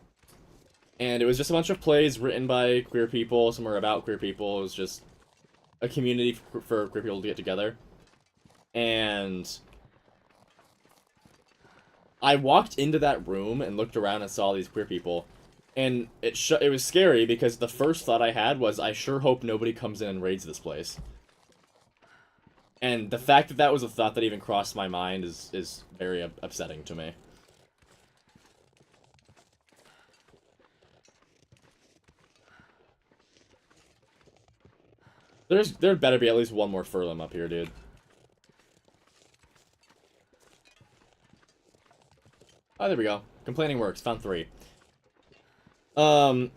it was just a bunch of plays written by queer people, some were about queer people, it was just... a community for queer people to get together. And I walked into that room and looked around and saw these queer people. And it was scary because the first thought I had was, I sure hope nobody comes in and raids this place. And the fact that that was a thought that even crossed my mind is very upsetting to me. There better be at least one more furlong up here, dude. Oh, there we go. Complaining works. Found 3. Planzonal,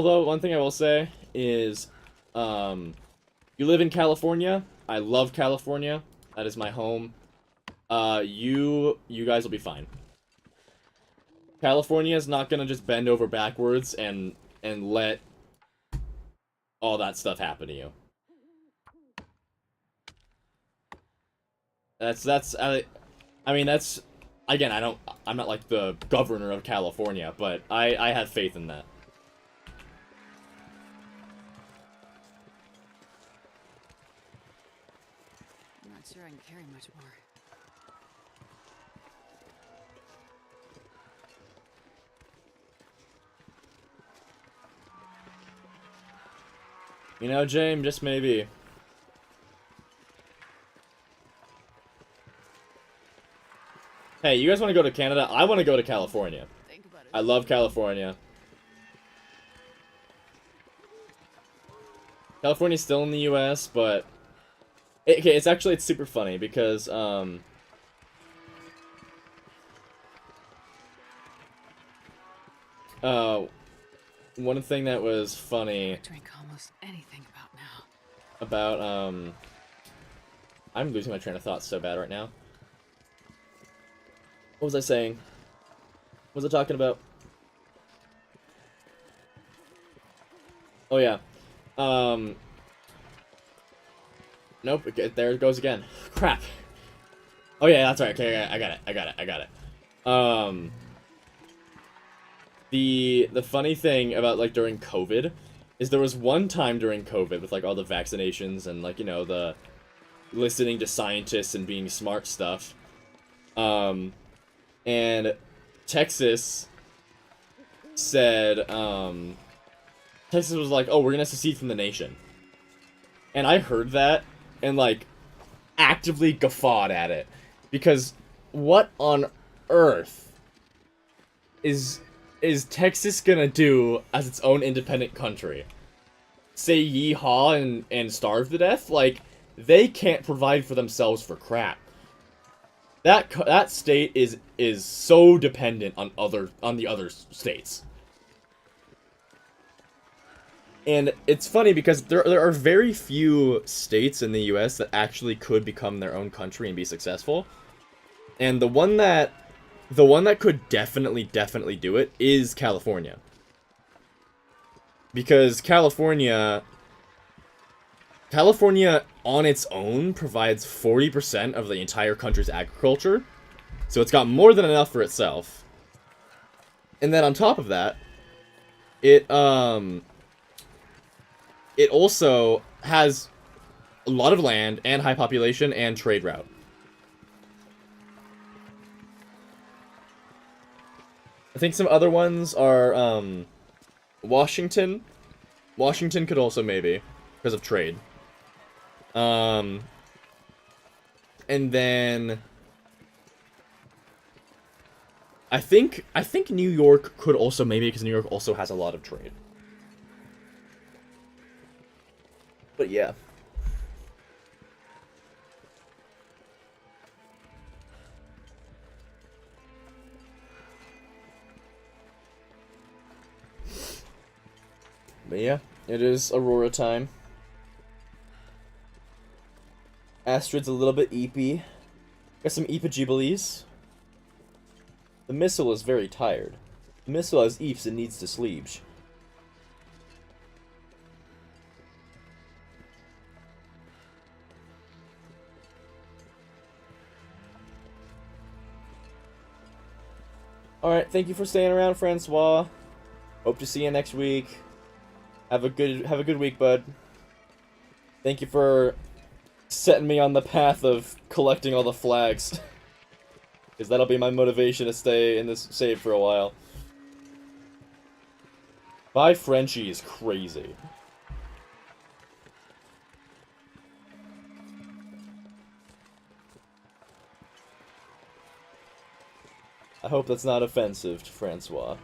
though, one thing I will say is, you live in California. I love California. That is my home. You guys will be fine. California is not gonna just bend over backwards and let all that stuff happen to you. I mean, that's, again, I'm not like the governor of California, but I have faith in that. I'm not sure I can carry much more. You know, James, just maybe. Hey, you guys want to go to Canada? I want to go to California. Think about it. I love California. California's still in the U.S., but okay, it's super funny because one thing that was funny I drink almost anything about now. about I'm losing my train of thought so bad right now. What was I saying? What was I talking about? Oh yeah. Nope, there it goes again. Crap. Oh yeah, that's right. Okay, I got it. The funny thing about, like, during COVID is there was one time during COVID with, like, all the vaccinations and, like, you know, the listening to scientists and being smart stuff. And Texas said, Texas was like, oh, we're gonna secede from the nation. And I heard that and, like, actively guffawed at it. Because what on earth is Texas gonna do as its own independent country? Say yeehaw and starve to death? Like, they can't provide for themselves for crap. That state is so dependent on the other states. And it's funny because there are very few states in the US that actually could become their own country and be successful. And the one that could definitely do it is California. Because California on its own provides 40% of the entire country's agriculture. So it's got more than enough for itself. And then on top of that, it also has a lot of land and high population and trade route. I think some other ones are Washington. Washington could also maybe because of trade. And then I think New York could also maybe because New York also has a lot of trade. But yeah. But yeah, it is Aurora time. Astrid's a little bit eepy. Got some eepajibilies. The missile is very tired. The missile has eeps and needs to sleep. Alright, thank you for staying around, Francois. Hope to see you next week. Have a good week, bud. Thank you for setting me on the path of collecting all the flags. Because that'll be my motivation to stay in this save for a while. Bye Frenchie is crazy. I hope that's not offensive to Francois.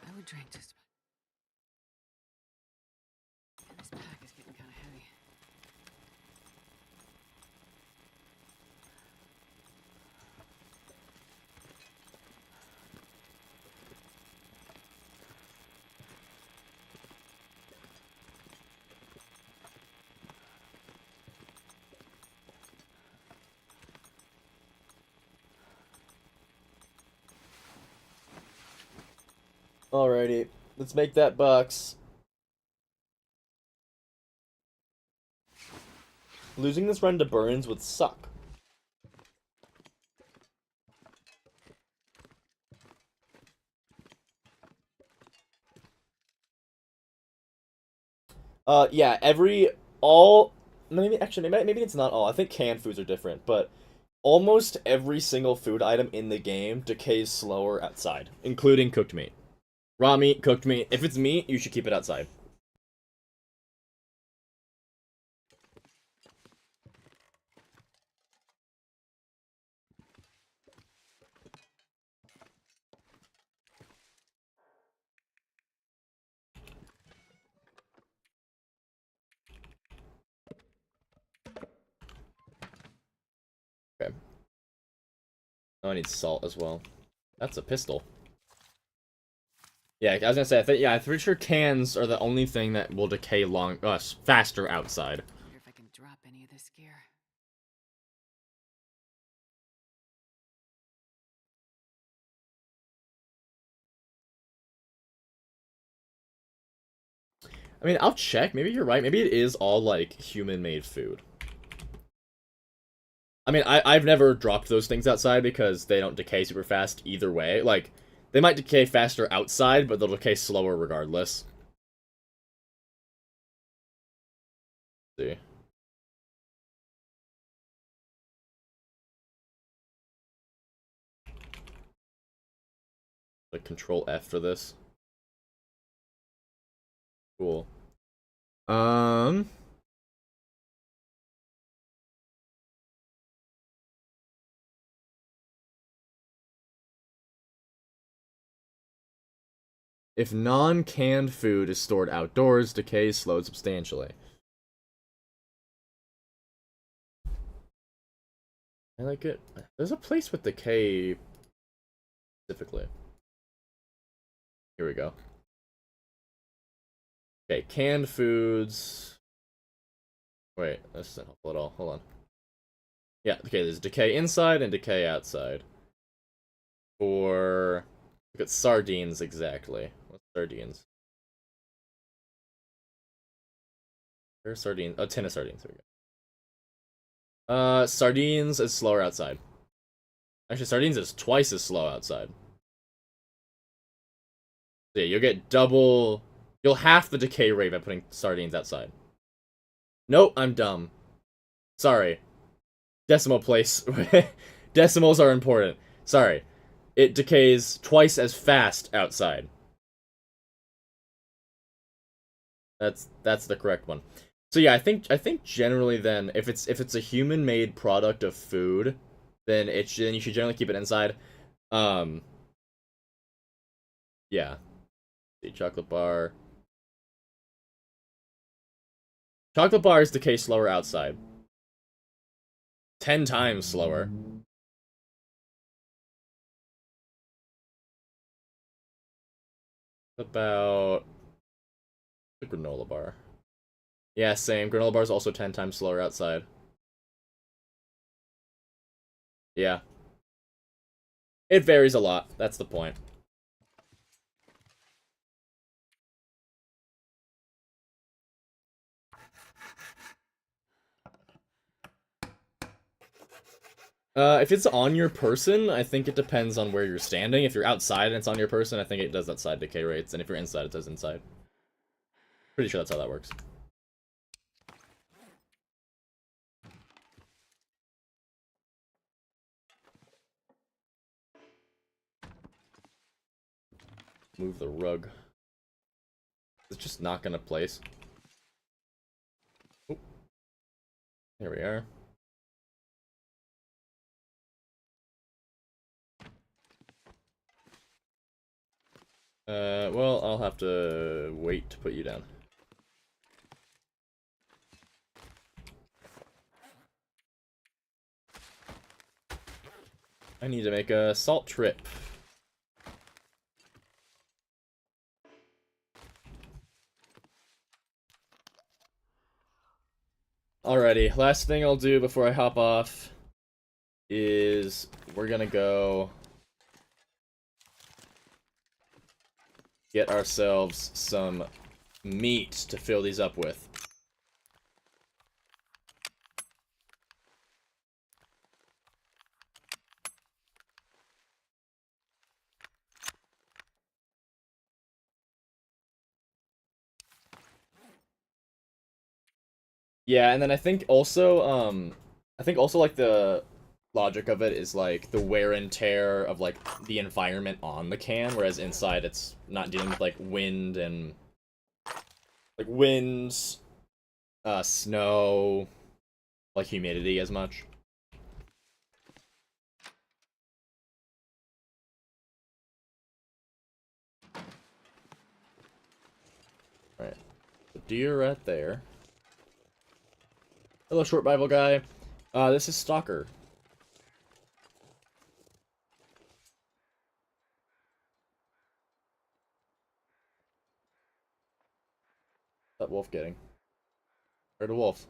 I would drink just about. This pack is getting kind of heavy. Alrighty, let's make that box. Losing this run to Burns would suck. Yeah, maybe it's not all. I think canned foods are different, but almost every single food item in the game decays slower outside, including cooked meat. Raw meat, cooked meat. If it's meat, you should keep it outside. Oh, I need salt as well. That's a pistol. Yeah, I was gonna say, I'm pretty sure cans are the only thing that will decay faster outside. Wonder if I can drop any of this gear. I mean, I'll check. Maybe you're right. Maybe it is all, like, human-made food. I mean, I've never dropped those things outside because they don't decay super fast either way. Like, they might decay faster outside, but they'll decay slower regardless. Let's see. Like, Control F for this. Cool. If non-canned food is stored outdoors, decay is slowed substantially. I like it. There's a place with decay specifically. Here we go. Okay, canned foods. Wait, that's not helpful at all. Hold on. Yeah, okay, there's decay inside and decay outside. For... Look at sardines exactly. What's sardines? Where's sardines? Oh, tin of sardines. There we go. Sardines is slower outside. Actually, sardines is twice as slow outside. So yeah, you'll get double... You'll half the decay rate by putting sardines outside. Nope, I'm dumb. Sorry. Decimal place. Decimals are important. Sorry. It decays twice as fast outside. That's the correct one. So yeah, I think generally then if it's a human-made product of food, then you should generally keep it inside. Yeah. See, chocolate bar. Chocolate bars decay slower outside. 10 times slower. About the granola bar. Yeah, same. Granola bar is also 10 times slower outside. Yeah. It varies a lot. That's the point. If it's on your person, I think it depends on where you're standing. If you're outside and it's on your person, I think it does outside decay rates. And if you're inside, it does inside. Pretty sure that's how that works. Move the rug. It's just not gonna place. Oop. There we are. Well, I'll have to wait to put you down. I need to make a salt trip. Alrighty, last thing I'll do before I hop off is we're gonna go get ourselves some meat to fill these up with. Yeah, and then I think also like the logic of it is like the wear and tear of like the environment on the can, whereas inside it's not dealing with like wind and like winds, snow, like humidity as much. Right, the deer right there. Hello, short Bible guy. This is Stalker. that wolf getting? Heard a wolf.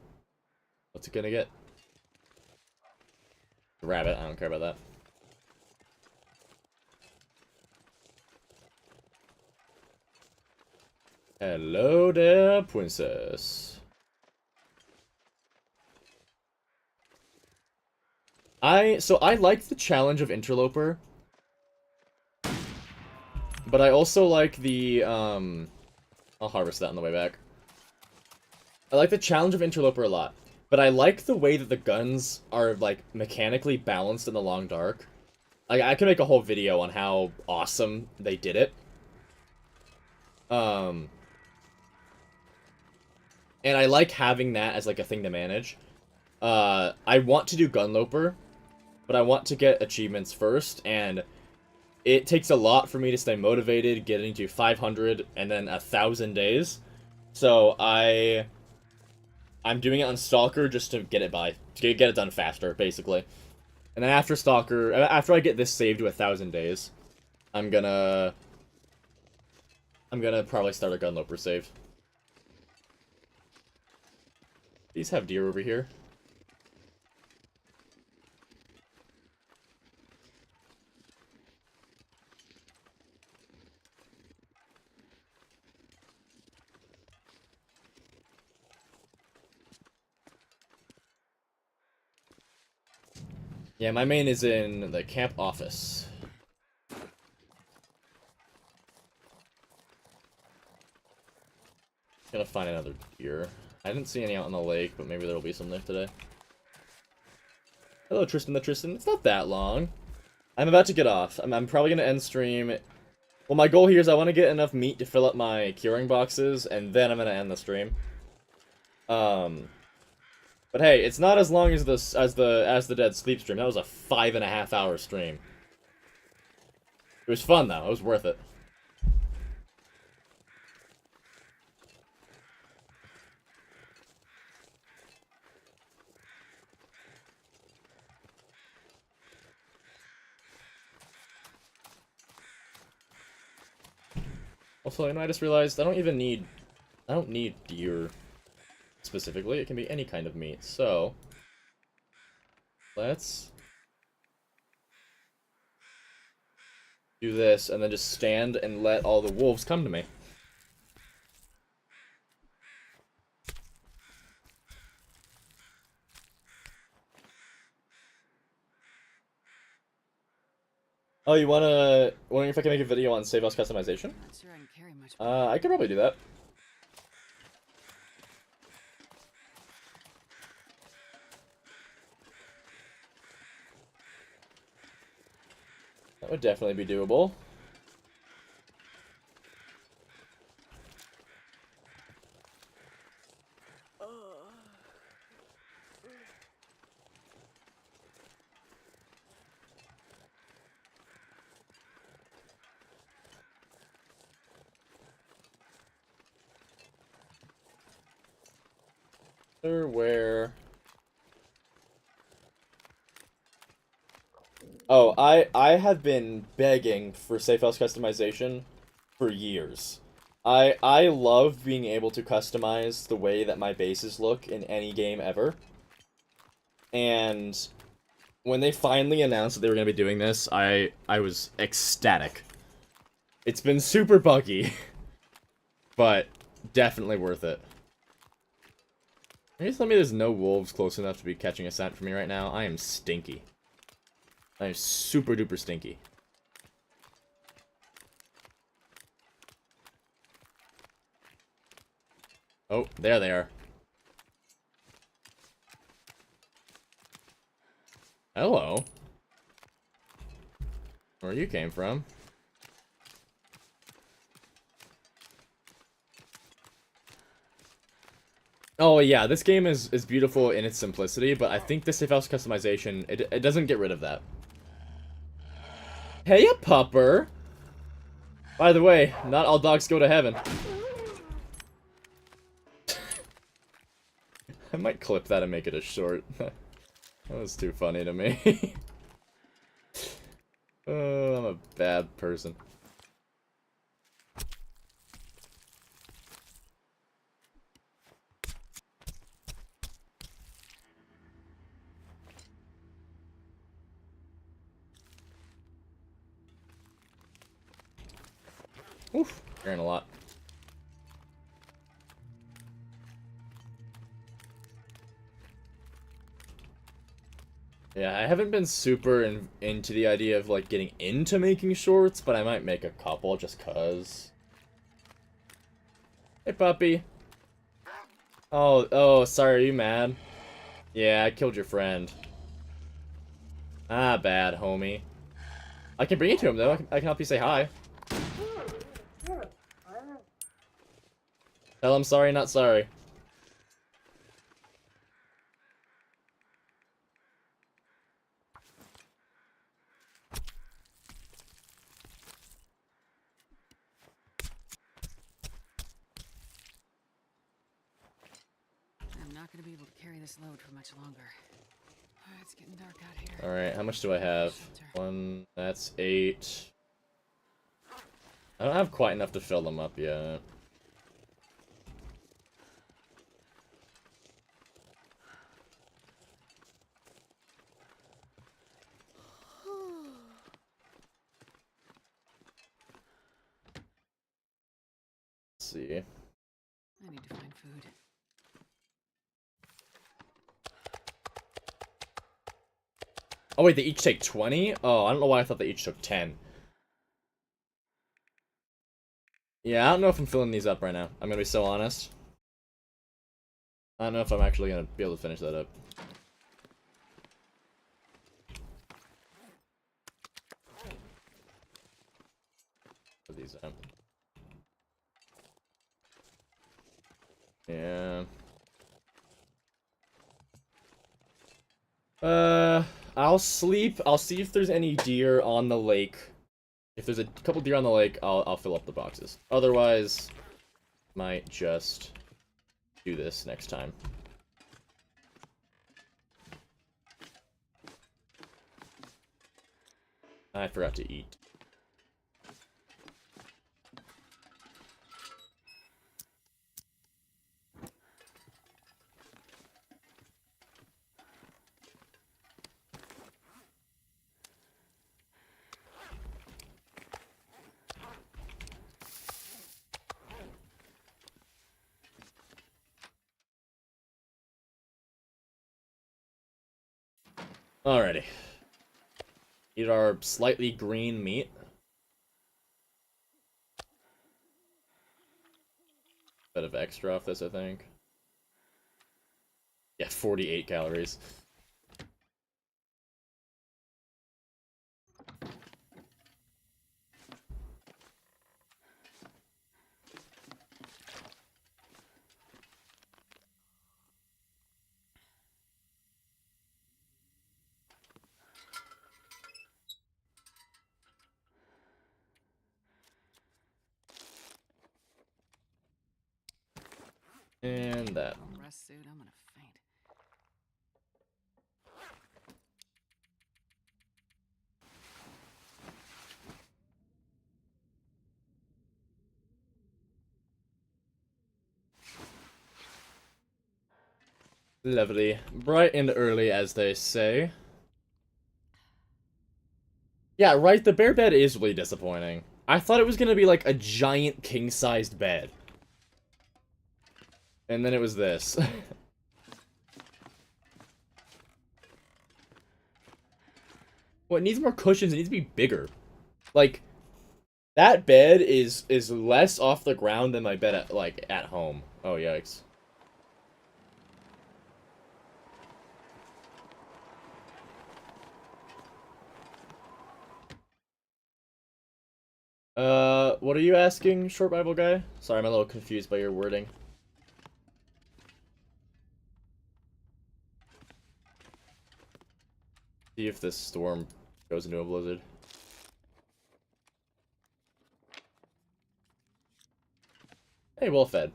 What's it gonna get? A rabbit, I don't care about that. Hello there, princess. So I like the challenge of Interloper. But I also like the, I'll harvest that on the way back. I like the challenge of Interloper a lot. But I like the way that the guns are, like, mechanically balanced in the Long Dark. I could make a whole video on how awesome they did it. And I like having that as, like, a thing to manage. I want to do Gunloper, but I want to get achievements first, and it takes a lot for me to stay motivated, getting to 500 and then 1,000 days. So I'm doing it on Stalker just to get it get it done faster, basically. And then after Stalker, after I get this saved to 1,000 days, I'm gonna probably start a Gunloper save. These have deer over here. Yeah, my main is in the camp office. Gonna find another deer. I didn't see any out on the lake, but maybe there'll be some there today. Hello, Tristan the Tristan. It's not that long. I'm about to get off. I'm probably gonna end stream. Well, my goal here is I want to get enough meat to fill up my curing boxes, and then I'm gonna end the stream. But hey, it's not as long as the Dead Sleep stream. That was a 5.5 hour stream. It was fun though. It was worth it. Also, you know, I just realized I don't need deer specifically. It can be any kind of meat. So, let's do this and then just stand and let all the wolves come to me. Oh, wondering if I can make a video on save house customization? Not sure I can carry much. I could probably do that. That would definitely be doable. Where? Oh, I have been begging for safe house customization for years. I love being able to customize the way that my bases look in any game ever. And when they finally announced that they were going to be doing this, I was ecstatic. It's been super buggy, but definitely worth it. Are you telling me there's no wolves close enough to be catching a scent for me right now? I am stinky. I am super duper stinky. Oh, there they are. Hello. Where you came from? Oh yeah, this game is beautiful in its simplicity, but I think the safe house customization, it doesn't get rid of that. Hey, a pupper! By the way, not all dogs go to heaven. I might clip that and make it a short. That was too funny to me. Oh, I'm a bad person. Oof, carrying a lot. Yeah, I haven't been super into the idea of, like, getting into making shorts, but I might make a couple just cuz. Hey, puppy. Oh, sorry, are you mad? Yeah, I killed your friend. Ah, bad, homie. I can bring you to him, though. I can help you say hi. Tell him sorry, not sorry. I'm not gonna be able to carry this load for much longer. It's getting dark out here. Alright, how much do I have? One, that's 8. I don't have quite enough to fill them up yet. Let's see. I need to find food. Oh wait, they each take 20? Oh, I don't know why I thought they each took 10. Yeah, I don't know if I'm filling these up right now. I'm gonna be so honest. I don't know if I'm actually gonna be able to finish that up. Put these up. Yeah. I'll sleep. I'll see if there's any deer on the lake. If there's a couple deer on the lake, I'll fill up the boxes. Otherwise, might just do this next time. I forgot to eat. Alrighty. Eat our slightly green meat. Bit of extra off this, I think. Yeah, 48 calories. And that. Long rest suit, I'm gonna faint. Lovely. Bright and early, as they say. Yeah, right, the bear bed is really disappointing. I thought it was gonna be like a giant king-sized bed. And then it was this. Well, it needs more cushions, it needs to be bigger. Like, that bed is less off the ground than my bed at, like, at home. Oh, yikes. What are you asking, Short Bible Guy? Sorry, I'm a little confused by your wording. See if this storm goes into a blizzard. Hey, well fed.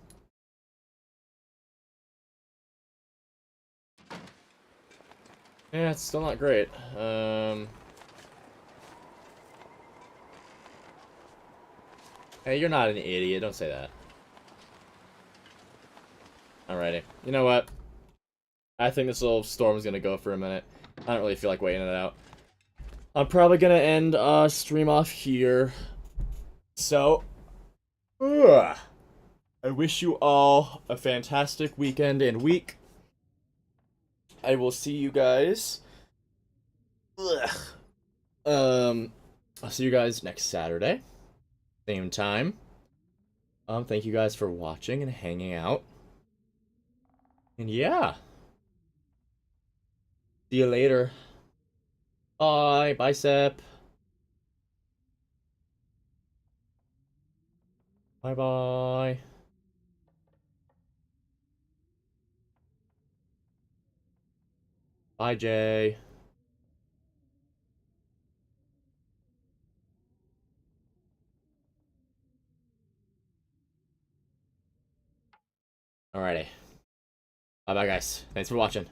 Yeah, it's still not great. Hey, you're not an idiot. Don't say that. Alrighty. You know what? I think this little storm's gonna go for a minute. I don't really feel like waiting it out. I'm probably gonna end stream off here. So, Ugh. I wish you all a fantastic weekend and week. I will see you guys. Ugh. I'll see you guys next Saturday, same time. Thank you guys for watching and hanging out. And yeah, see you later. Bye, bicep. Bye bye. Bye, Jay. Alrighty. Bye bye, guys. Thanks for watching.